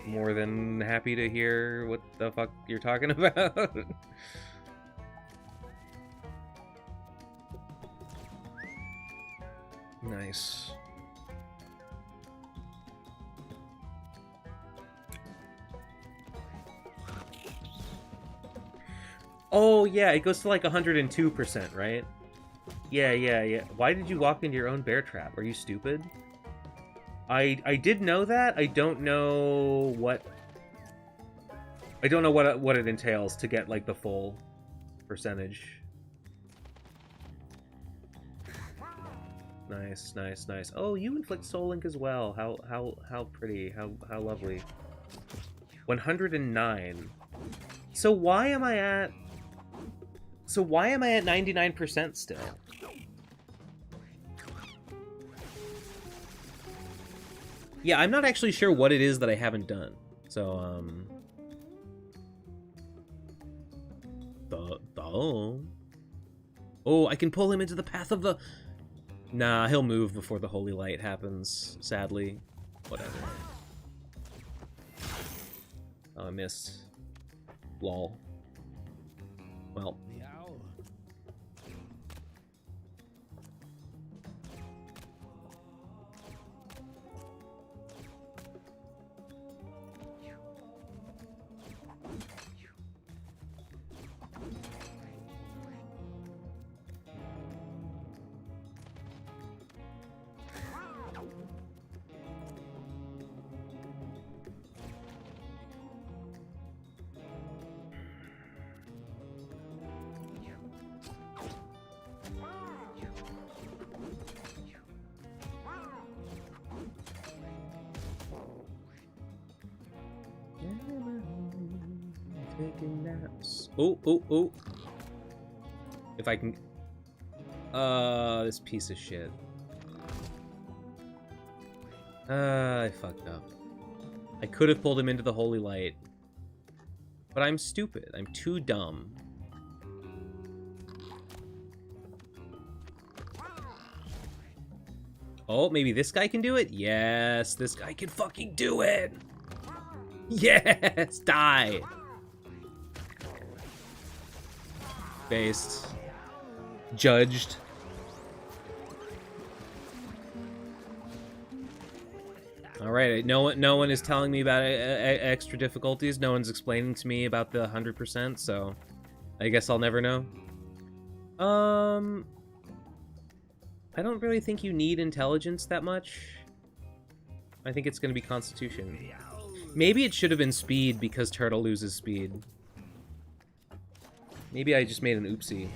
more than happy to hear what the fuck you're talking about. Nice. Oh, yeah, it goes to like 102%, right? Yeah. Why did you walk into your own bear trap? Are you stupid? I did know that. I don't know what it entails to get like the full percentage. Nice. Oh, you inflict Soul Link as well. How pretty. How lovely. 109. So why am I at 99% still? Yeah, I'm not actually sure what it is that I haven't done. So, Oh, I can pull him into the path of the... Nah, he'll move before the holy light happens, sadly. Whatever. Oh, I missed. Lol. Well. Taking naps. Oh. If I can... this piece of shit. I fucked up. I could have pulled him into the holy light. But I'm stupid. I'm too dumb. Oh, maybe this guy can do it? Yes, this guy can fucking do it! Yes! Die! Based. Judged. Alright, no one is telling me about extra difficulties. No one's explaining to me about the 100%, so I guess I'll never know. I don't really think you need intelligence that much. I think it's going to be Constitution. Maybe it should have been speed because Turtle loses speed. Maybe I just made an oopsie.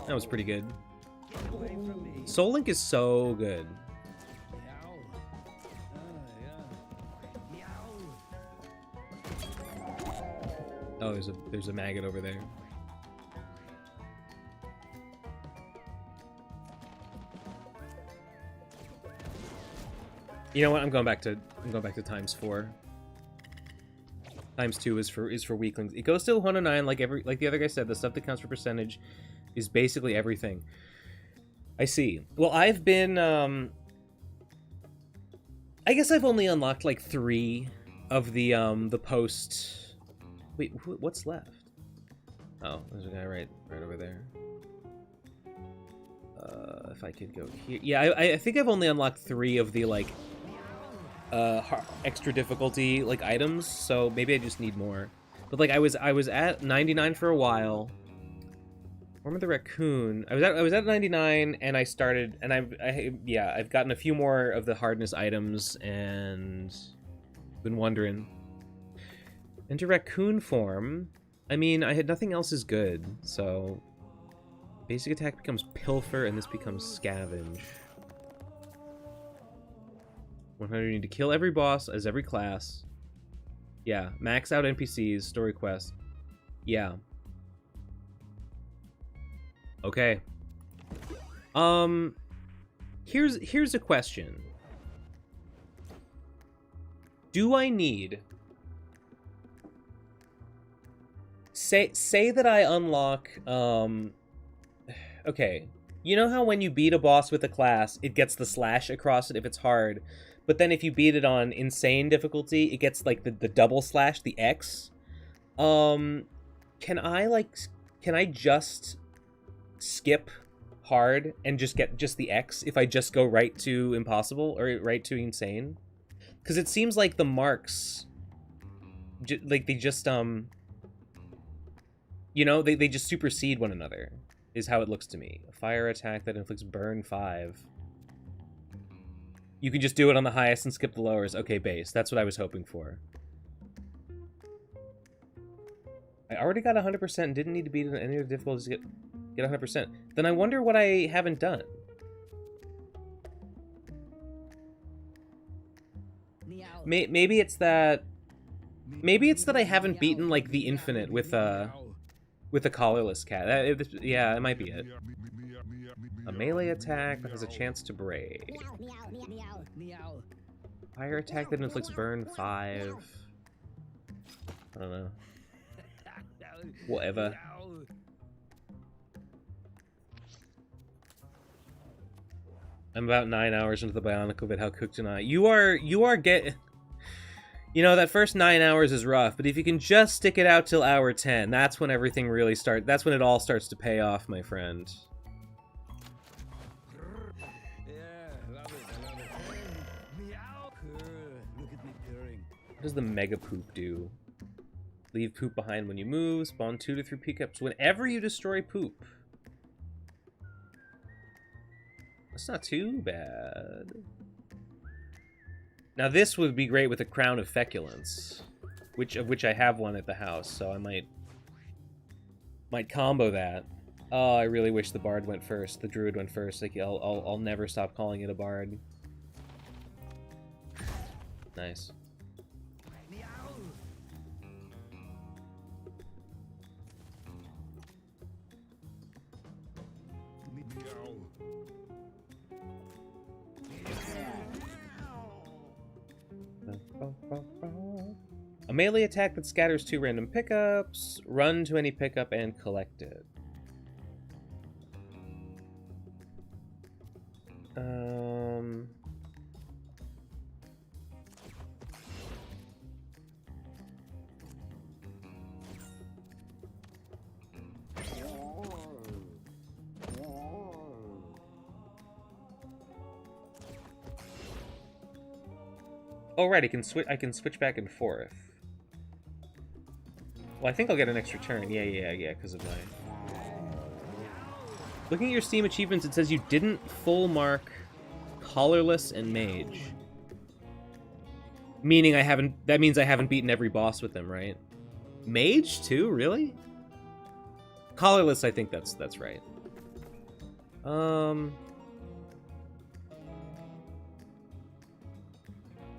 That was pretty good. Soul Link is so good. Oh, there's a maggot over there. You know what? I'm going back to ×4. ×2 is for weaklings. It goes to 109 like the other guy said. The stuff that counts for percentage is basically everything. I see. Well, I've been I guess I've only unlocked like 3 of the post. Wait, what's left? Oh, there's a guy right over there. If I could go here. Yeah, I think I've only unlocked 3 of the like extra difficulty like items, so maybe I just need more. But like I was at 99 for a while. Form of the Raccoon. I was at 99 and I started and I've gotten a few more of the hardness items and been wondering. Into Raccoon form. I mean, I had nothing else is good, so basic attack becomes Pilfer and this becomes Scavenge. 100, you need to kill every boss as every class. Yeah, max out NPCs, story quest. Yeah. Okay. Here's a question. Do I need... Say that I unlock, okay. You know how when you beat a boss with a class, it gets the slash across it if it's hard, but then if you beat it on insane difficulty, it gets, like, the double slash, the X? Can I just skip hard and just get just the X if I just go right to impossible, or right to insane? Because it seems like the marks, like, they just, you know, they just supersede one another, is how it looks to me. A fire attack that inflicts burn 5. You can just do it on the highest and skip the lowers. Okay, base. That's what I was hoping for. I already got 100% and didn't need to beat any of the difficulties to get 100%. Then I wonder what I haven't done. Maybe it's that... Maybe it's that I haven't beaten, like, the infinite with a collarless cat. Yeah, it might be it. A melee attack that has a chance to break. Fire attack that inflicts burn 5. I don't know. Whatever. I'm about 9 hours into the Bionicle bit. How cooked am I? You are get... You know, that first 9 hours is rough, but if you can just stick it out till hour 10, that's when everything really starts. That's when it all starts to pay off, my friend. What does the Mega Poop do? Leave poop behind when you move. Spawn 2 to 3 pickups whenever you destroy poop. That's not too bad. Now this would be great with a Crown of Feculence, of which I have one at the house, so I might combo that. Oh, I really wish the Bard went first. The Druid went first. Like I'll never stop calling it a Bard. Nice. A melee attack that scatters 2 random pickups. Run to any pickup and collect it. Oh right, I can switch back and forth. Well, I think I'll get an extra turn. Yeah, because of my... Looking at your Steam achievements, it says you didn't full mark Collarless and Mage. Meaning that means I haven't beaten every boss with them, right? Mage too, really? Collarless, I think that's right.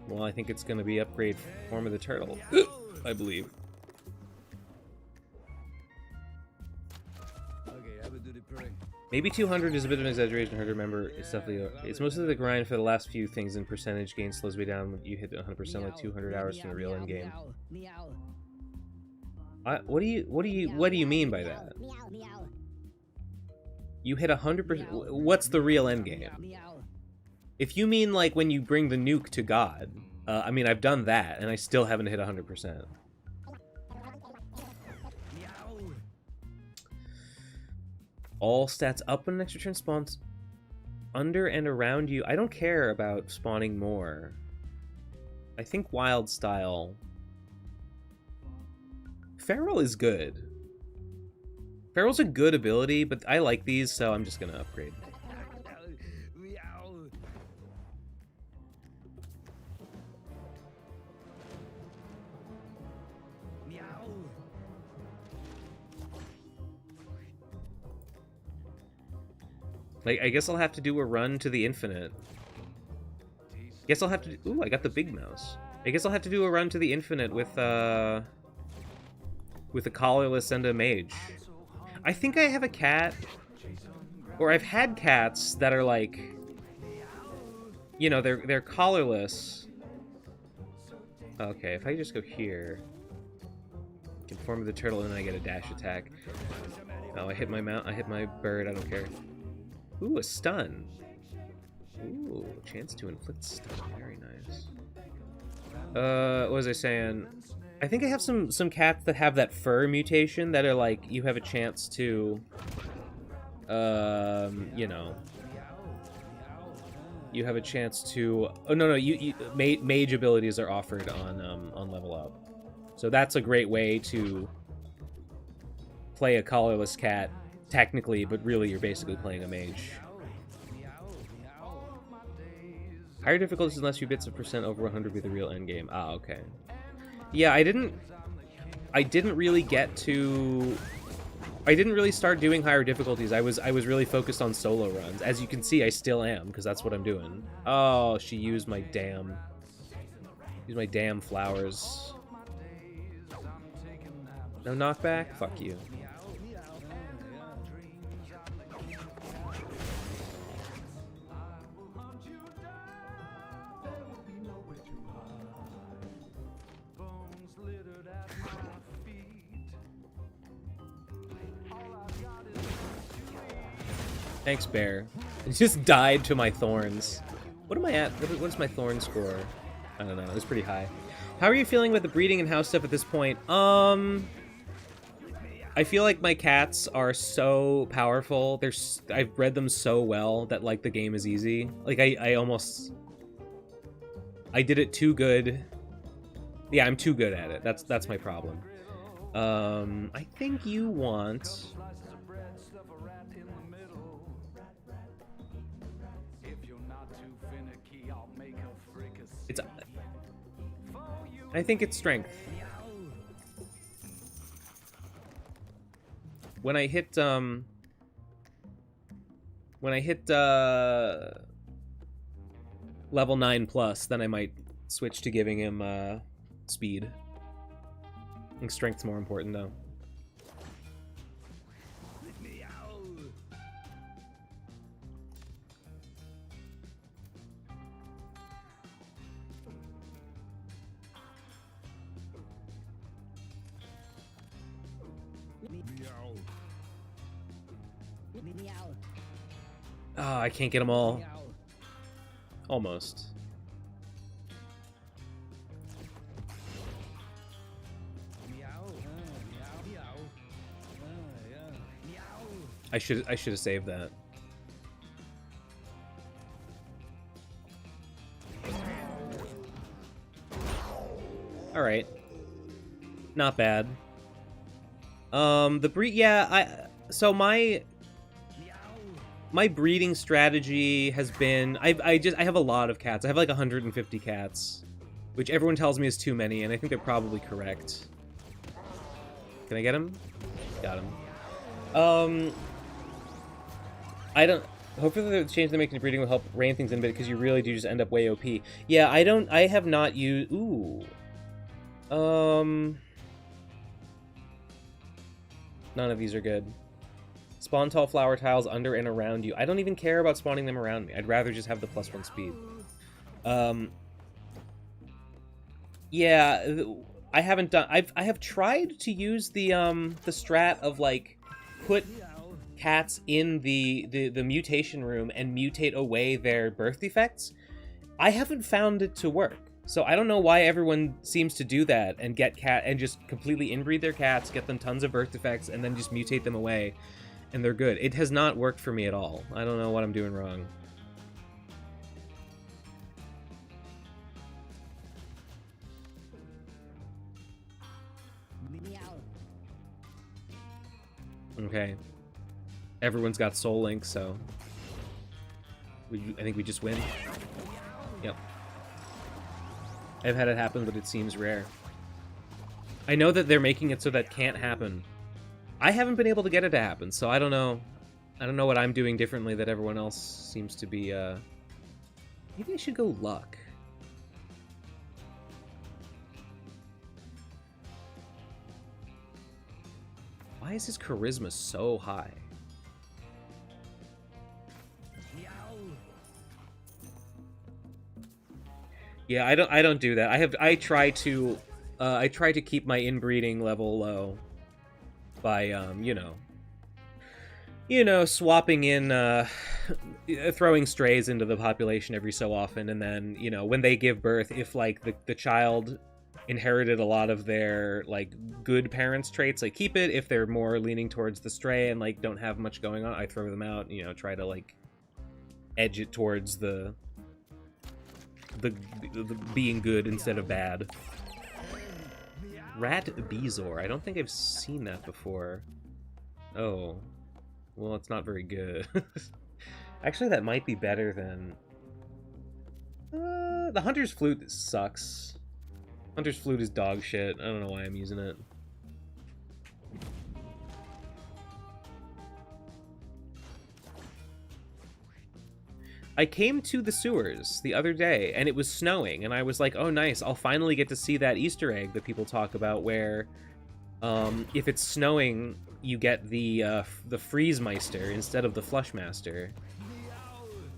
Well, I think it's gonna be upgrade Form of the Turtle, I believe. Maybe 200 is a bit of an exaggeration. Hard to remember. It's definitely it's mostly the grind for the last few things, and percentage gain slows me down when you hit 100% like 200 hours from the real end game. What do you mean by that? You hit 100%. What's the real end game? If you mean like when you bring the nuke to God, I mean I've done that and I still haven't hit 100%. All stats up when an extra turn spawns under and around you. I don't care about spawning more. I think Wild Style... Feral is good. Feral's a good ability, but I like these, so I'm just gonna upgrade. Like, I guess I'll have to do a run to the infinite. Guess I'll have to... Ooh, I got the big mouse. I guess I'll have to do a run to the infinite with a collarless and a mage. I think I have a cat, or I've had cats that are like, you know, they're collarless. Okay, if I just go here, conform to the turtle, and then I get a dash attack. Oh, I hit my mount. I hit my bird. I don't care. Ooh, a stun. Ooh, chance to inflict stun. Very nice. What was I saying? I think I have some cats that have that fur mutation that are like, you have a chance to, you know, you have a chance to, oh no, mage abilities are offered on level up. So that's a great way to play a collarless cat, technically, but really you're basically playing a mage. Higher difficulties unless few bits of percent over 100 be the real endgame. Ah, okay. Yeah, I didn't really get to... I didn't really start doing higher difficulties. I was really focused on solo runs. As you can see, I still am, because that's what I'm doing. Oh, she used my damn... Use my damn flowers. No knockback? Fuck you. Thanks, Bear. It just died to my thorns. What am I at? What's my thorn score? I don't know. It was pretty high. How are you feeling with the breeding and house stuff at this point? I feel like my cats are so powerful. I've bred them so well that, like, the game is easy. Like, I did it too good. Yeah, I'm too good at it. That's my problem. I think you want... I think it's strength. When I hit level 9+, then I might switch to giving him speed. I think strength's more important though. Oh, I can't get them all. Almost. I should have saved that. All right. Not bad. The breed, yeah, so my breeding strategy has been, I have a lot of cats. I have like 150 cats, which everyone tells me is too many, and I think they're probably correct. Can I get him? Got him. Hopefully the change they make to breeding will help rein things in a bit, because you really do just end up way OP. Yeah, I have not used, ooh. None of these are good. Spawn tall flower tiles under and around you. I don't even care about spawning them around me. I'd rather just have the +1 speed. Yeah, I haven't done... I have tried to use the strat of, like, put cats in the mutation room and mutate away their birth defects. I haven't found it to work. So I don't know why everyone seems to do that and get and just completely inbreed their cats, get them tons of birth defects, and then just mutate them away, and they're good. It has not worked for me at all. I don't know what I'm doing wrong. Okay. Everyone's got Soul Link, so I think we just win. Yep. I've had it happen, but it seems rare. I know that they're making it so that can't happen. I haven't been able to get it to happen, so I don't know. I don't know what I'm doing differently that everyone else seems to be, Maybe I should go luck. Why is his charisma so high? Yeah, I don't do that. I try to keep my inbreeding level low by swapping in throwing strays into the population every so often, and then, when they give birth, if like the child inherited a lot of their like good parents' traits, like keep it. If they're more leaning towards the stray and like don't have much going on, I throw them out, try to like edge it towards the being good instead of bad. Rat Beezor. I don't think I've seen that before. Oh. Well, it's not very good. Actually, that might be better than... the Hunter's Flute sucks. Hunter's Flute is dog shit. I don't know why I'm using it. I came to the sewers the other day, and it was snowing, and I was like, oh, nice, I'll finally get to see that Easter egg that people talk about where, if it's snowing, you get the Freeze-Meister instead of the Flushmaster.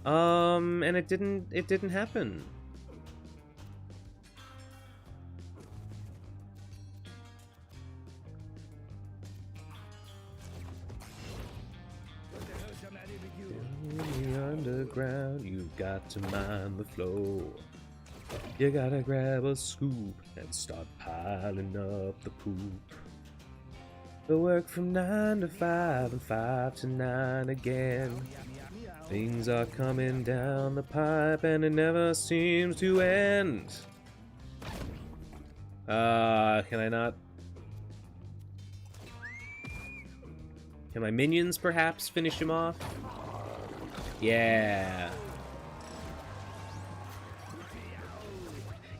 And it didn't happen. In the underground, you've got to mind the flow. You gotta grab a scoop and start piling up the poop. The work from 9 to 5 and 5 to 9 again. Things are coming down the pipe and it never seems to end. Can I not? Can my minions perhaps finish him off? Yeah.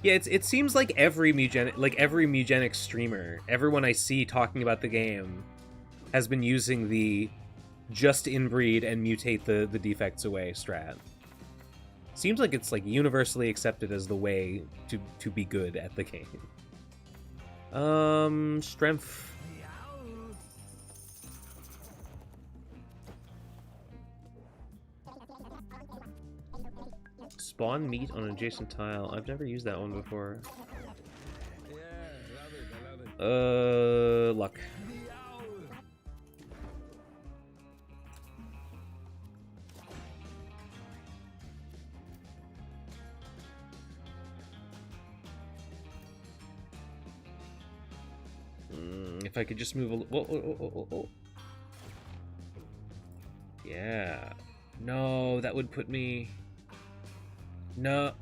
Yeah, it seems like every MEWGENICS streamer, everyone I see talking about the game, has been using the just inbreed and mutate the defects away strat. Seems like it's like universally accepted as the way to be good at the game. Strength. Spawn meat on adjacent tile. I've never used that one before. Luck. If I could just move a little... Whoa. Yeah. No, that would put me... No.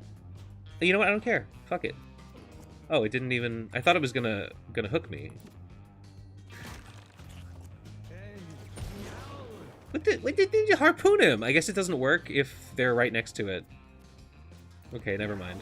You know what? I don't care. Fuck it. Oh, it didn't even... I thought it was gonna hook me. What did you harpoon him? I guess it doesn't work if they're right next to it. Okay, never mind.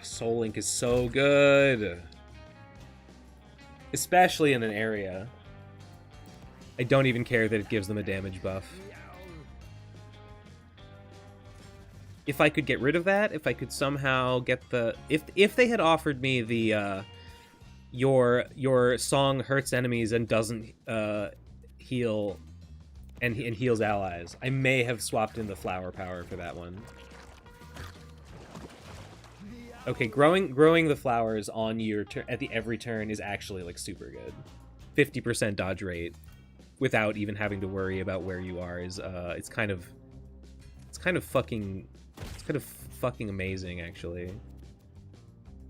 Soul Link is so good. Especially in an area. I don't even care that it gives them a damage buff. If I could get rid of that, if I could somehow get the... If they had offered me the, your song hurts enemies and doesn't, heal... And heals allies, I may have swapped in the flower power for that one. Okay, growing the flowers on your at every turn is actually like super good. 50% dodge rate without even having to worry about where you are is it's kind of fucking amazing actually.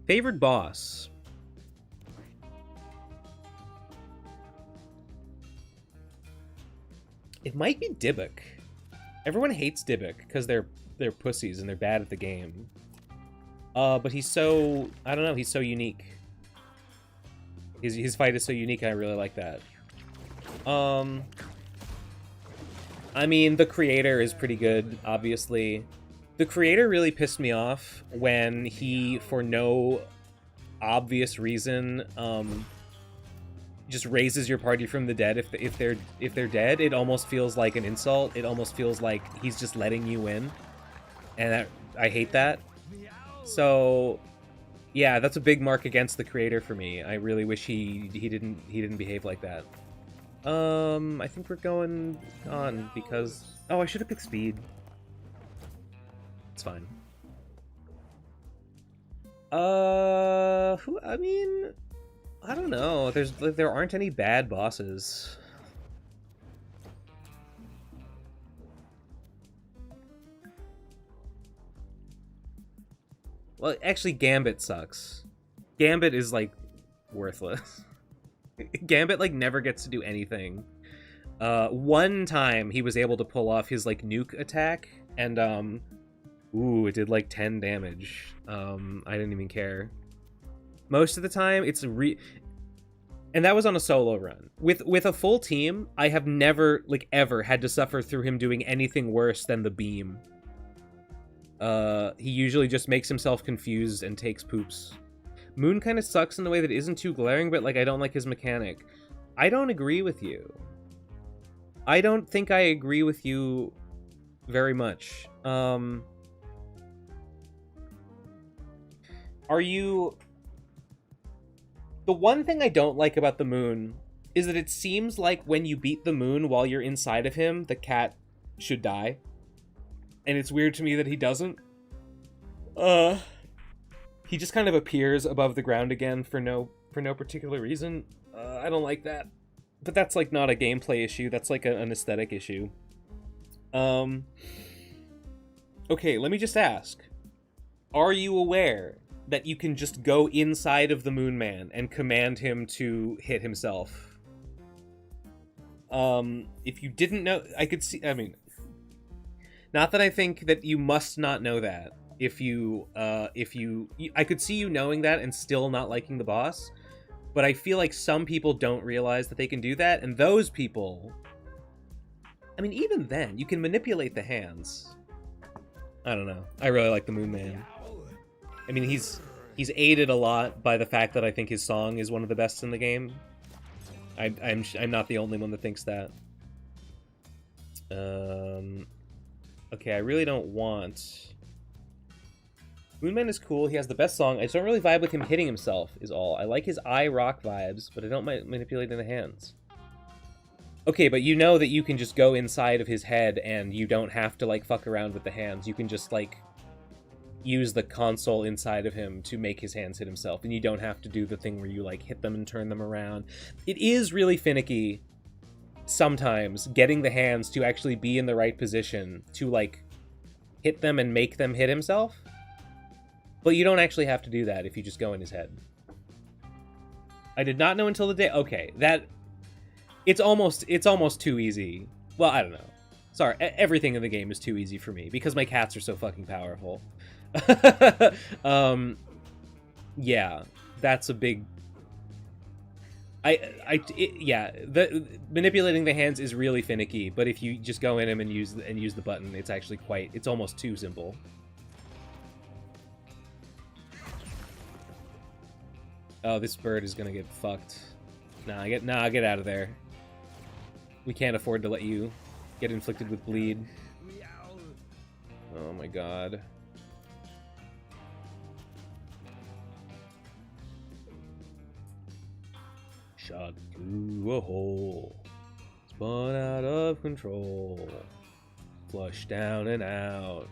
Favorite boss? It might be Dybbuk. Everyone hates Dybbuk because they're pussies and they're bad at the game. But he's so, I don't know, he's so unique. His fight is so unique, and I really like that. I mean, the creator is pretty good, obviously. The creator really pissed me off when he, for no obvious reason, just raises your party from the dead if they're dead. It almost feels like an insult. It almost feels like he's just letting you win, and I hate that. So, yeah, that's a big mark against the creator for me. I really wish he didn't behave like that. I think we're going on because... Oh, I should have picked speed. It's fine. I mean, I don't know. There aren't any bad bosses. Well, actually, Gambit sucks. Gambit is, like, worthless. Gambit, like, never gets to do anything. One time he was able to pull off his, like, nuke attack, and, ooh, it did, like, 10 damage. I didn't even care. Most of the time, it's and that was on a solo run. With a full team, I have never, like, ever had to suffer through him doing anything worse than the beam. He usually just makes himself confused and takes poops. Moon kind of sucks in the way that it isn't too glaring, but, like, I don't like his mechanic. I don't agree with you. I don't think I agree with you very much. Are you... The one thing I don't like about the Moon is that it seems like when you beat the Moon while you're inside of him, the cat should die. And it's weird to me that he doesn't. He just kind of appears above the ground again for no particular reason. I don't like that. But that's, like, not a gameplay issue. That's, like, an aesthetic issue. Okay, let me just ask. Are you aware that you can just go inside of the Moon Man and command him to hit himself? If you didn't know... I could see... I mean... Not that I think that you must not know that. I could see you knowing that and still not liking the boss, but I feel like some people don't realize that they can do that, and those people... I mean, even then, you can manipulate the hands. I don't know. I really like the Moon Man. I mean, he's aided a lot by the fact that I think his song is one of the best in the game. I'm not the only one that thinks that. Okay, I really don't want... Moonman is cool, he has the best song, I just don't really vibe with him hitting himself, is all. I like his eye rock vibes, but I don't manipulating the hands. Okay, but you know that you can just go inside of his head and you don't have to, like, fuck around with the hands. You can just, like, use the console inside of him to make his hands hit himself, and you don't have to do the thing where you, like, hit them and turn them around. It is really finicky sometimes getting the hands to actually be in the right position to, like, hit them and make them hit himself. But you don't actually have to do that if you just go in his head. I did not know until the day... Okay, that... It's almost too easy. Well, I don't know. Sorry, everything in the game is too easy for me because my cats are so fucking powerful. Yeah, that's a big... Yeah, manipulating the hands is really finicky, but if you just go in him and use the button, it's actually it's almost too simple. Oh, this bird is gonna get fucked. Nah, get out of there. We can't afford to let you get inflicted with bleed. Oh my god. Shot through a hole. Spun out of control. Flush down and out.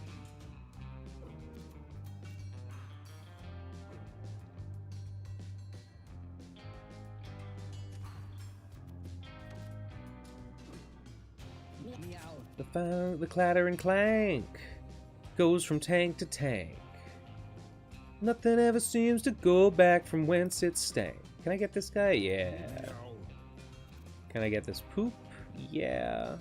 The clatter and clank goes from tank to tank. Nothing ever seems to go back from whence it stayed. Can I get this guy? Yeah. Can I get this poop? Yeah.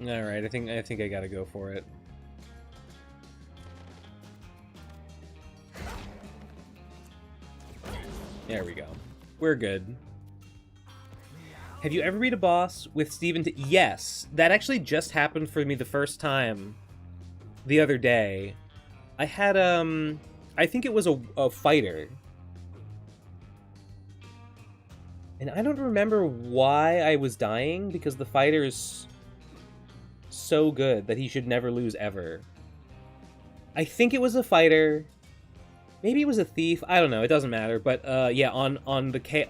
All right, I think I gotta go for it. There we go. We're good. Have you ever beat a boss with Steven? Yes, that actually just happened for me the first time the other day. I had I think it was a fighter, and I don't remember why I was dying because the fighter is so good that he should never lose ever. I think it was a fighter. Maybe it was a thief. I don't know. It doesn't matter. But yeah, on the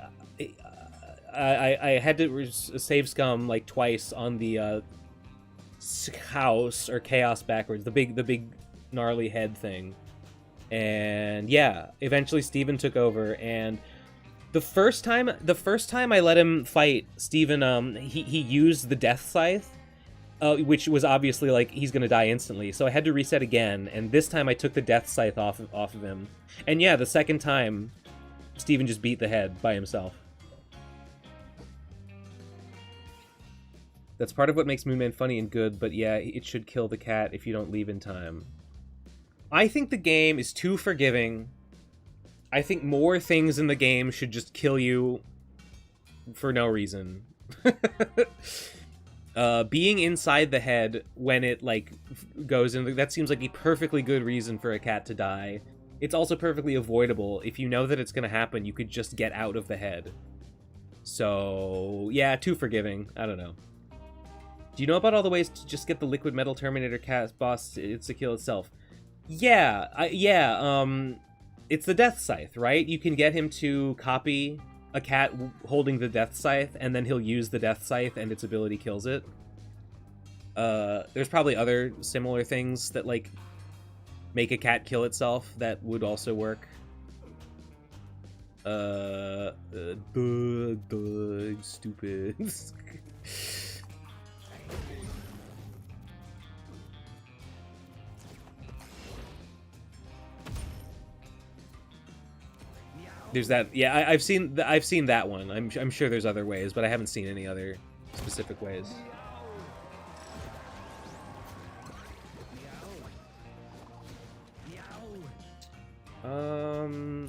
I had to save scum like twice on the house or chaos backwards. The big gnarly head thing. And yeah, eventually Steven took over. And the first time I let him fight Steven, he used the death scythe. Which was obviously like he's gonna die instantly, so I had to reset again, and this time I took the death scythe off of him. And yeah, the second time, Steven just beat the head by himself. That's part of what makes Moon Man funny and good, but yeah, it should kill the cat if you don't leave in time. I think the game is too forgiving. I think more things in the game should just kill you for no reason. Being inside the head when it, like, goes in, that seems like a perfectly good reason for a cat to die. It's also perfectly avoidable. If you know that it's gonna happen, you could just get out of the head. So, yeah, too forgiving. I don't know. Do you know about all the ways to just get the Liquid Metal Terminator cat boss to kill itself? Yeah, it's the Death Scythe, right? You can get him to copy a cat holding the Death Scythe, and then he'll use the Death Scythe, and its ability kills it. There's probably other similar things that, like, make a cat kill itself that would also work. Stupid. There's that. Yeah, I've seen that one. I'm sure there's other ways, but I haven't seen any other specific ways.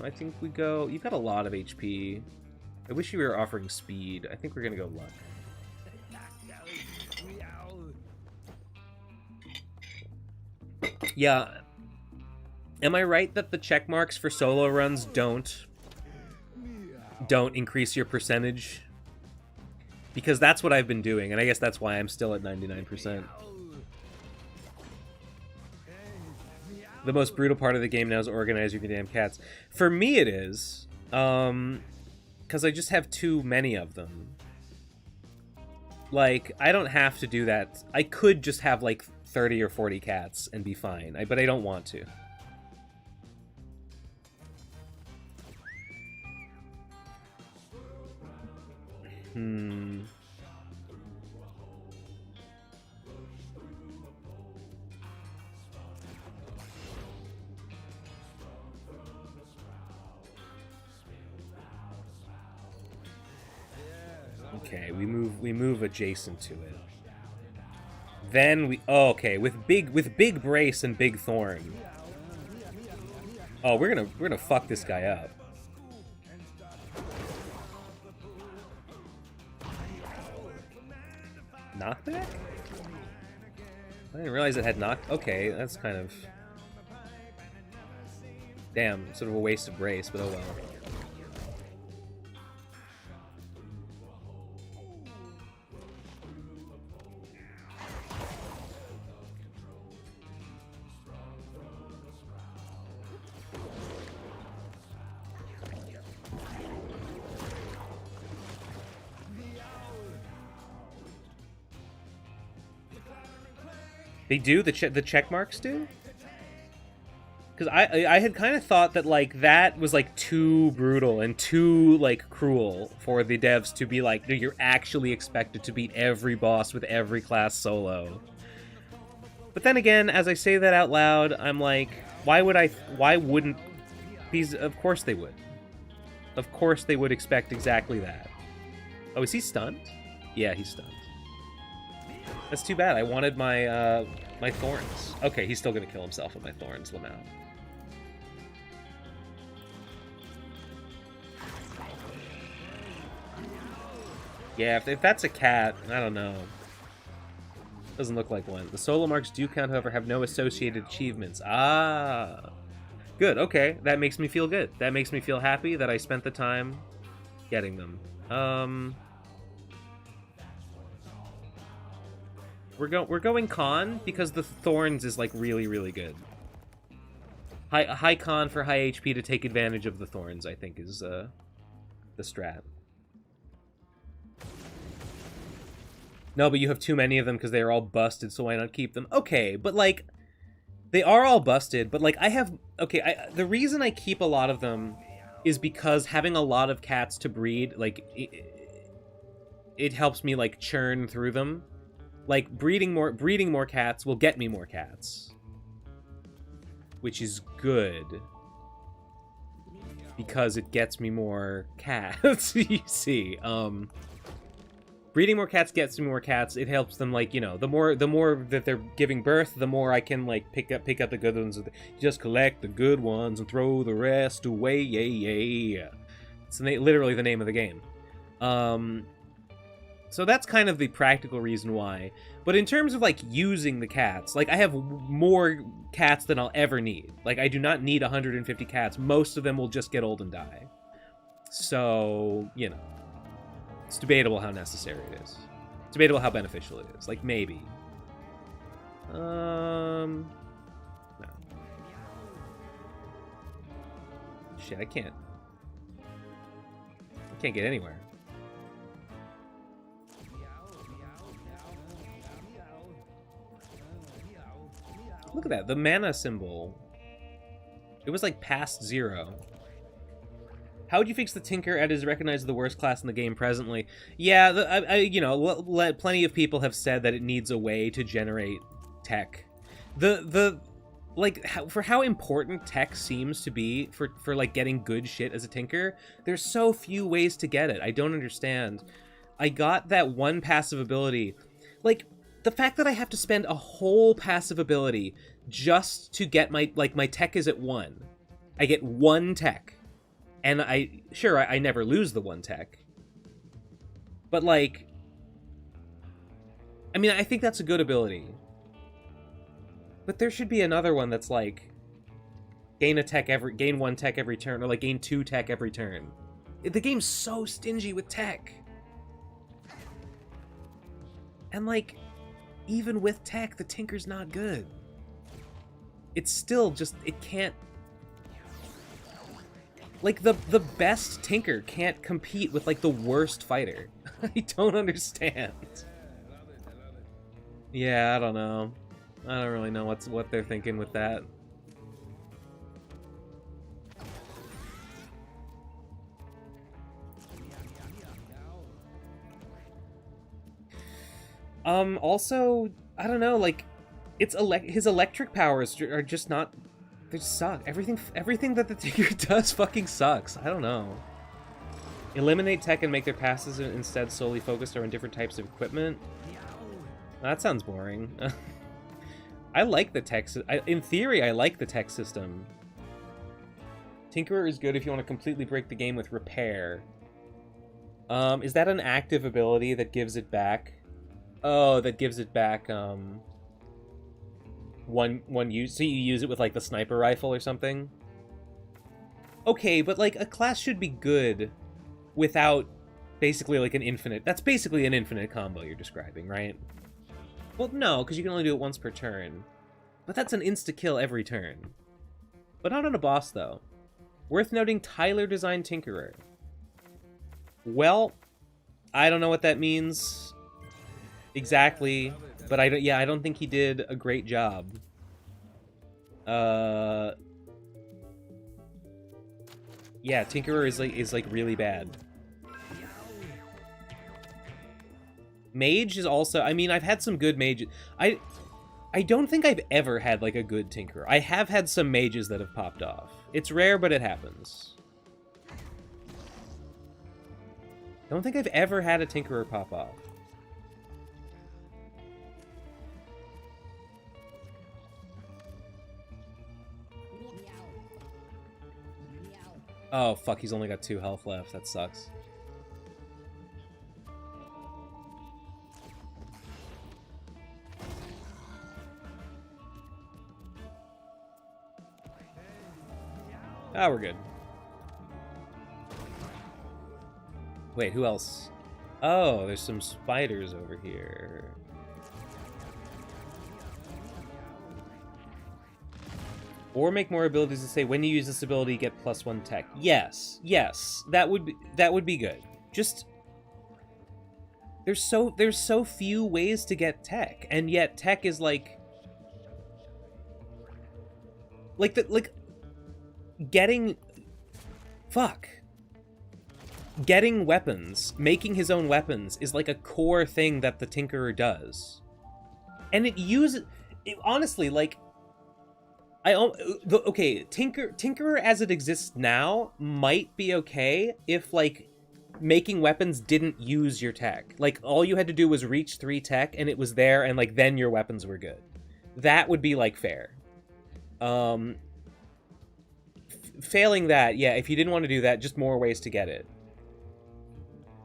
I think we go. You've got a lot of HP. I wish you were offering speed. I think we're gonna go luck. Yeah. Am I right that the check marks for solo runs don't increase your percentage? Because that's what I've been doing, and I guess that's why I'm still at 99%. The most brutal part of the game now is organizing your damn cats. For me it is, because I just have too many of them. Like, I don't have to do that. I could just have, like, 30 or 40 cats and be fine, but I don't want to. Okay, we move adjacent to it. Then we okay, with big brace and big thorn. Oh, we're gonna fuck this guy up. Knockback? I didn't realize it had knock. Okay, that's kind of damn, sort of a waste of brace, but oh well. They do? The check marks do? Because I had kind of thought that, like, that was, like, too brutal and too, like, cruel for the devs to be like, no, you're actually expected to beat every boss with every class solo. But then again, as I say that out loud, I'm like, why wouldn't these... Of course they would. Of course they would expect exactly that. Oh, is he stunned? Yeah, he's stunned. That's too bad. I wanted my, my thorns. Okay, he's still gonna kill himself with my thorns, Lamau. Yeah, if that's a cat, I don't know. Doesn't look like one. The solo marks do count, however, have no associated achievements. Ah. Good, okay. That makes me feel good. That makes me feel happy that I spent the time getting them. We're going con because the thorns is, like, really, really good. High con for high HP to take advantage of the thorns, I think, is the strat. No, but you have too many of them because they are all busted, so why not keep them? Okay, but, like, they are all busted, but, like, I have... Okay, the reason I keep a lot of them is because having a lot of cats to breed, like, it helps me, like, churn through them. Like, breeding more cats will get me more cats. Which is good. Because it gets me more cats, you see. Breeding more cats gets me more cats. It helps them, like, you know, the more that they're giving birth, the more I can, like, pick up the good ones. Just collect the good ones and throw the rest away. Yeah. It's literally the name of the game. So that's kind of the practical reason why. But in terms of, like, using the cats, like, I have more cats than I'll ever need. Like, I do not need 150 cats. Most of them will just get old and die. So, you know. It's debatable how necessary it is. It's debatable how beneficial it is. Like, maybe. No. Shit, I can't get anywhere. Look at that, the mana symbol. It was, like, past 0. How would you fix the Tinker as is recognized as the worst class in the game presently? Yeah, you know, plenty of people have said that it needs a way to generate tech. Like, for how important tech seems to be for like, getting good shit as a Tinker, there's so few ways to get it. I don't understand. I got that one passive ability. Like, the fact that I have to spend a whole passive ability just to get my tech is at 1. I get 1 tech. And I never lose the 1 tech. But, like, I mean, I think that's a good ability. But there should be another one that's, like, gain 1 tech every turn, or, like, gain 2 tech every turn. The game's so stingy with tech. And, like, even with tech, the Tinker's not good. It's still just, it can't... Like, the best Tinker can't compete with, like, the worst fighter. I don't understand. Yeah, I don't know. I don't really know what they're thinking with that. Also, I don't know, like, his electric powers are just not... They just suck. Everything that the Tinker does fucking sucks. I don't know. Eliminate tech and make their passes instead solely focused on different types of equipment. That sounds boring. I like the tech... in theory, I like the tech system. Tinkerer is good if you want to completely break the game with repair. Is that an active ability that gives it back? Oh, that gives it back, one use, so you use it with, like, the sniper rifle or something? Okay, but, like, a class should be good without basically, like, an infinite... That's basically an infinite combo you're describing, right? Well, no, because you can only do it once per turn. But that's an insta-kill every turn. But not on a boss, though. Worth noting, Tyler designed Tinkerer. Well, I don't know what that means exactly, but I don't think he did a great job. Yeah, Tinkerer is like really bad. Mage is also, I mean, I've had some good mages. I don't think I've ever had like a good Tinkerer. I have had some mages that have popped off. It's rare, but it happens. Don't think I've ever had a Tinkerer pop off. Oh, fuck, he's only got 2 health left. That sucks. Ah, we're good. Wait, who else? Oh, there's some spiders over here. Or make more abilities to say when you use this ability, get +1 tech. Yes, yes, that would be good. Just there's so few ways to get tech, and yet tech is like getting weapons, making his own weapons is like a core thing that the Tinkerer does. And it honestly, like, okay, Tinkerer as it exists now might be okay if, like, making weapons didn't use your tech. Like, all you had to do was reach 3 tech and it was there, and, like, then your weapons were good. That would be, like, fair. Failing that, yeah, if you didn't want to do that, just more ways to get it.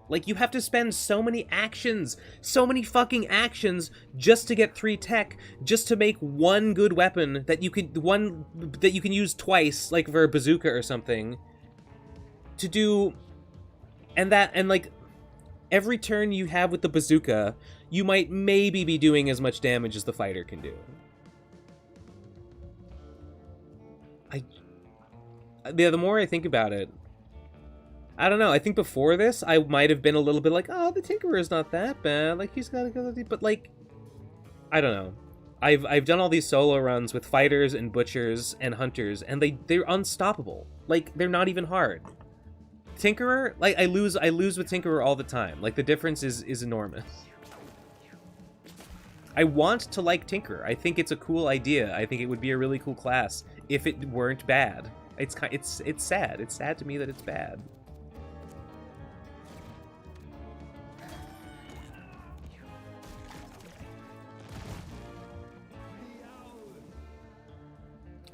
Like, you have to spend so many actions, so many fucking actions, just to get 3 tech, just to make one good weapon that you can use twice, like for a bazooka or something, to do, and like, every turn you have with the bazooka, you might maybe be doing as much damage as the fighter can do. The more I think about it, I don't know. I think before this, I might have been a little bit like, oh, the Tinkerer is not that bad. Like, he's got a good... But, like, I don't know. I've done all these solo runs with fighters and butchers and hunters, and they're unstoppable. Like, they're not even hard. Tinkerer, like, I lose with Tinkerer all the time. Like, the difference is enormous. I want to like Tinkerer. I think it's a cool idea. I think it would be a really cool class if it weren't bad. It's sad. It's sad to me that it's bad.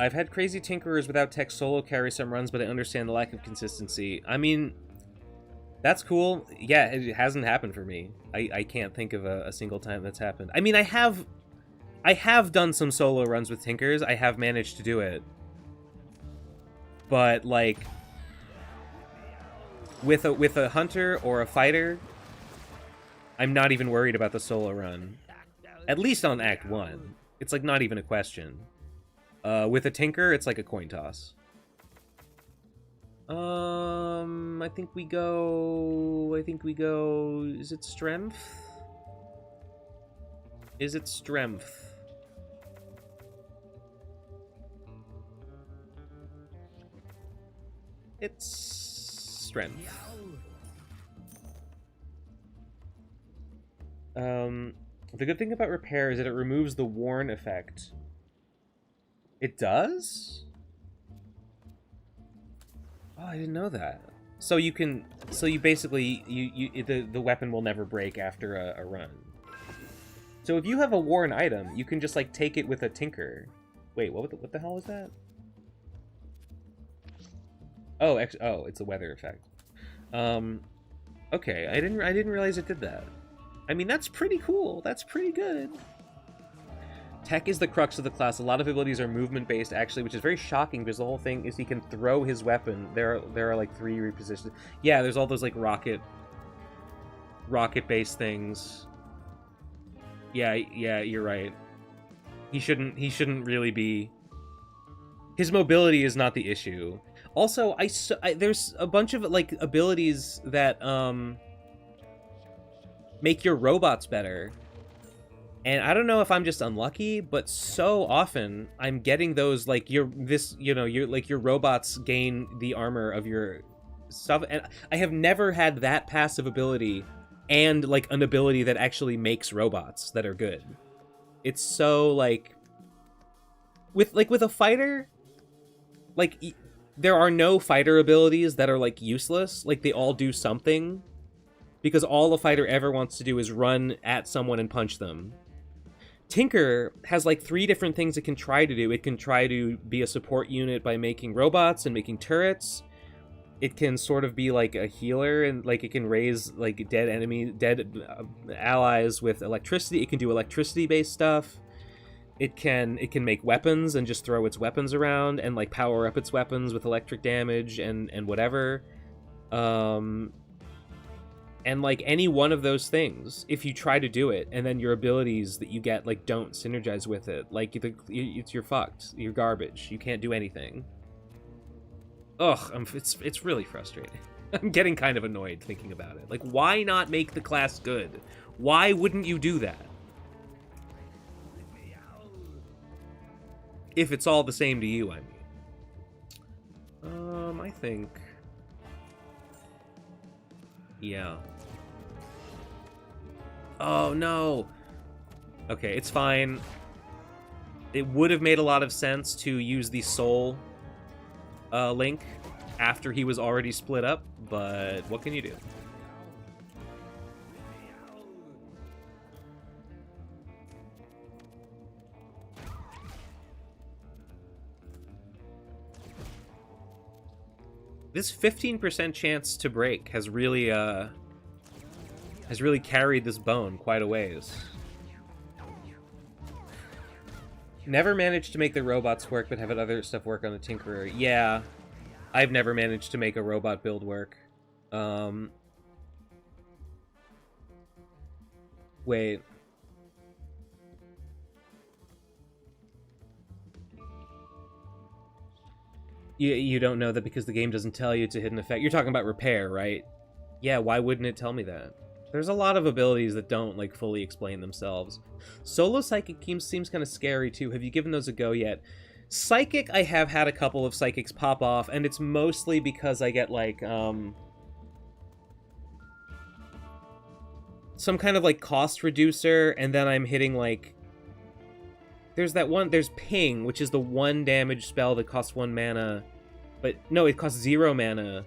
I've had crazy Tinkerers without tech solo carry some runs, but I understand the lack of consistency. I mean, that's cool. Yeah, it hasn't happened for me. I can't think of a single time that's happened. I mean, I have done some solo runs with Tinkers. I have managed to do it. But, like, with a hunter or a fighter, I'm not even worried about the solo run. At least on Act 1. It's, like, not even a question. With a Tinker, it's like a coin toss. I think we go... Is it Strength? Is it Strength? It's Strength. The good thing about Repair is that it removes the Warn effect. It does? Oh, I didn't know that. So you basically, the weapon will never break after a run. So if you have a Warn item, you can just, like, take it with a Tinker. Wait, what the hell was that? Oh, it's a weather effect. Okay, I didn't realize it did that. I mean, that's pretty cool. That's pretty good. Tech is the crux of the class. A lot of abilities are movement-based, actually, which is very shocking because the whole thing is he can throw his weapon. There are like 3 repositions. Yeah, there's all those like rocket-based things. Yeah, you're right. He shouldn't really be. His mobility is not the issue. Also, there's a bunch of like abilities that make your robots better. And I don't know if I'm just unlucky, but so often I'm getting those, like, your robots gain the armor of your stuff, and I have never had that passive ability and, like, an ability that actually makes robots that are good. It's so, like, with a fighter, like, there are no fighter abilities that are, like, useless. Like, they all do something, because all a fighter ever wants to do is run at someone and punch them. Tinker has, like, 3 different things it can try to do. It can try to be a support unit by making robots and making turrets. It can sort of be like a healer, and, like, it can raise, like, dead allies with electricity. It can do electricity-based stuff. It can make weapons and just throw its weapons around and, like, power up its weapons with electric damage and whatever. And, like, any one of those things, if you try to do it, and then your abilities that you get, like, don't synergize with it, like, you're fucked. You're garbage. You can't do anything. Ugh, it's really frustrating. I'm getting kind of annoyed thinking about it. Like, why not make the class good? Why wouldn't you do that? If it's all the same to you, I mean. I think... yeah. Oh, no! Okay, it's fine. It would have made a lot of sense to use the soul link after he was already split up, but what can you do? This 15% chance to break has really carried this bone quite a ways. Never managed to make the robots work, but have had other stuff work on the Tinkerer. Yeah, I've never managed to make a robot build work. Wait. You don't know that because the game doesn't tell you it's a hidden effect. You're talking about repair, right? Yeah, why wouldn't it tell me that? There's a lot of abilities that don't, like, fully explain themselves. Solo Psychic seems kind of scary, too. Have you given those a go yet? Psychic, I have had a couple of Psychics pop off, and it's mostly because I get, like, some kind of, like, cost reducer, and then I'm hitting, like... There's Ping, which is the 1 damage spell that costs 1 mana. But, no, it costs 0 mana.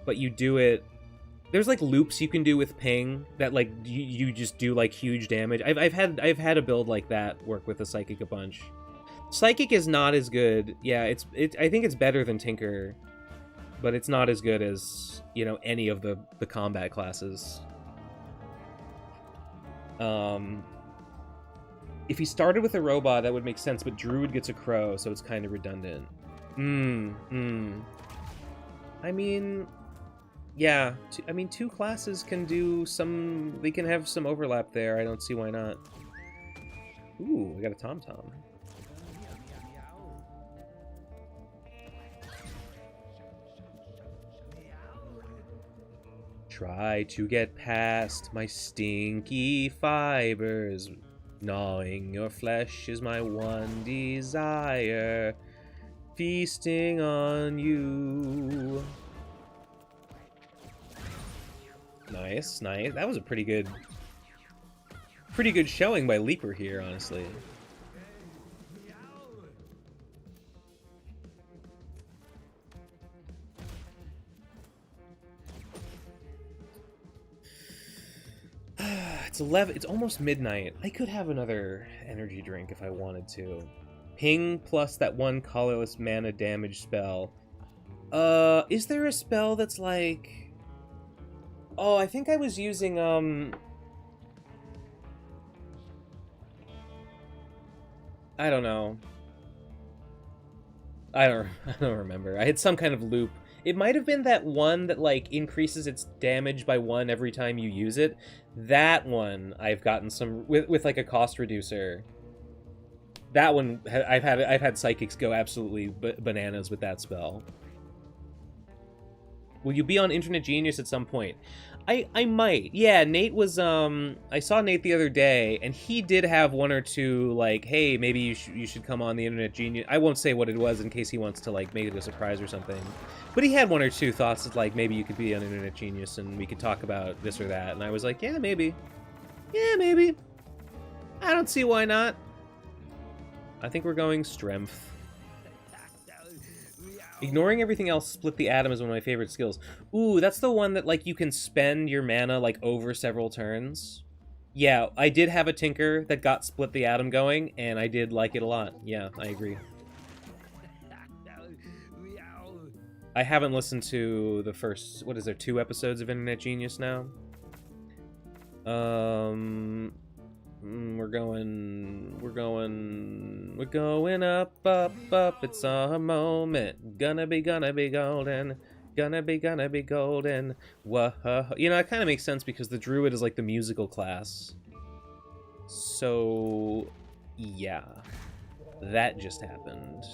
But you do it... There's, like, loops you can do with Ping that, like, you just do, like, huge damage. I've had a build like that work with the Psychic a bunch. Psychic is not as good. Yeah, I think it's better than Tinker. But it's not as good as, you know, any of the combat classes. If he started with a robot, that would make sense, but Druid gets a crow, so it's kind of redundant. I mean, yeah. I mean, 2 classes can do some... They can have some overlap there. I don't see why not. Ooh, we got a Tom-Tom. Try to get past my stinky fibers. Gnawing your flesh is my one desire. Feasting on you. Nice, nice. That was a pretty good showing by Leaper here, honestly. It's 11. It's almost midnight. I could have another energy drink if I wanted to. Ping plus that 1 colorless mana damage spell. Is there a spell that's like... Oh, I think I was using, I don't know. I don't remember. I had some kind of loop. It might have been that one that, like, increases its damage by 1 every time you use it. That one I've gotten some with like a cost reducer. That one I've had Psychics go absolutely bananas with that spell. Will you be on Internet Genius at some point? I might. Yeah, Nate was I saw Nate the other day and he did have one or two like, hey, maybe you should come on the Internet Genius. I won't say what it was in case he wants to like make it a surprise or something. But he had one or two thoughts of like maybe you could be on Internet Genius and we could talk about this or that. And I was like, yeah, maybe. Yeah, maybe. I don't see why not. I think we're going strength. Ignoring everything else, split the atom is one of my favorite skills. Ooh, that's the one that, like, you can spend your mana, like, over several turns. Yeah, I did have a Tinker that got split the atom going, and I did like it a lot. Yeah, I agree. I haven't listened to the first, what is there, 2 episodes of Internet Genius now? We're going up, up, up. It's a moment. Gonna be golden. Gonna be golden. Whoa. You know, it kind of makes sense because the druid is like the musical class. So, yeah. That just happened.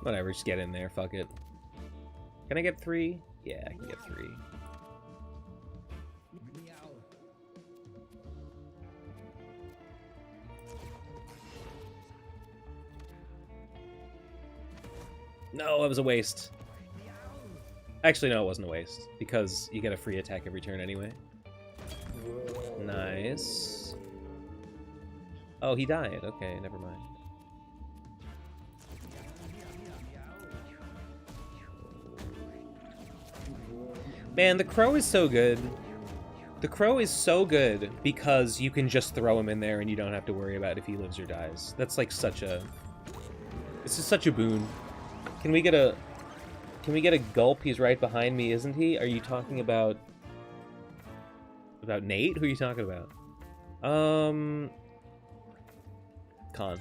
Whatever, just get in there, fuck it. Can I get 3? Yeah, I can get 3. No, it was a waste. Actually, no, it wasn't a waste, because you get a free attack every turn anyway. Nice. Oh, he died. Okay, never mind. Man, the crow is so good. The crow is so good because you can just throw him in there and you don't have to worry about if he lives or dies. That's like such a... This is such a boon. Can we get a gulp? He's right behind me, isn't he? Are you talking about... About Nate? Who are you talking about? Con.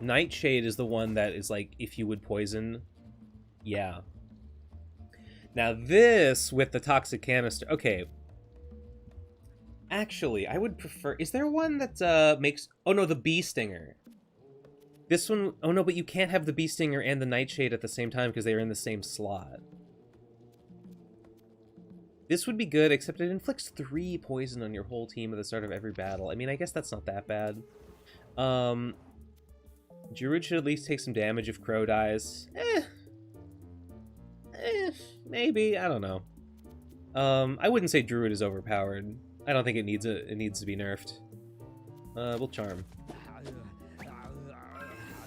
Nightshade is the one that is like, if you would poison. Yeah. Now this, with the toxic canister... Okay. Actually, I would prefer... Is there one that makes... Oh no, the bee stinger. This one... Oh no, but you can't have the bee stinger and the Nightshade at the same time because they are in the same slot. This would be good, except it inflicts 3 poison on your whole team at the start of every battle. I mean, I guess that's not that bad. Druid should at least take some damage if Crow dies. Maybe. I don't know. I wouldn't say Druid is overpowered. I don't think it needs to be nerfed. We'll Charm.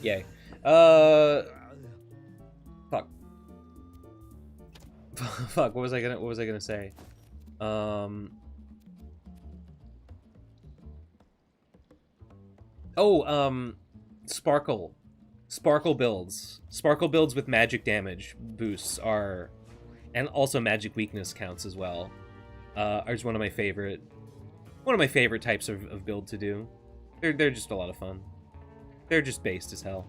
Yay. Fuck. Fuck. What was I gonna say? Sparkle. Sparkle builds. Sparkle builds with magic damage boosts are... And also magic weakness counts as well. Are just one of my favorite types of build to do. They're just a lot of fun. They're just based as hell.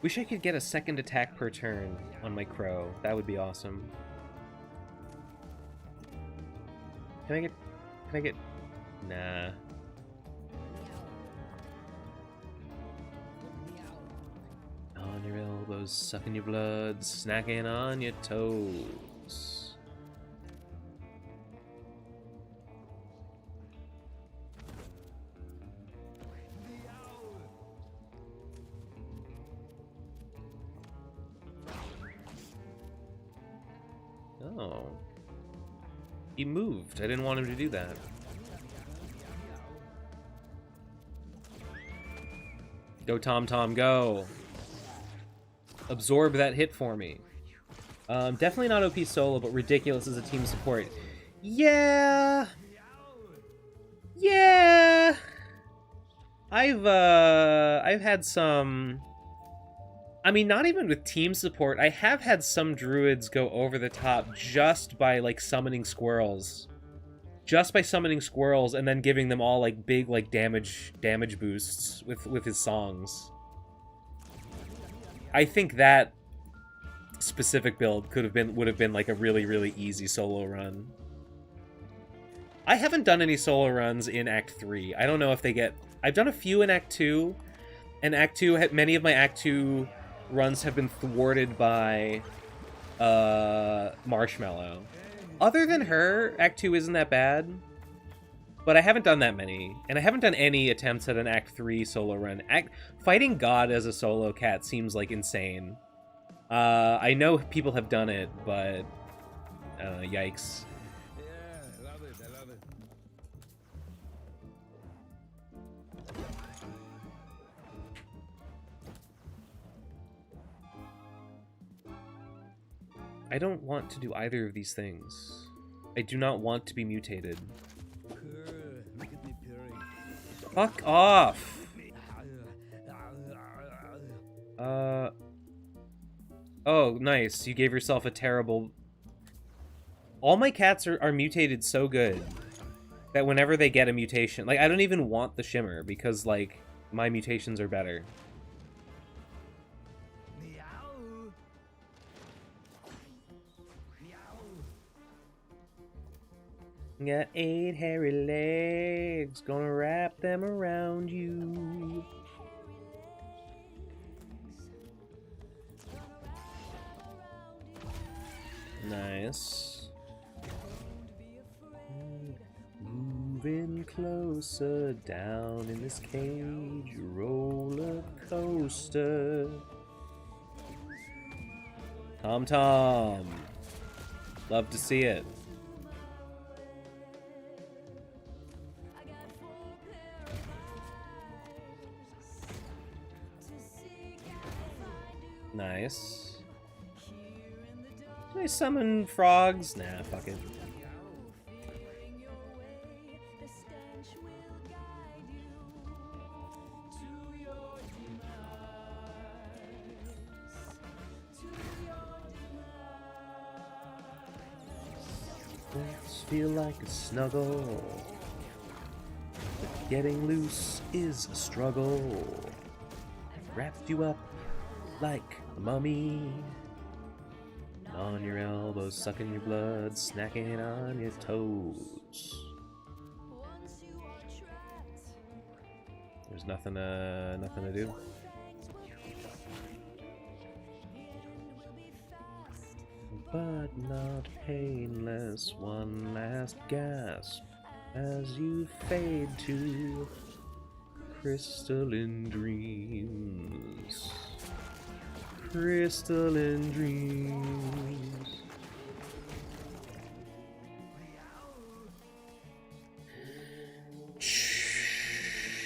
Wish I could get a second attack per turn on my Crow. That would be awesome. Can I get... Nah. On your elbows, sucking your blood, snacking on your toes. Oh. He moved. I didn't want him to do that. Go, Tom Tom, go. Absorb that hit for me. Definitely not OP solo, but ridiculous as a team support. Yeah. Yeah. I've had some... I mean, not even with team support. I have had some druids go over the top just by, like, summoning squirrels. just by summoning squirrels and then giving them all like big like damage boosts with his songs. I think that specific build would have been like a really easy solo run. I haven't done any solo runs in Act 3. I don't know if they get... I've done a few in Act 2, and Act 2, many of my Act 2 runs have been thwarted by Marshmallow. Other than her, Act 2 isn't that bad, but I haven't done that many, and I haven't done any attempts at an Act 3 solo run. Fighting God as a solo cat seems like insane. I know people have done it, but yikes. I don't want to do either of these things. I do not want to be mutated. Fuck off! Oh, nice. You gave yourself a terrible... All my cats are mutated so good that whenever they get a mutation... Like, I don't even want the shimmer because, like, my mutations are better. Got 8 hairy legs, gonna wrap them around you. Nice. Moving closer down in this cage, roller coaster. Tom Tom. Love to see it. Nice. Can I summon frogs? Nah, fuck it. Feel like a snuggle, but getting loose is a struggle. Wrapped you up like a mummy, on your elbows, sucking your blood, snacking on your toes. There's nothing to do. But not painless, one last gasp as you fade to crystalline dreams. Crystalline dreams.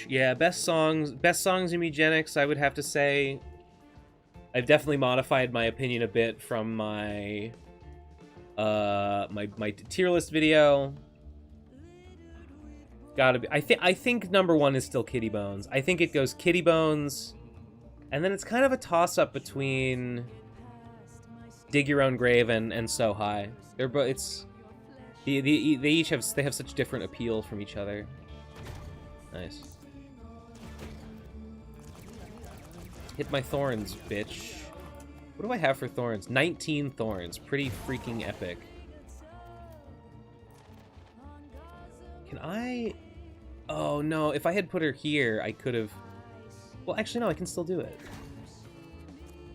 Yeah, best songs in MEWGENICS, I would have to say. I've definitely modified my opinion a bit from my my tier list video. Gotta be. I think number one is still Kitty Bones. I think it goes Kitty Bones, and then it's kind of a toss up between Dig Your Own Grave and So High. They're both. It's they each have such different appeal from each other. Nice. Hit my thorns, bitch. What do I have for thorns? 19 thorns. Pretty freaking epic. Can I... Oh, no. If I had put her here, I could have... Well, actually, no. I can still do it.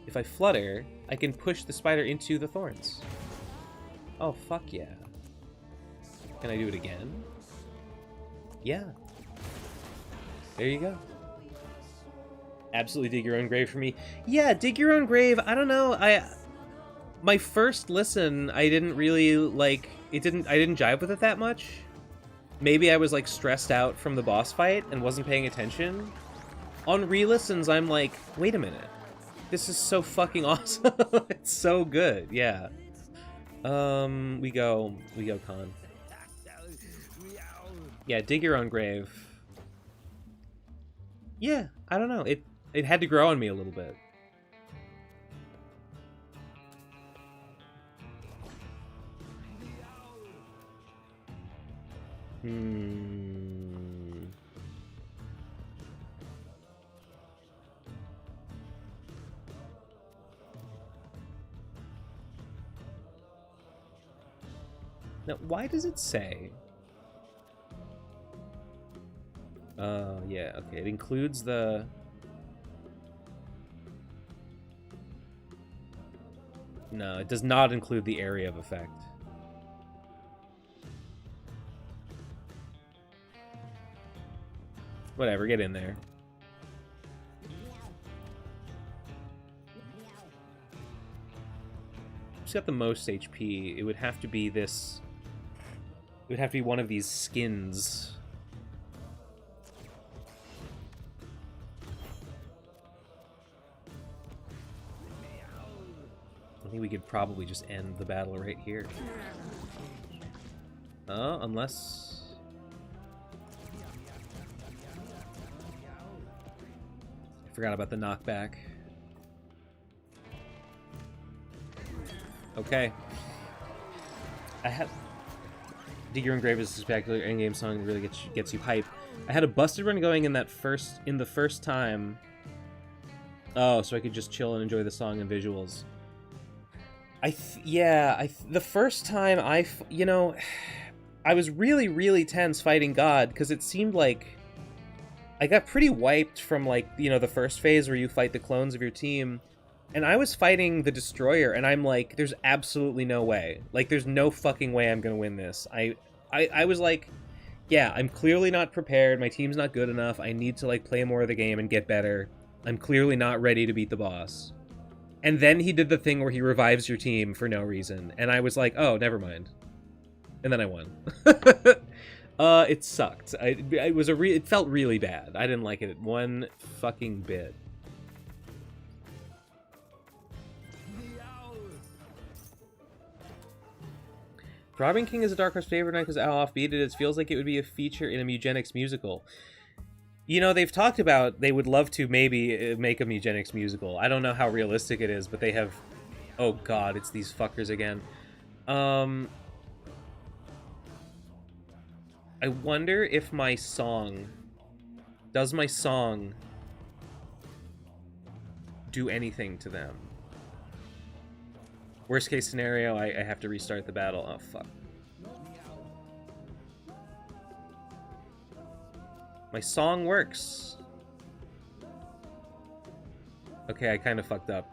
If I flutter, I can push the spider into the thorns. Oh, fuck yeah. Can I do it again? Yeah. There you go. Absolutely Dig Your Own Grave for me. Yeah, Dig Your Own Grave, I don't know, my first listen, I didn't really, like, I didn't jive with it that much. Maybe I was, like, stressed out from the boss fight and wasn't paying attention. On re-listens, I'm like, wait a minute. This is so fucking awesome. It's so good, yeah. We go Con. Yeah, Dig Your Own Grave. Yeah, I don't know, it had to grow on me a little bit. Hmm. Now, why does it say? Yeah, okay. It includes the... No, it does not include the area of effect. Whatever, get in there. Who's got the most HP? It would have to be this... It would have to be one of these skins. I think we could probably just end the battle right here. Unless... I forgot about the knockback. Okay. I have... Dig Your Own Grave is a spectacular in-game song that really gets you hype. I had a busted run going in the first time. Oh, so I could just chill and enjoy the song and visuals. The first time I was really, really tense fighting God, because it seemed like I got pretty wiped from, like, you know, the first phase where you fight the clones of your team, and I was fighting the Destroyer, and I'm like, there's absolutely no way. Like, there's no fucking way I'm gonna win this. I was like, yeah, I'm clearly not prepared, my team's not good enough, I need to, like, play more of the game and get better. I'm clearly not ready to beat the boss. And then he did the thing where he revives your team for no reason, and I was like, oh, never mind. And then I won. It sucked. It felt really bad. I didn't like it one fucking bit. Robin King is a Dark Horse favorite night because how offbeat it is. Feels like it would be a feature in a MEWGENICS musical. You know, they've talked about they would love to maybe make a MEWGENICS musical. I don't know how realistic it is, but they have... Oh god, it's these fuckers again. I wonder if my song... Does my song do anything to them? Worst case scenario, I have to restart the battle. Oh, fuck. My song works. Okay, I kind of fucked up.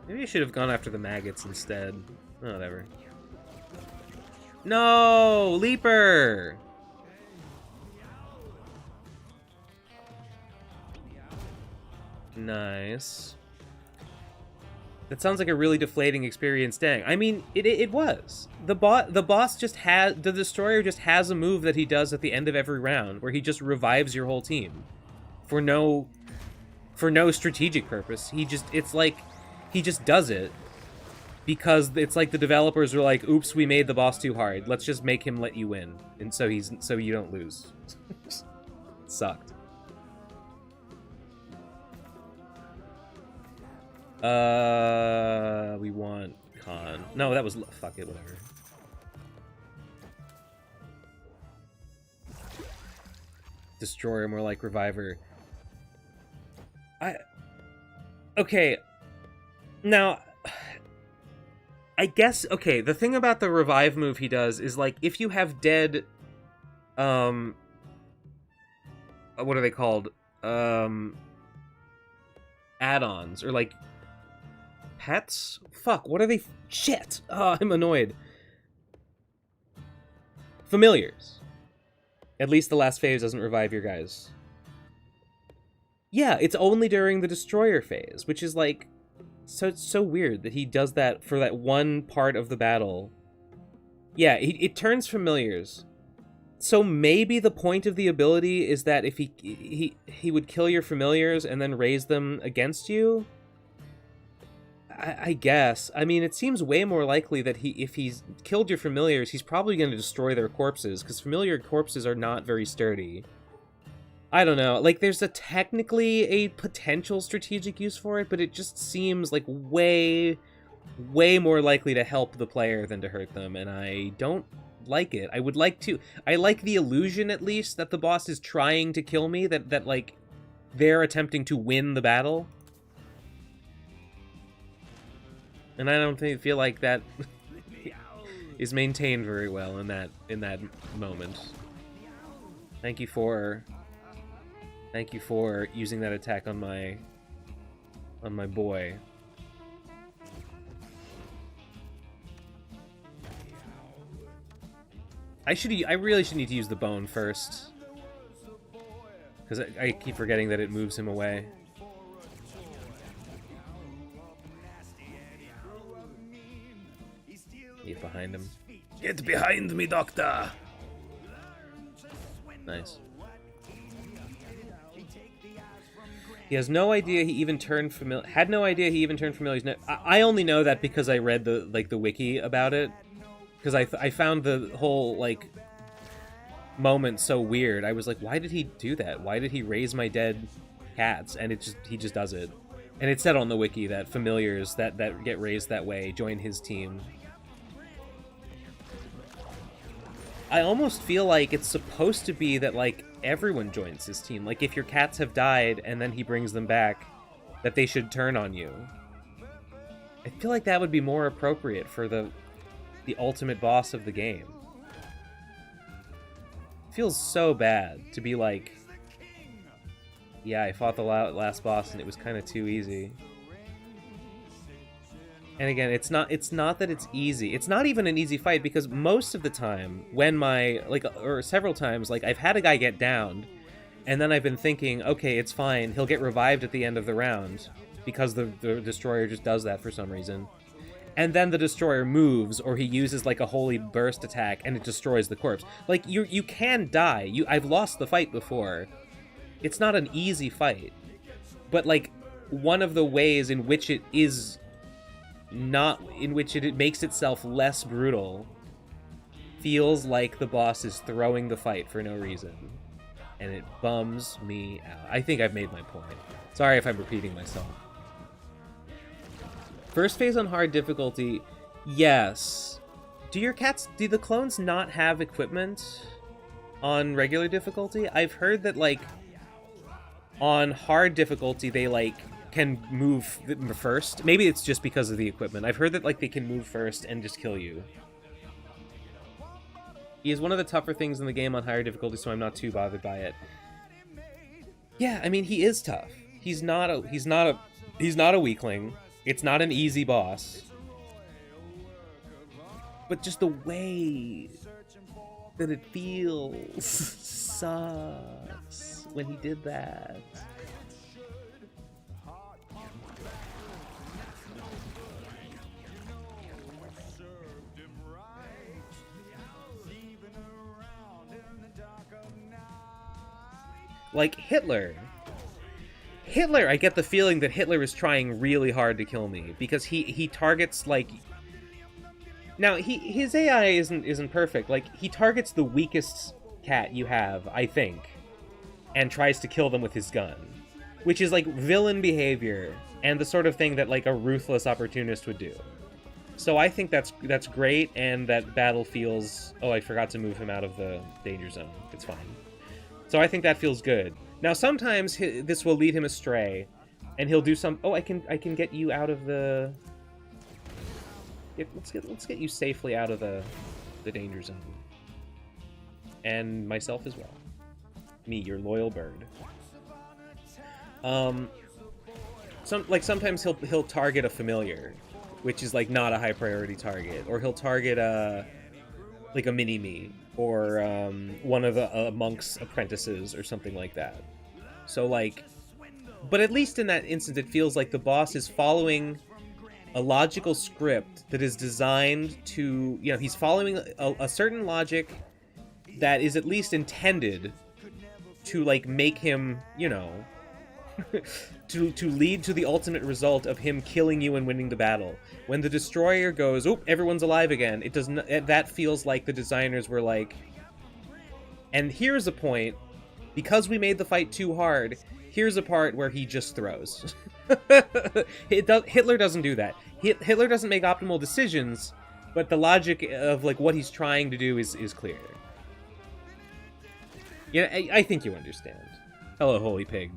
Maybe I should have gone after the maggots instead. Oh, whatever. No! Leaper! Nice. That sounds like a really deflating experience, dang. I mean, it was. The boss just has... The Destroyer just has a move that he does at the end of every round, where he just revives your whole team. For no strategic purpose. It's like... He just does it because it's like the developers were like, oops, we made the boss too hard. Let's just make him let you win. And so you don't lose. It sucked. We want Khan. No, that was... Fuck it, whatever. Destroyer, more like Reviver. Okay. Now, I guess, okay, the thing about the revive move he does is, like, if you have dead, what are they called? Add-ons, or, like, pets? Fuck, what are they? Shit! Oh, I'm annoyed. Familiars. At least the last phase doesn't revive your guys. Yeah, it's only during the destroyer phase, which is like it's so weird that he does that for that one part of the battle. Yeah, it turns familiars. So maybe the point of the ability is that if he would kill your familiars and then raise them against you. I guess. I mean, it seems way more likely that if he's killed your familiars, he's probably going to destroy their corpses, because familiar corpses are not very sturdy. I don't know. Like, there's technically a potential strategic use for it, but it just seems like way more likely to help the player than to hurt them, and I don't like it. I would like to. I like the illusion, at least, that the boss is trying to kill me, that like, they're attempting to win the battle. And I don't feel like that is maintained very well in that moment. Thank you for using that attack on my boy. I really should need to use the bone first, because I keep forgetting that it moves him away. Get behind him. Get behind me, Doctor! Nice. He has no idea he even turned familiar. Had no idea he even turned familiar. I only know that because I read the wiki about it. Because I found the whole like moment so weird. I was like, why did he do that? Why did he raise my dead cats? And he just does it. And it said on the wiki that familiars that get raised that way join his team. I almost feel like it's supposed to be that, like, everyone joins his team. Like, if your cats have died and then he brings them back, that they should turn on you. I feel like that would be more appropriate for the ultimate boss of the game. It feels so bad to be like, yeah, I fought the last boss and it was kind of too easy. And again, it's not that it's easy. It's not even an easy fight, because most of the time when or several times, like, I've had a guy get downed, and then I've been thinking, okay, it's fine, he'll get revived at the end of the round, because the destroyer just does that for some reason. And then the destroyer moves, or he uses like a holy burst attack, and it destroys the corpse. Like, you can die. I've lost the fight before. It's not an easy fight. But like, one of the ways in which it is it makes itself less brutal feels like the boss is throwing the fight for no reason, and it bums me out. I think I've made my point. Sorry if I'm repeating myself. First phase on hard difficulty, yes. Do the clones not have equipment on regular difficulty? I've heard that, like, on hard difficulty they like can move first. Maybe it's just because of the equipment. I've heard that, like, they can move first and just kill you. He is one of the tougher things in the game on higher difficulty, so I'm not too bothered by it. Yeah, I mean, he is tough. He's not a weakling. It's not an easy boss. But just the way that it feels sucks when he did that. Like, Hitler, I get the feeling that Hitler is trying really hard to kill me, because he targets, like... Now, his AI isn't perfect. Like, he targets the weakest cat you have, I think, and tries to kill them with his gun, which is, like, villain behavior, and the sort of thing that, like, a ruthless opportunist would do. So I think that's great, and that battle feels... Oh, I forgot to move him out of the danger zone. It's fine. So I think that feels good. Now, sometimes this will lead him astray, and he'll do some... Oh, I can get you out of the... Let's get you safely out of the danger zone. And myself as well. Me, your loyal bird. Sometimes he'll target a familiar, which is, like, not a high priority target, or he'll target like a mini-me, or one of the monk's apprentices or something like that. So like, but at least in that instance, it feels like the boss is following a logical script that is designed to, you know, he's following a certain logic that is at least intended to like make him, you know, to lead to the ultimate result of him killing you and winning the battle. When the destroyer goes, "Oop, everyone's alive again," it does not. That feels like the designers were like, and here's a point, because we made the fight too hard. Here's a part where he just throws. Hitler doesn't do that. Hitler doesn't make optimal decisions, but the logic of like what he's trying to do is clear. Yeah, I think you understand. Hello, Holy Pig.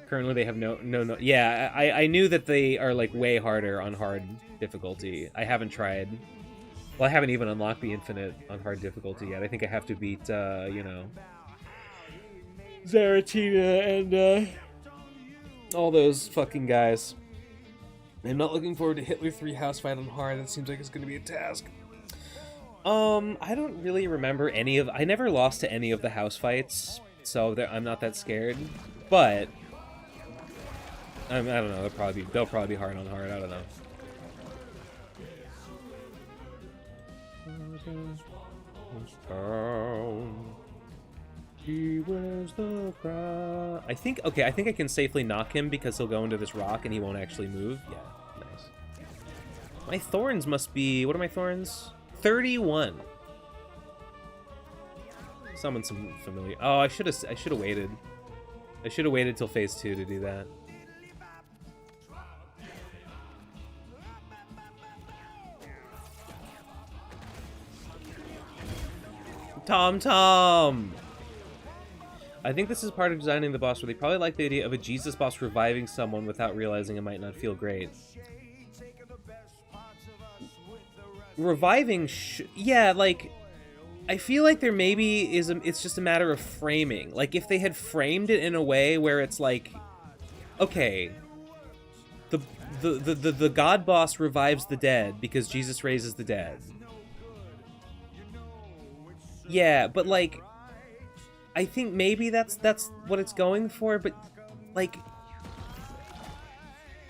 Currently, they have no. Yeah, I knew that they are like way harder on hard difficulty. I haven't tried. Well, I haven't even unlocked the infinite on hard difficulty yet. I think I have to beat, you know, Zaratina and all those fucking guys. I'm not looking forward to Hitler 3 house fight on hard. That seems like it's going to be a task. I don't really remember any of... I never lost to any of the house fights, so I'm not that scared. But I don't know. They'll probably be hard on hard. I don't know. He wears the crown. I think I can safely knock him because he'll go into this rock and he won't actually move. Yeah, nice. My thorns must be... What are my thorns? 31. Summon some familiar... Oh, I should have waited. I should have waited till phase 2 to do that. Tom! I think this is part of designing the boss where they probably like the idea of a Jesus boss reviving someone without realizing it might not feel great. Reviving, yeah, like, I feel like there maybe is it's just a matter of framing. Like, if they had framed it in a way where it's like, okay, the God boss revives the dead because Jesus raises the dead. Yeah, but like, I think maybe that's what it's going for, but like,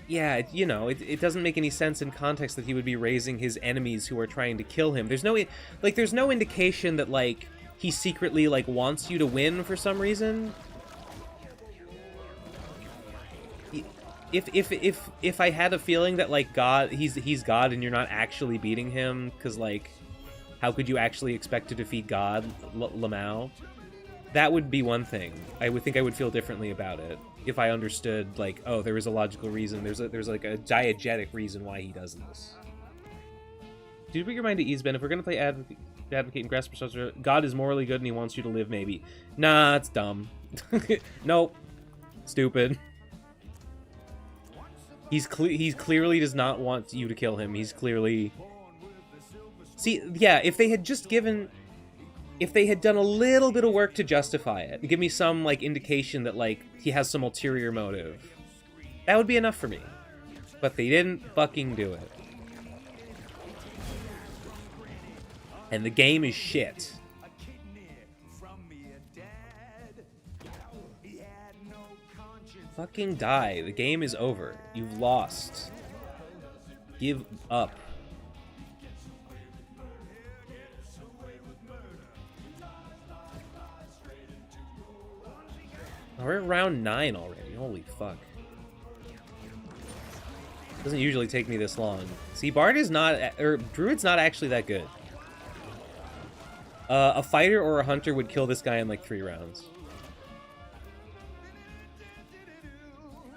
yeah, you know, it doesn't make any sense in context that he would be raising his enemies who are trying to kill him. There's no indication that like he secretly like wants you to win for some reason. If I had a feeling that like God, he's God and you're not actually beating him, because like, how could you actually expect to defeat God, Lamau? That would be one thing. I would think I would feel differently about it if I understood, like, oh, there is a logical reason. There's like a diegetic reason why he does this. Dude, put your mind at ease, Ben. If we're gonna play advocate and grasp structure, God is morally good and he wants you to live, maybe. Nah, it's dumb. Nope. Stupid. He clearly does not want you to kill him. He's clearly... See, yeah, if they had done a little bit of work to justify it, and give me some, like, indication that, like, he has some ulterior motive, that would be enough for me. But they didn't fucking do it. And the game is shit. Fucking die. The game is over. You've lost. Give up. We're at round 9 already. Holy fuck. Doesn't usually take me this long. See, Bard is not... or Druid's not actually that good. A fighter or a hunter would kill this guy in like 3 rounds.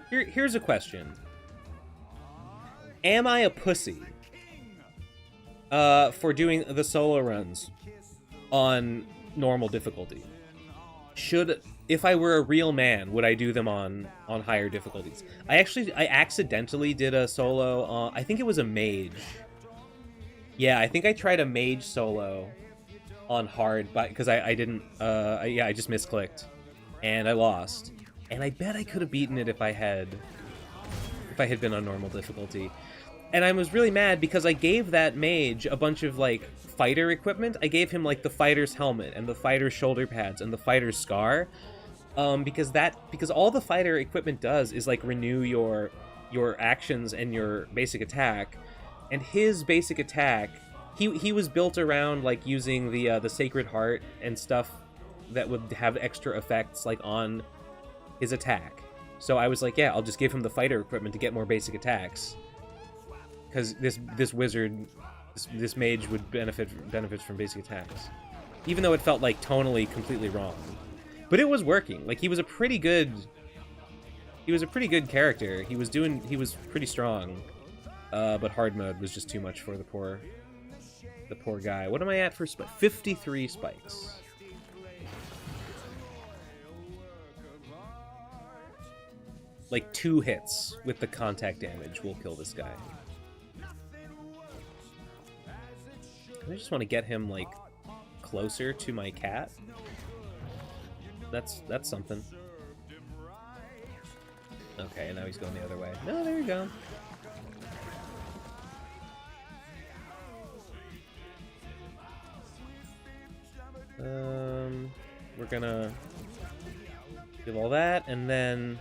Here's a question. Am I a pussy for doing the solo runs on normal difficulty? If I were a real man, would I do them on higher difficulties? I accidentally did a solo on, I think it was a mage. Yeah, I think I tried a mage solo on hard, because I didn't, I just misclicked. And I lost. And I bet I could have beaten it if I had been on normal difficulty. And I was really mad because I gave that mage a bunch of, like, fighter equipment. I gave him, like, the fighter's helmet and the fighter's shoulder pads and the fighter's scar. Because all the fighter equipment does is, like, renew your actions and your basic attack. And his basic attack, he was built around, like, using the Sacred Heart and stuff that would have extra effects, like, on his attack. So I was like, yeah, I'll just give him the fighter equipment to get more basic attacks. Because this wizard, this mage would benefit from basic attacks, even though it felt like tonally completely wrong. But it was working. Like, he was a pretty good character. He was pretty strong. But hard mode was just too much for the poor guy. What am I at for 53 spikes? Like 2 hits with the contact damage will kill this guy. I just want to get him, like, closer to my cat. That's something. Okay, now he's going the other way. No, there you go. We're gonna give all that, and then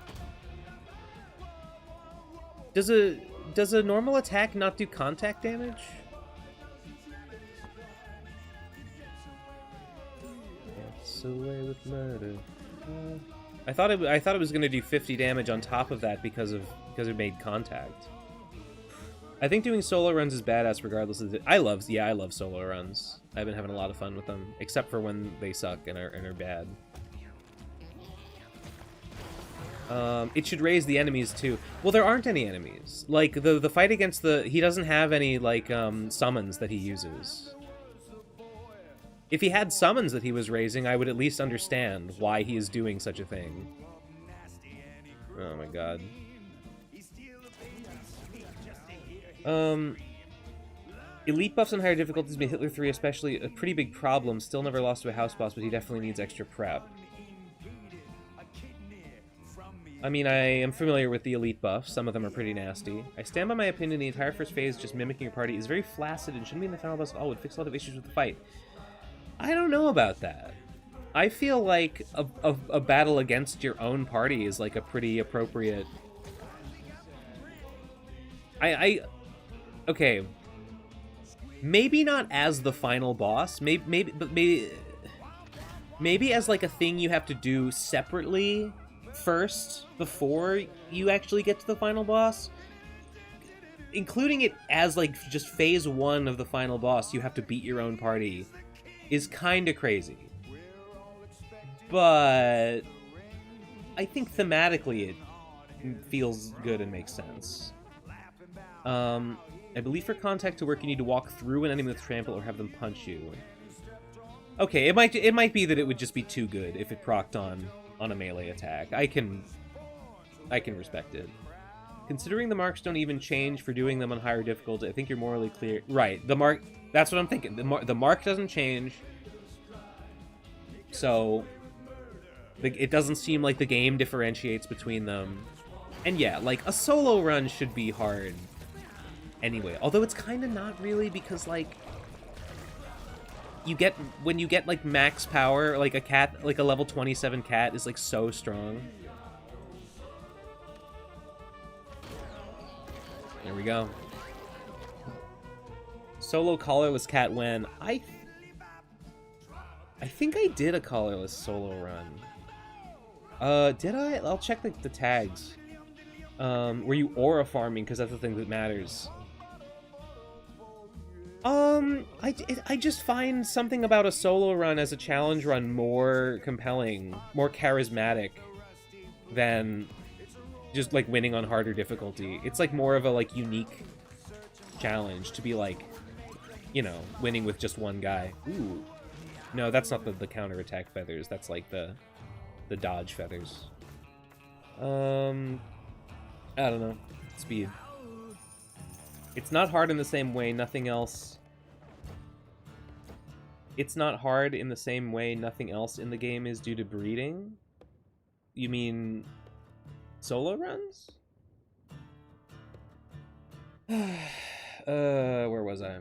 does a normal attack not do contact damage? Gets away with murder. I thought it was gonna do 50 damage on top of that because it made contact. I think doing solo runs is badass regardless of I love solo runs. I've been having a lot of fun with them, except for when they suck and are bad. It should raise the enemies too. Well, there aren't any enemies. Like the fight against he doesn't have any, like, summons that he uses. If he had summons that he was raising, I would at least understand why he is doing such a thing. Oh my god. Elite buffs on higher difficulties made Hitler 3 especially a pretty big problem. Still never lost to a house boss, but he definitely needs extra prep. I mean, I am familiar with the elite buffs. Some of them are pretty nasty. I stand by my opinion, the entire first phase, just mimicking your party, is very flaccid and shouldn't be in the final boss at all. Would fix a lot of issues with the fight. I don't know about that. I feel like a battle against your own party is, like, a pretty appropriate... Okay. Maybe not as the final boss. Maybe as, like, a thing you have to do separately first before you actually get to the final boss. Including it as, like, just phase 1 of the final boss, you have to beat your own party, is kind of crazy. But I think thematically it feels good and makes sense. I believe for contact to work, you need to walk through an enemy with trample or have them punch you. Okay, it might be that it would just be too good if it procced on a melee attack. I can respect it. Considering the marks don't even change for doing them on higher difficulty, I think you're morally clear. Right, the mark... That's what I'm thinking. The mark doesn't change, so it doesn't seem like the game differentiates between them. And yeah, like, a solo run should be hard anyway. Although it's kind of not really, because, like, when you get, like, max power, like a cat, like a level 27 cat is, like, so strong. There we go. Solo collarless cat when I think I did a collarless solo run. Did I? I'll check the tags. Were you aura farming? Because that's the thing that matters. I just find something about a solo run as a challenge run more compelling, more charismatic than just, like, winning on harder difficulty. It's, like, more of a, like, unique challenge to be, like, you know, winning with just one guy. Ooh. No, that's not the counterattack feathers. That's, like, the dodge feathers. I don't know. Speed. It's not hard in the same way, nothing else... It's not hard in the same way nothing else in the game is due to breeding? You mean... solo runs? Where was I?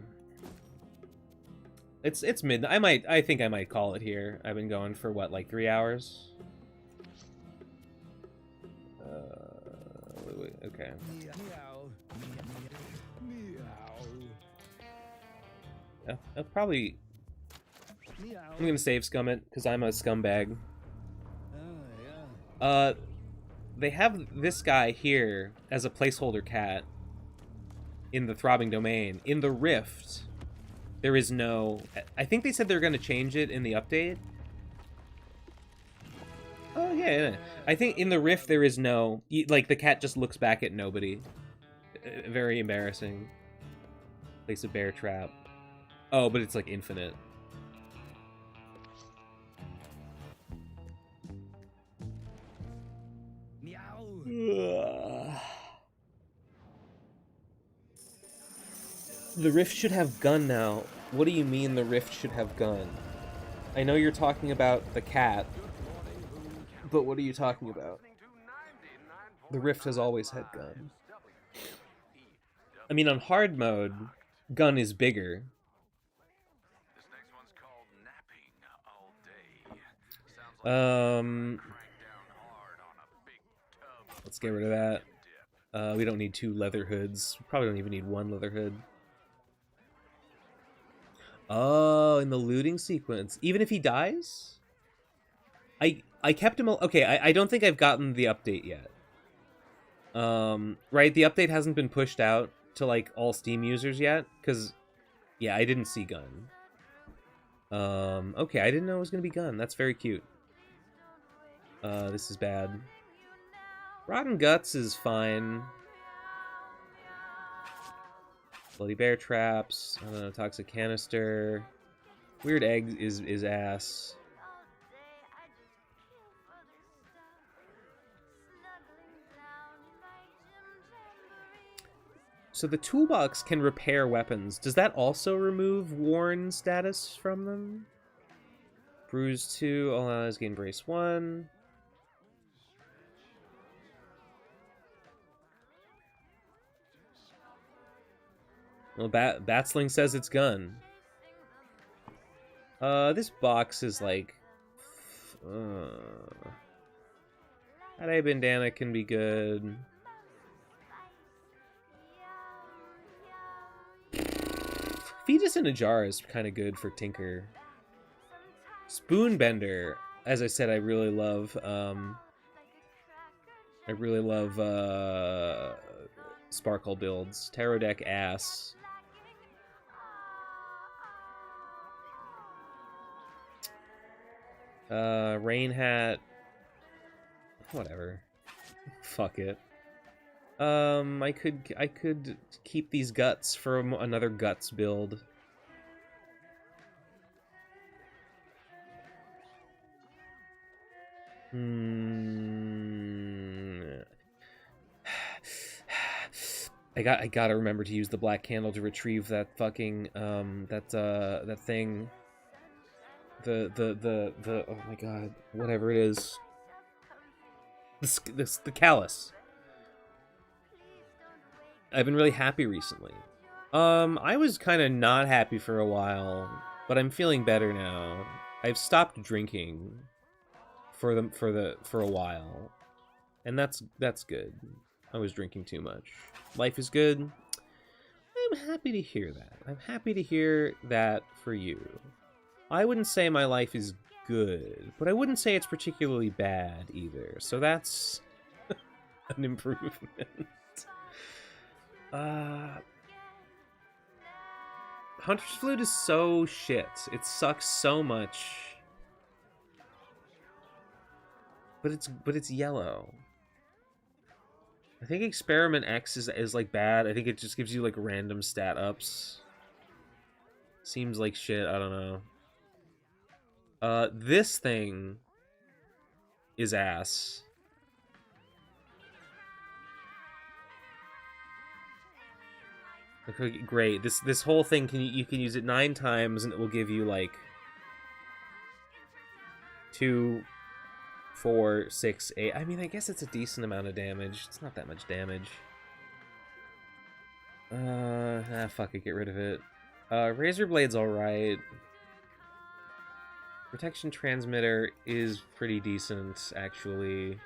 It's midnight. I think I might call it here. I've been going for what, like 3 hours? Wait, okay. I'll probably... I'm gonna save scum it, because I'm a scumbag. They have this guy here as a placeholder cat in the throbbing domain. In the Rift, there is no... I think they said they're gonna change it in the update. Oh, yeah. I think in the Rift there is no... Like, the cat just looks back at nobody. Very embarrassing. Place a bear trap. Oh, but it's, like, infinite. The Rift should have gun now. What do you mean the Rift should have gun? I know you're talking about the cat, but what are you talking about? The Rift has always had gun. I mean, on hard mode, gun is bigger. Let's get rid of that. We don't need 2 leather hoods. We probably don't even need 1 leather hood. Oh, in the looting sequence. Even if he dies? I kept him... Okay, I don't think I've gotten the update yet. Right, the update hasn't been pushed out to, like, all Steam users yet, because, yeah, I didn't see gun. Okay, I didn't know it was gonna be gun. That's very cute. This is bad. Rotten Guts is fine. Bloody bear traps. I don't know, toxic canister. Weird egg is ass. So the toolbox can repair weapons. Does that also remove worn status from them? Bruise 2, all allies gain brace 1. Well, Batsling says it's gun. This box is like... Ade bandana can be good. Fetus in a jar is kind of good for Tinker. Spoonbender, as I said, I really love Sparkle builds. Tarot deck ass. Rain hat. Whatever. Fuck it. I could keep these guts for another guts build. I gotta remember to use the black candle to retrieve that fucking that thing. The oh my god, whatever it is. The callus. I've been really happy recently. I was kind of not happy for a while, but I'm feeling better now. I've stopped drinking for a while, and that's good. I was drinking too much. Life is good. I'm happy to hear that. I'm happy to hear that for you. I wouldn't say my life is good, but I wouldn't say it's particularly bad either. So that's an improvement. Hunter's Flute is so shit. It sucks so much. But it's yellow. I think Experiment X is like bad. I think it just gives you like random stat ups. Seems like shit, I don't know. This thing is ass. Okay, great. This whole thing you can use it 9 times and it will give you like 2, 4, 6, 8. I mean, I guess it's a decent amount of damage. It's not that much damage. Fuck it, get rid of it. Razor Blade's alright. Protection Transmitter is pretty decent, actually.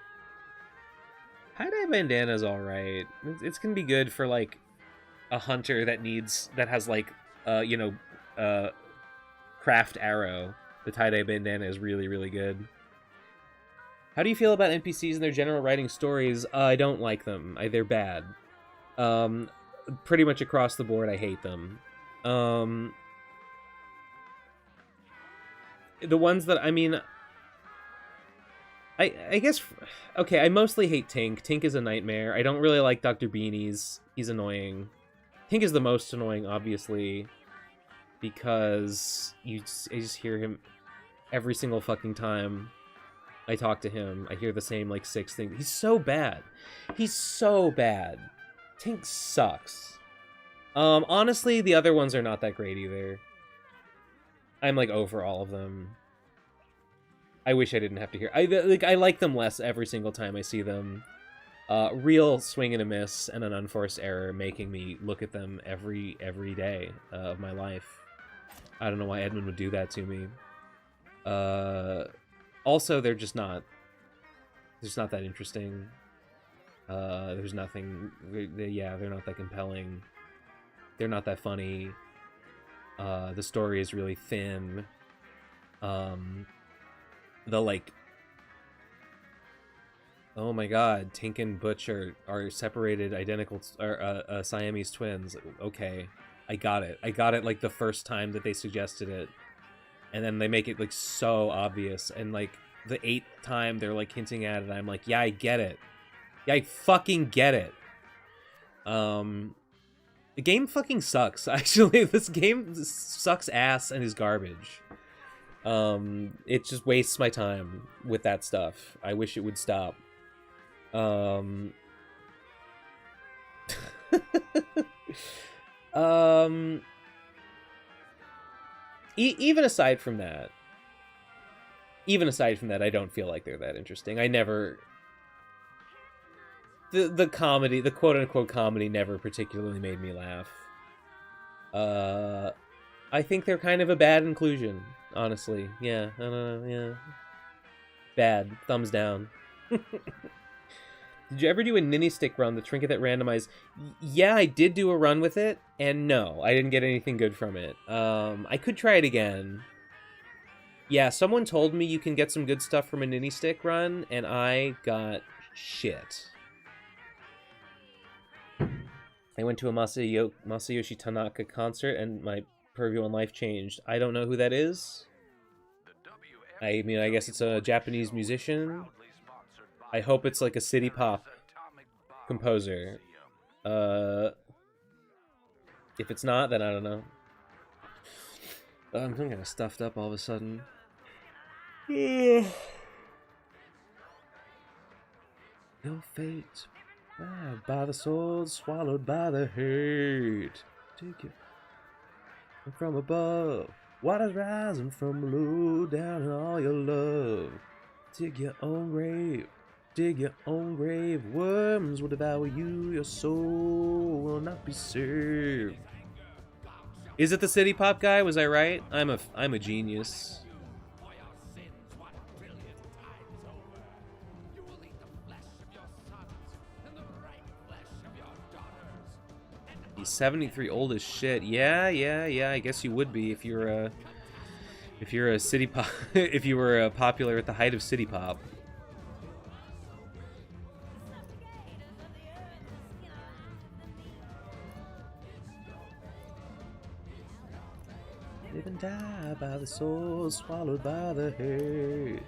Tie-dye Bandana's alright. It's gonna be good for, like, a hunter that has, like, craft arrow. The tie-dye bandana is really, really good. How do you feel about NPCs and their general writing stories? I don't like them. They're bad. Pretty much across the board, I hate them. The ones that, I mean... I guess... Okay, I mostly hate Tink. Tink is a nightmare. I don't really like Dr. Beanies. He's annoying. Tink is the most annoying, obviously, because I just hear him every single fucking time I talk to him. I hear the same, like, 6 things. He's so bad. He's so bad. Tink sucks. Honestly, the other ones are not that great either. I'm, like, over all of them. I wish I didn't have to hear... I like them less every single time I see them. Real swing and a miss and an unforced error making me look at them every day of my life. I don't know why Edmund would do that to me. Also, they're just not that interesting. There's nothing... they're not that compelling. They're not that funny. The story is really thin. The, like... Oh my god, Tink and Butch are separated identical... Siamese twins. Okay, I got it. I got it, like, the first time that they suggested it. And then they make it, like, so obvious. And, like, the 8th time they're, like, hinting at it, I'm like, yeah, I get it. Yeah, I fucking get it. The game fucking sucks, actually. This game sucks ass and is garbage. It just wastes my time with that stuff. I wish it would stop. Even aside from that, I don't feel like they're that interesting. I never... The comedy, the quote-unquote comedy never particularly made me laugh. I think they're kind of a bad inclusion, honestly. Yeah, I don't know, yeah. Bad. Thumbs down. Did you ever do a Ninny Stick run, the trinket that randomized? Yeah, I did do a run with it, and no, I didn't get anything good from it. I could try it again. Yeah, someone told me you can get some good stuff from a Ninny Stick run, and I got shit. I went to a Masayoshi Tanaka concert, and my purview on life changed. I don't know who that is. I mean, I guess it's a Japanese musician. I hope it's like a city pop composer. If it's not, then I don't know. I'm kind of stuffed up all of a sudden. Your fate, by the sword, swallowed by the hate. Take it from above. Water's rising from below, down in all your love. Dig your own grave. Dig your own grave. Worms will devour you. Your soul will not be saved. Is it the city pop guy? Was I right? I'm a genius. He's 73, old as shit. Yeah. I guess you would be if you're a city pop. If you were popular at the height of city pop. Live and die by the sword, swallowed by the hate.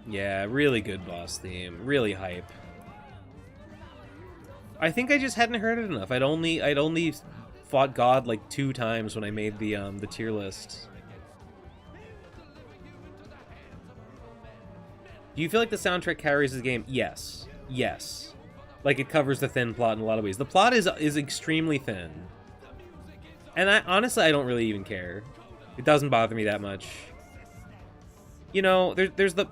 Yeah, really good boss theme. Really hype. I think I just hadn't heard it enough. I'd only fought God like 2 times when I made the tier list. Do you feel like the soundtrack carries the game? Yes. Yes. Like, it covers the thin plot in a lot of ways. The plot is extremely thin. And honestly, I don't really even care. It doesn't bother me that much. You know, there's the...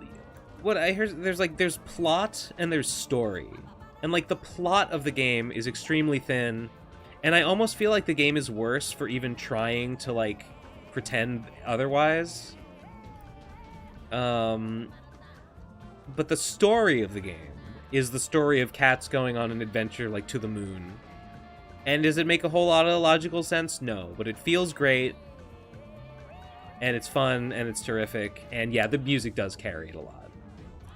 what I heard, there's plot and there's story. And like the plot of the game is extremely thin, and I almost feel like the game is worse for even trying to like pretend otherwise. But the story of the game is the story of cats going on an adventure like to the moon. And does it make a whole lot of logical sense? No, but it feels great. And it's fun, and it's terrific, and yeah, the music does carry it a lot.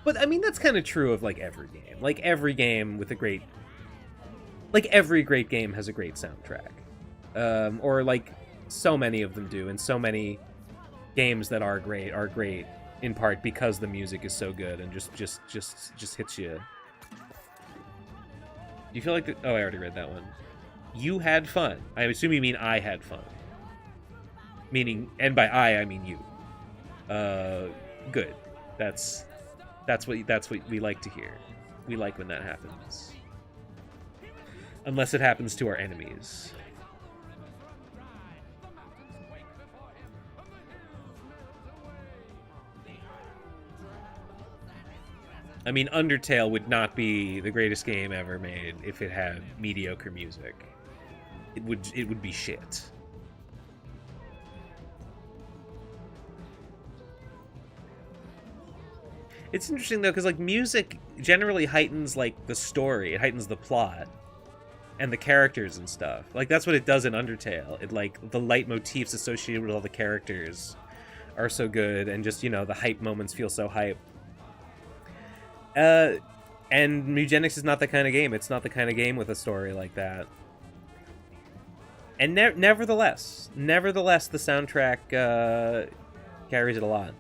But, I mean, that's kind of true of, like, every game. Like, every game with a great... Like, every great game has a great soundtrack. Or, like, so many of them do, and so many games that are great in part because the music is so good and just hits you. Do you feel like... Oh, I already read that one. You had fun. I assume you mean I had fun. Meaning, and by I mean you. Good. That's what we like to hear. We like when that happens. Unless it happens to our enemies. I mean, Undertale would not be the greatest game ever made if it had mediocre music. It would be shit. It's interesting, though, because, like, music generally heightens, like, the story. It heightens the plot. And the characters and stuff. Like, that's what it does in Undertale. It, like, the leitmotifs associated with all the characters are so good. And just, you know, the hype moments feel so hype. And MEWGENICS is not that kind of game. It's not the kind of game with a story like that. And nevertheless, the soundtrack carries it a lot.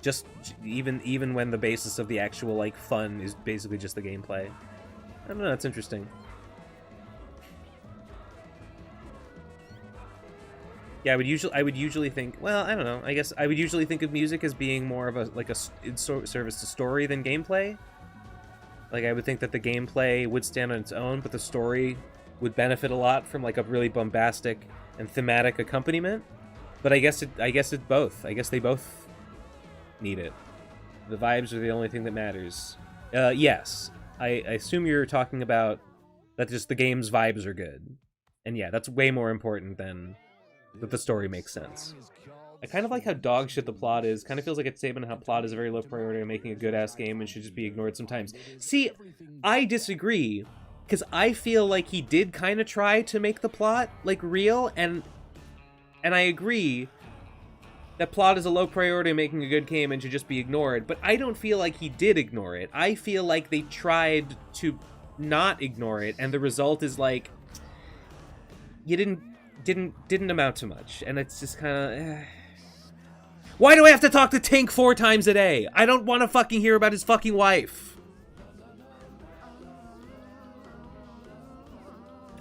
Just even when the basis of the actual like fun is basically just the gameplay. I don't know, it's interesting. Yeah, I would usually think, well, I don't know. I guess I would usually think of music as being more of a service to story than gameplay. Like I would think that the gameplay would stand on its own, but the story would benefit a lot from like a really bombastic and thematic accompaniment. But I guess it's both. I guess they both need it. The vibes are the only thing that matters. Yes. I assume you're talking about that just the game's vibes are good. And yeah, that's way more important than that the story makes sense. I kind of like how dog shit the plot is. Kind of feels like a statement on how plot is a very low priority on making a good-ass game and should just be ignored sometimes. See, I disagree. Because I feel like he did kind of try to make the plot, like, real, and I agree that plot is a low priority in making a good game and should just be ignored, but I don't feel like he did ignore it. I feel like they tried to not ignore it, and the result is like you didn't amount to much, and it's just kind of Why do I have to talk to Tink 4 times a day? I don't want to fucking hear about his fucking wife.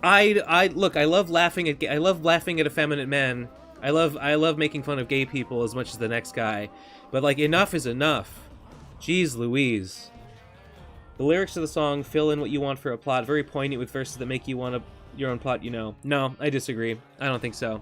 Look, I love laughing at effeminate men. I love making fun of gay people as much as the next guy, but like enough is enough. Jeez Louise. The lyrics of the song fill in what you want for a plot, very poignant with verses that make you want your own plot, you know. No, I disagree. I don't think so.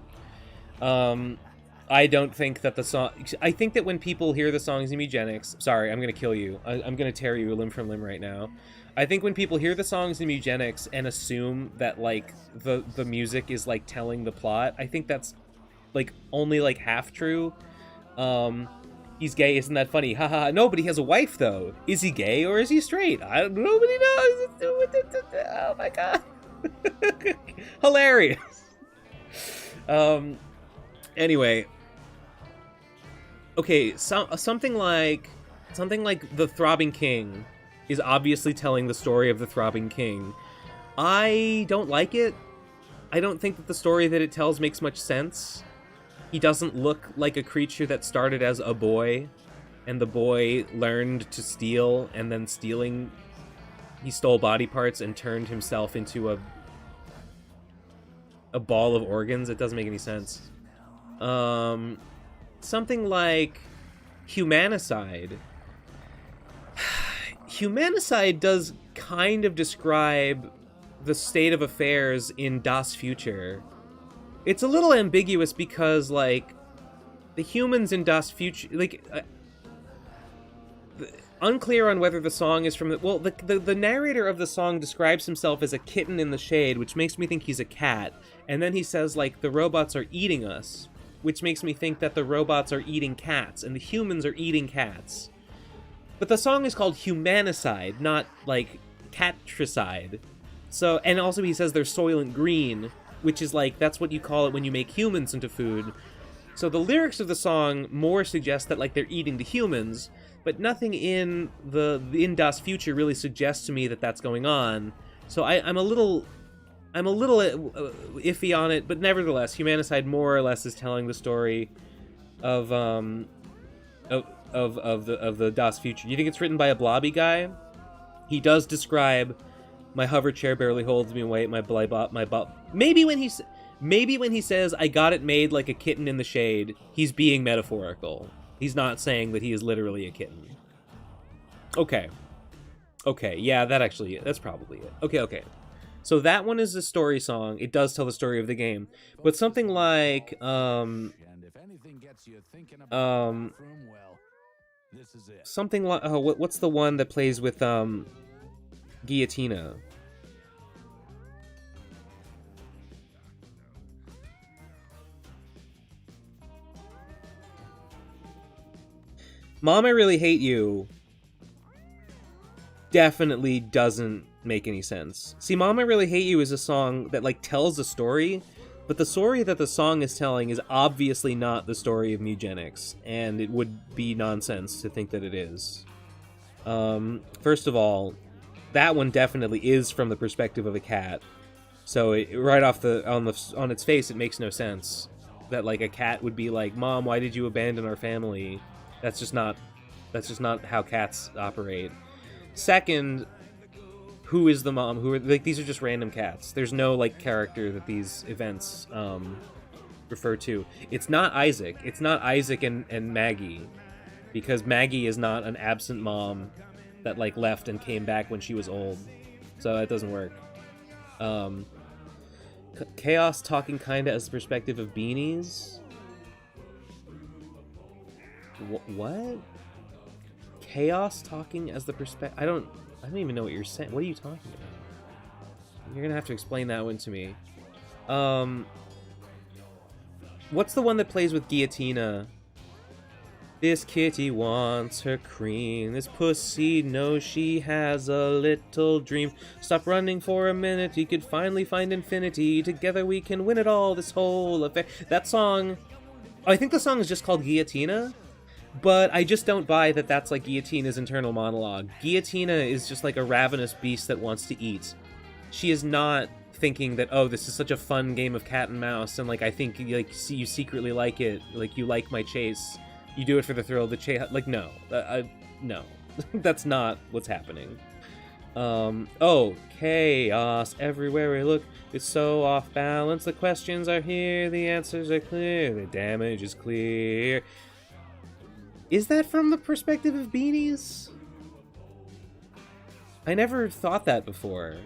I don't think that the song... I think that when people hear the songs in MEWGENICS... Sorry, I'm gonna kill you. I'm gonna tear you limb from limb right now. I think when people hear the songs in MEWGENICS and assume that, like, the music is, like, telling the plot, I think that's, like, only, like, half true. He's gay, isn't that funny? Haha. No, but he has a wife, though. Is he gay or is he straight? Nobody knows. Oh, my God. Hilarious. Anyway. Okay, something like The Throbbing King is obviously telling the story of the Throbbing King. I don't like it. I don't think that the story that it tells makes much sense. He doesn't look like a creature that started as a boy, and the boy learned to steal, and then stealing, he stole body parts and turned himself into a ball of organs. It doesn't make any sense. Something like Humanicide. Humanicide does kind of describe the state of affairs in Das Future. It's a little ambiguous because, like, the humans in Das Future, like, unclear on whether the song is from the... Well, the narrator of the song describes himself as a kitten in the shade, which makes me think he's a cat. And then he says, like, the robots are eating us, which makes me think that the robots are eating cats, and the humans are eating cats. But the song is called Humanicide, not, like, Catricide. So, and also he says they're Soylent Green, which is, like, that's what you call it when you make humans into food. So the lyrics of the song more suggest that, like, they're eating the humans, but nothing in in Das Future really suggests to me that that's going on. So I'm a little iffy on it, but nevertheless, Humanicide more or less is telling the story of the Das Future. You think it's written by a blobby guy? He does describe my hover chair barely holds me away. Maybe when he says I got it made like a kitten in the shade, he's being metaphorical. He's not saying that he is literally a kitten. Okay, yeah, that's probably it. Okay. So that one is a story song. It does tell the story of the game, but something like something like what's the one that plays with Guillotina? Mom, I Really Hate You definitely doesn't make any sense. See, Mom, I Really Hate You is a song that, like, tells a story, but the story that the song is telling is obviously not the story of MEWGENICS, and it would be nonsense to think that it is. First of all, that one definitely is from the perspective of a cat, so right off on its face, it makes no sense that, like, a cat would be like, Mom, why did you abandon our family? That's just not how cats operate. Second, who is the mom? Who are, like, these are just random cats. There's no, like, character that these events refer to. It's not Isaac. It's not Isaac and Maggie, because Maggie is not an absent mom that, like, left and came back when she was old. So that doesn't work. Chaos talking kinda as the perspective of beanies. What? Chaos talking as the perspective... I don't even know what you're saying. What are you talking about? You're gonna have to explain that one to me. What's the one that plays with Guillotina? This kitty wants her cream. This pussy knows she has a little dream. Stop running for a minute. You could finally find infinity. Together we can win it all. This whole affair. That song... I think the song is just called Guillotina. But I just don't buy that that's, like, Guillotina's internal monologue. Guillotina is just like a ravenous beast that wants to eat. She is not thinking that, oh, this is such a fun game of cat and mouse, and, like, I think, like, you secretly like it, like, you like my chase. You do it for the thrill of the chase. Like, no. No. That's not what's happening. Oh, chaos everywhere we look. It's so off balance. The questions are here, the answers are clear, the damage is clear. Is that from the perspective of beanies? I never thought that before.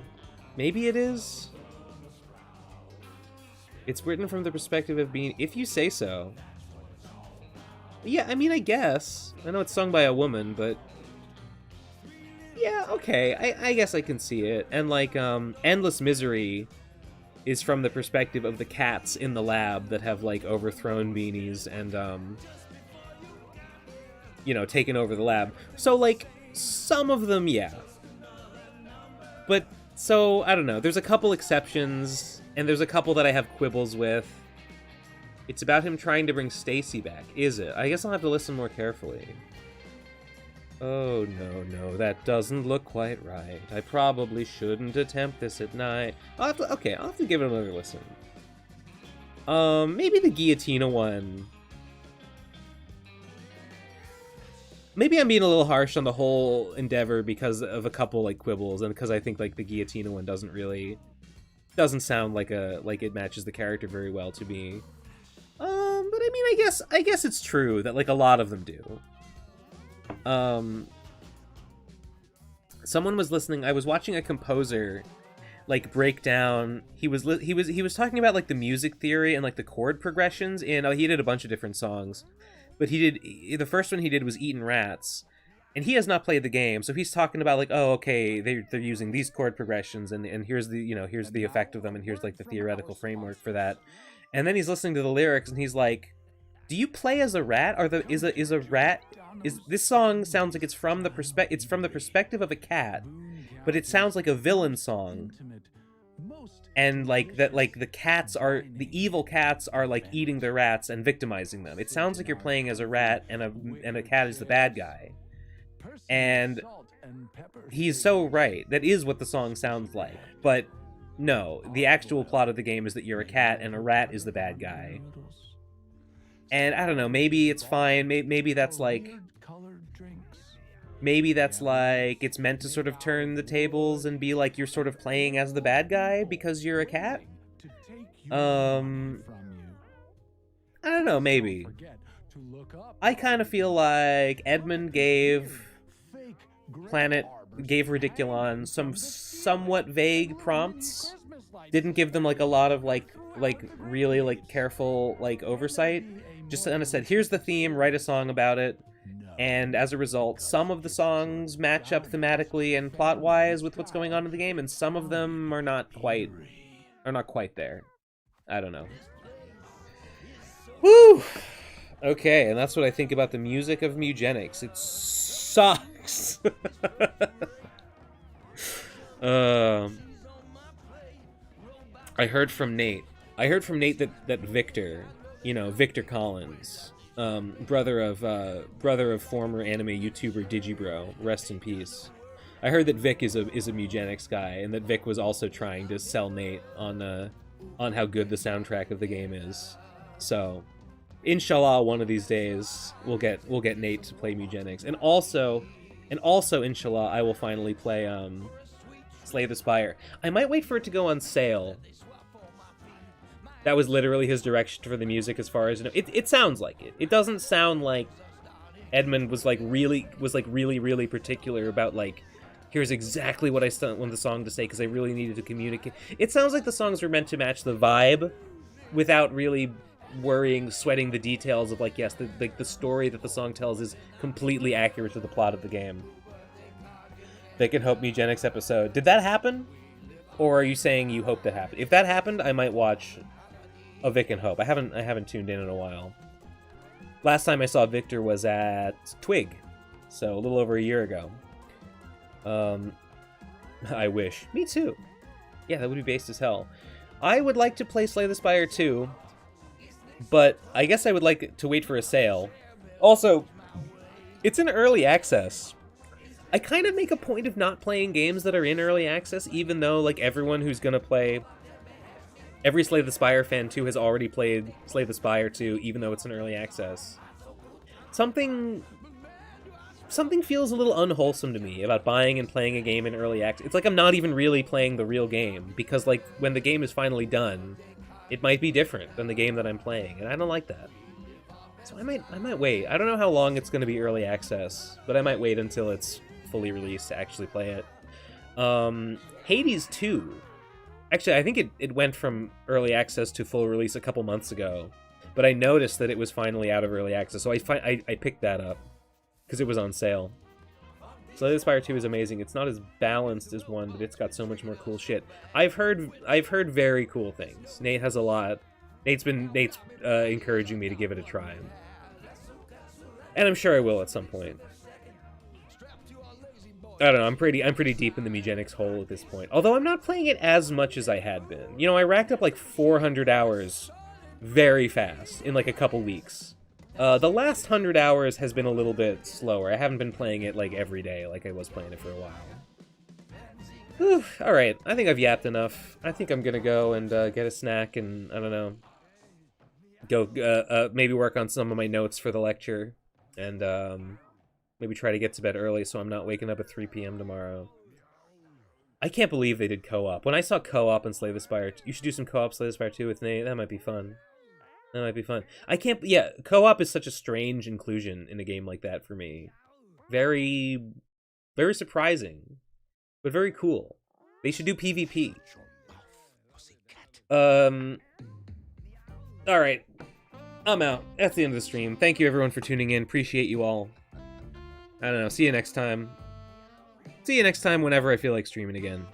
Maybe it is? It's written from the perspective of beanies. If you say so. Yeah, I mean, I guess. I know it's sung by a woman, but... yeah, okay. I guess I can see it. And, like, Endless Misery is from the perspective of the cats in the lab that have, like, overthrown beanies and, you know, taken over the lab. So, like, some of them, yeah. But, so, I don't know. There's a couple exceptions, and there's a couple that I have quibbles with. It's about him trying to bring Stacy back, is it? I guess I'll have to listen more carefully. Oh, no, that doesn't look quite right. I probably shouldn't attempt this at night. I'll have to give it another listen. Maybe the Guillotina one. Maybe I'm being a little harsh on the whole endeavor because of a couple, like, quibbles, and because I think, like, the Guillotina one doesn't sound like it matches the character very well to me. But I mean, I guess it's true that, like, a lot of them do. Someone was listening. I was watching a composer, like, break down. He was talking about, like, the music theory and, like, the chord progressions in. Oh, he did a bunch of different songs. But the first one he did was Eatin' Rats, And he has not played the game, so he's talking about like, oh, okay, they're using these chord progressions, and here's the, you know, here's the effect of them, and here's like the theoretical framework for that. And then he's listening to the lyrics, and he's like, do you play as a rat? Is this song sounds like it's from the perspective of a cat, but it sounds like a villain song. And like that, like the evil cats are like eating the rats and victimizing them. It sounds like you're playing as a rat, and a cat is the bad guy. And he's so right. That is what the song sounds like. But no, the actual plot of the game is that you're a cat and a rat is the bad guy. And I don't know, maybe it's fine. Maybe that's like it's meant to sort of turn the tables and be like you're sort of playing as the bad guy because you're a cat. I don't know, maybe. I kind of feel like Edmund gave Ridiculon some somewhat vague prompts. Didn't give them like a lot of like really like careful like oversight. Just kind of said, here's the theme, write a song about it. And as a result, some of the songs match up thematically and plot-wise with what's going on in the game, and some of them are not quite there. I don't know. Woo! Okay, and that's what I think about the music of MEWGENICS. It sucks. I heard from Nate that Victor, you know, Victor Collins, brother of former anime YouTuber Digibro, rest in peace. I heard that Vic is a MEWGENICS guy, and that Vic was also trying to sell Nate on how good the soundtrack of the game is. So, inshallah, one of these days we'll get Nate to play MEWGENICS, and also inshallah, I will finally play Slay the Spire. I might wait for it to go on sale. That was literally his direction for the music, as far as you know. It sounds like it. It doesn't sound like Edmund was really particular about like, here's exactly what I want the song to say because I really needed to communicate. It sounds like the songs were meant to match the vibe, without really sweating the details of like, yes, the story that the song tells is completely accurate to the plot of the game. Vic and Hope MEWGENICS episode. Did that happen? Or are you saying you hope that happened? If that happened, I might watch a Vic and Hope. I haven't tuned in a while. Last time I saw Victor was at Twig, so a little over a year ago. I wish. Me too. Yeah, that would be based as hell. I would like to play Slay the Spire 2, but I guess I would like to wait for a sale. Also, it's in early access. I kind of make a point of not playing games that are in early access, even though like everyone who's gonna play, every Slay the Spire fan too has already played Slay the Spire 2, even though it's in early access. Something feels a little unwholesome to me about buying and playing a game in early access. It's like I'm not even really playing the real game, because like when the game is finally done, it might be different than the game that I'm playing, and I don't like that. So I might wait. I don't know how long it's going to be early access, but I might wait until it's fully released to actually play it. Hades 2. Actually, I think it went from early access to full release a couple months ago, but I noticed that it was finally out of early access, so I picked that up because it was on sale. Slay the Spire 2 is amazing. It's not as balanced as 1, but it's got so much more cool shit. I've heard very cool things. Nate has a lot. Nate's encouraging me to give it a try, and I'm sure I will at some point. I don't know, I'm pretty deep in the MEWGENICS hole at this point. Although I'm not playing it as much as I had been. You know, I racked up like 400 hours very fast in like a couple weeks. The last 100 hours has been a little bit slower. I haven't been playing it like every day like I was playing it for a while. Whew, alright, I think I've yapped enough. I think I'm gonna go and get a snack and, I don't know, go maybe work on some of my notes for the lecture. And, maybe try to get to bed early so I'm not waking up at 3 p.m. tomorrow. I can't believe they did co-op. When I saw co-op in Slay the Spire, you should do some co-op Slay the Spire 2 with Nate. That might be fun. That might be fun. Yeah, co-op is such a strange inclusion in a game like that for me. Very, very surprising, but very cool. They should do PvP. Alright. I'm out. That's the end of the stream. Thank you everyone for tuning in. Appreciate you all. I don't know. See you next time. See you next time whenever I feel like streaming again.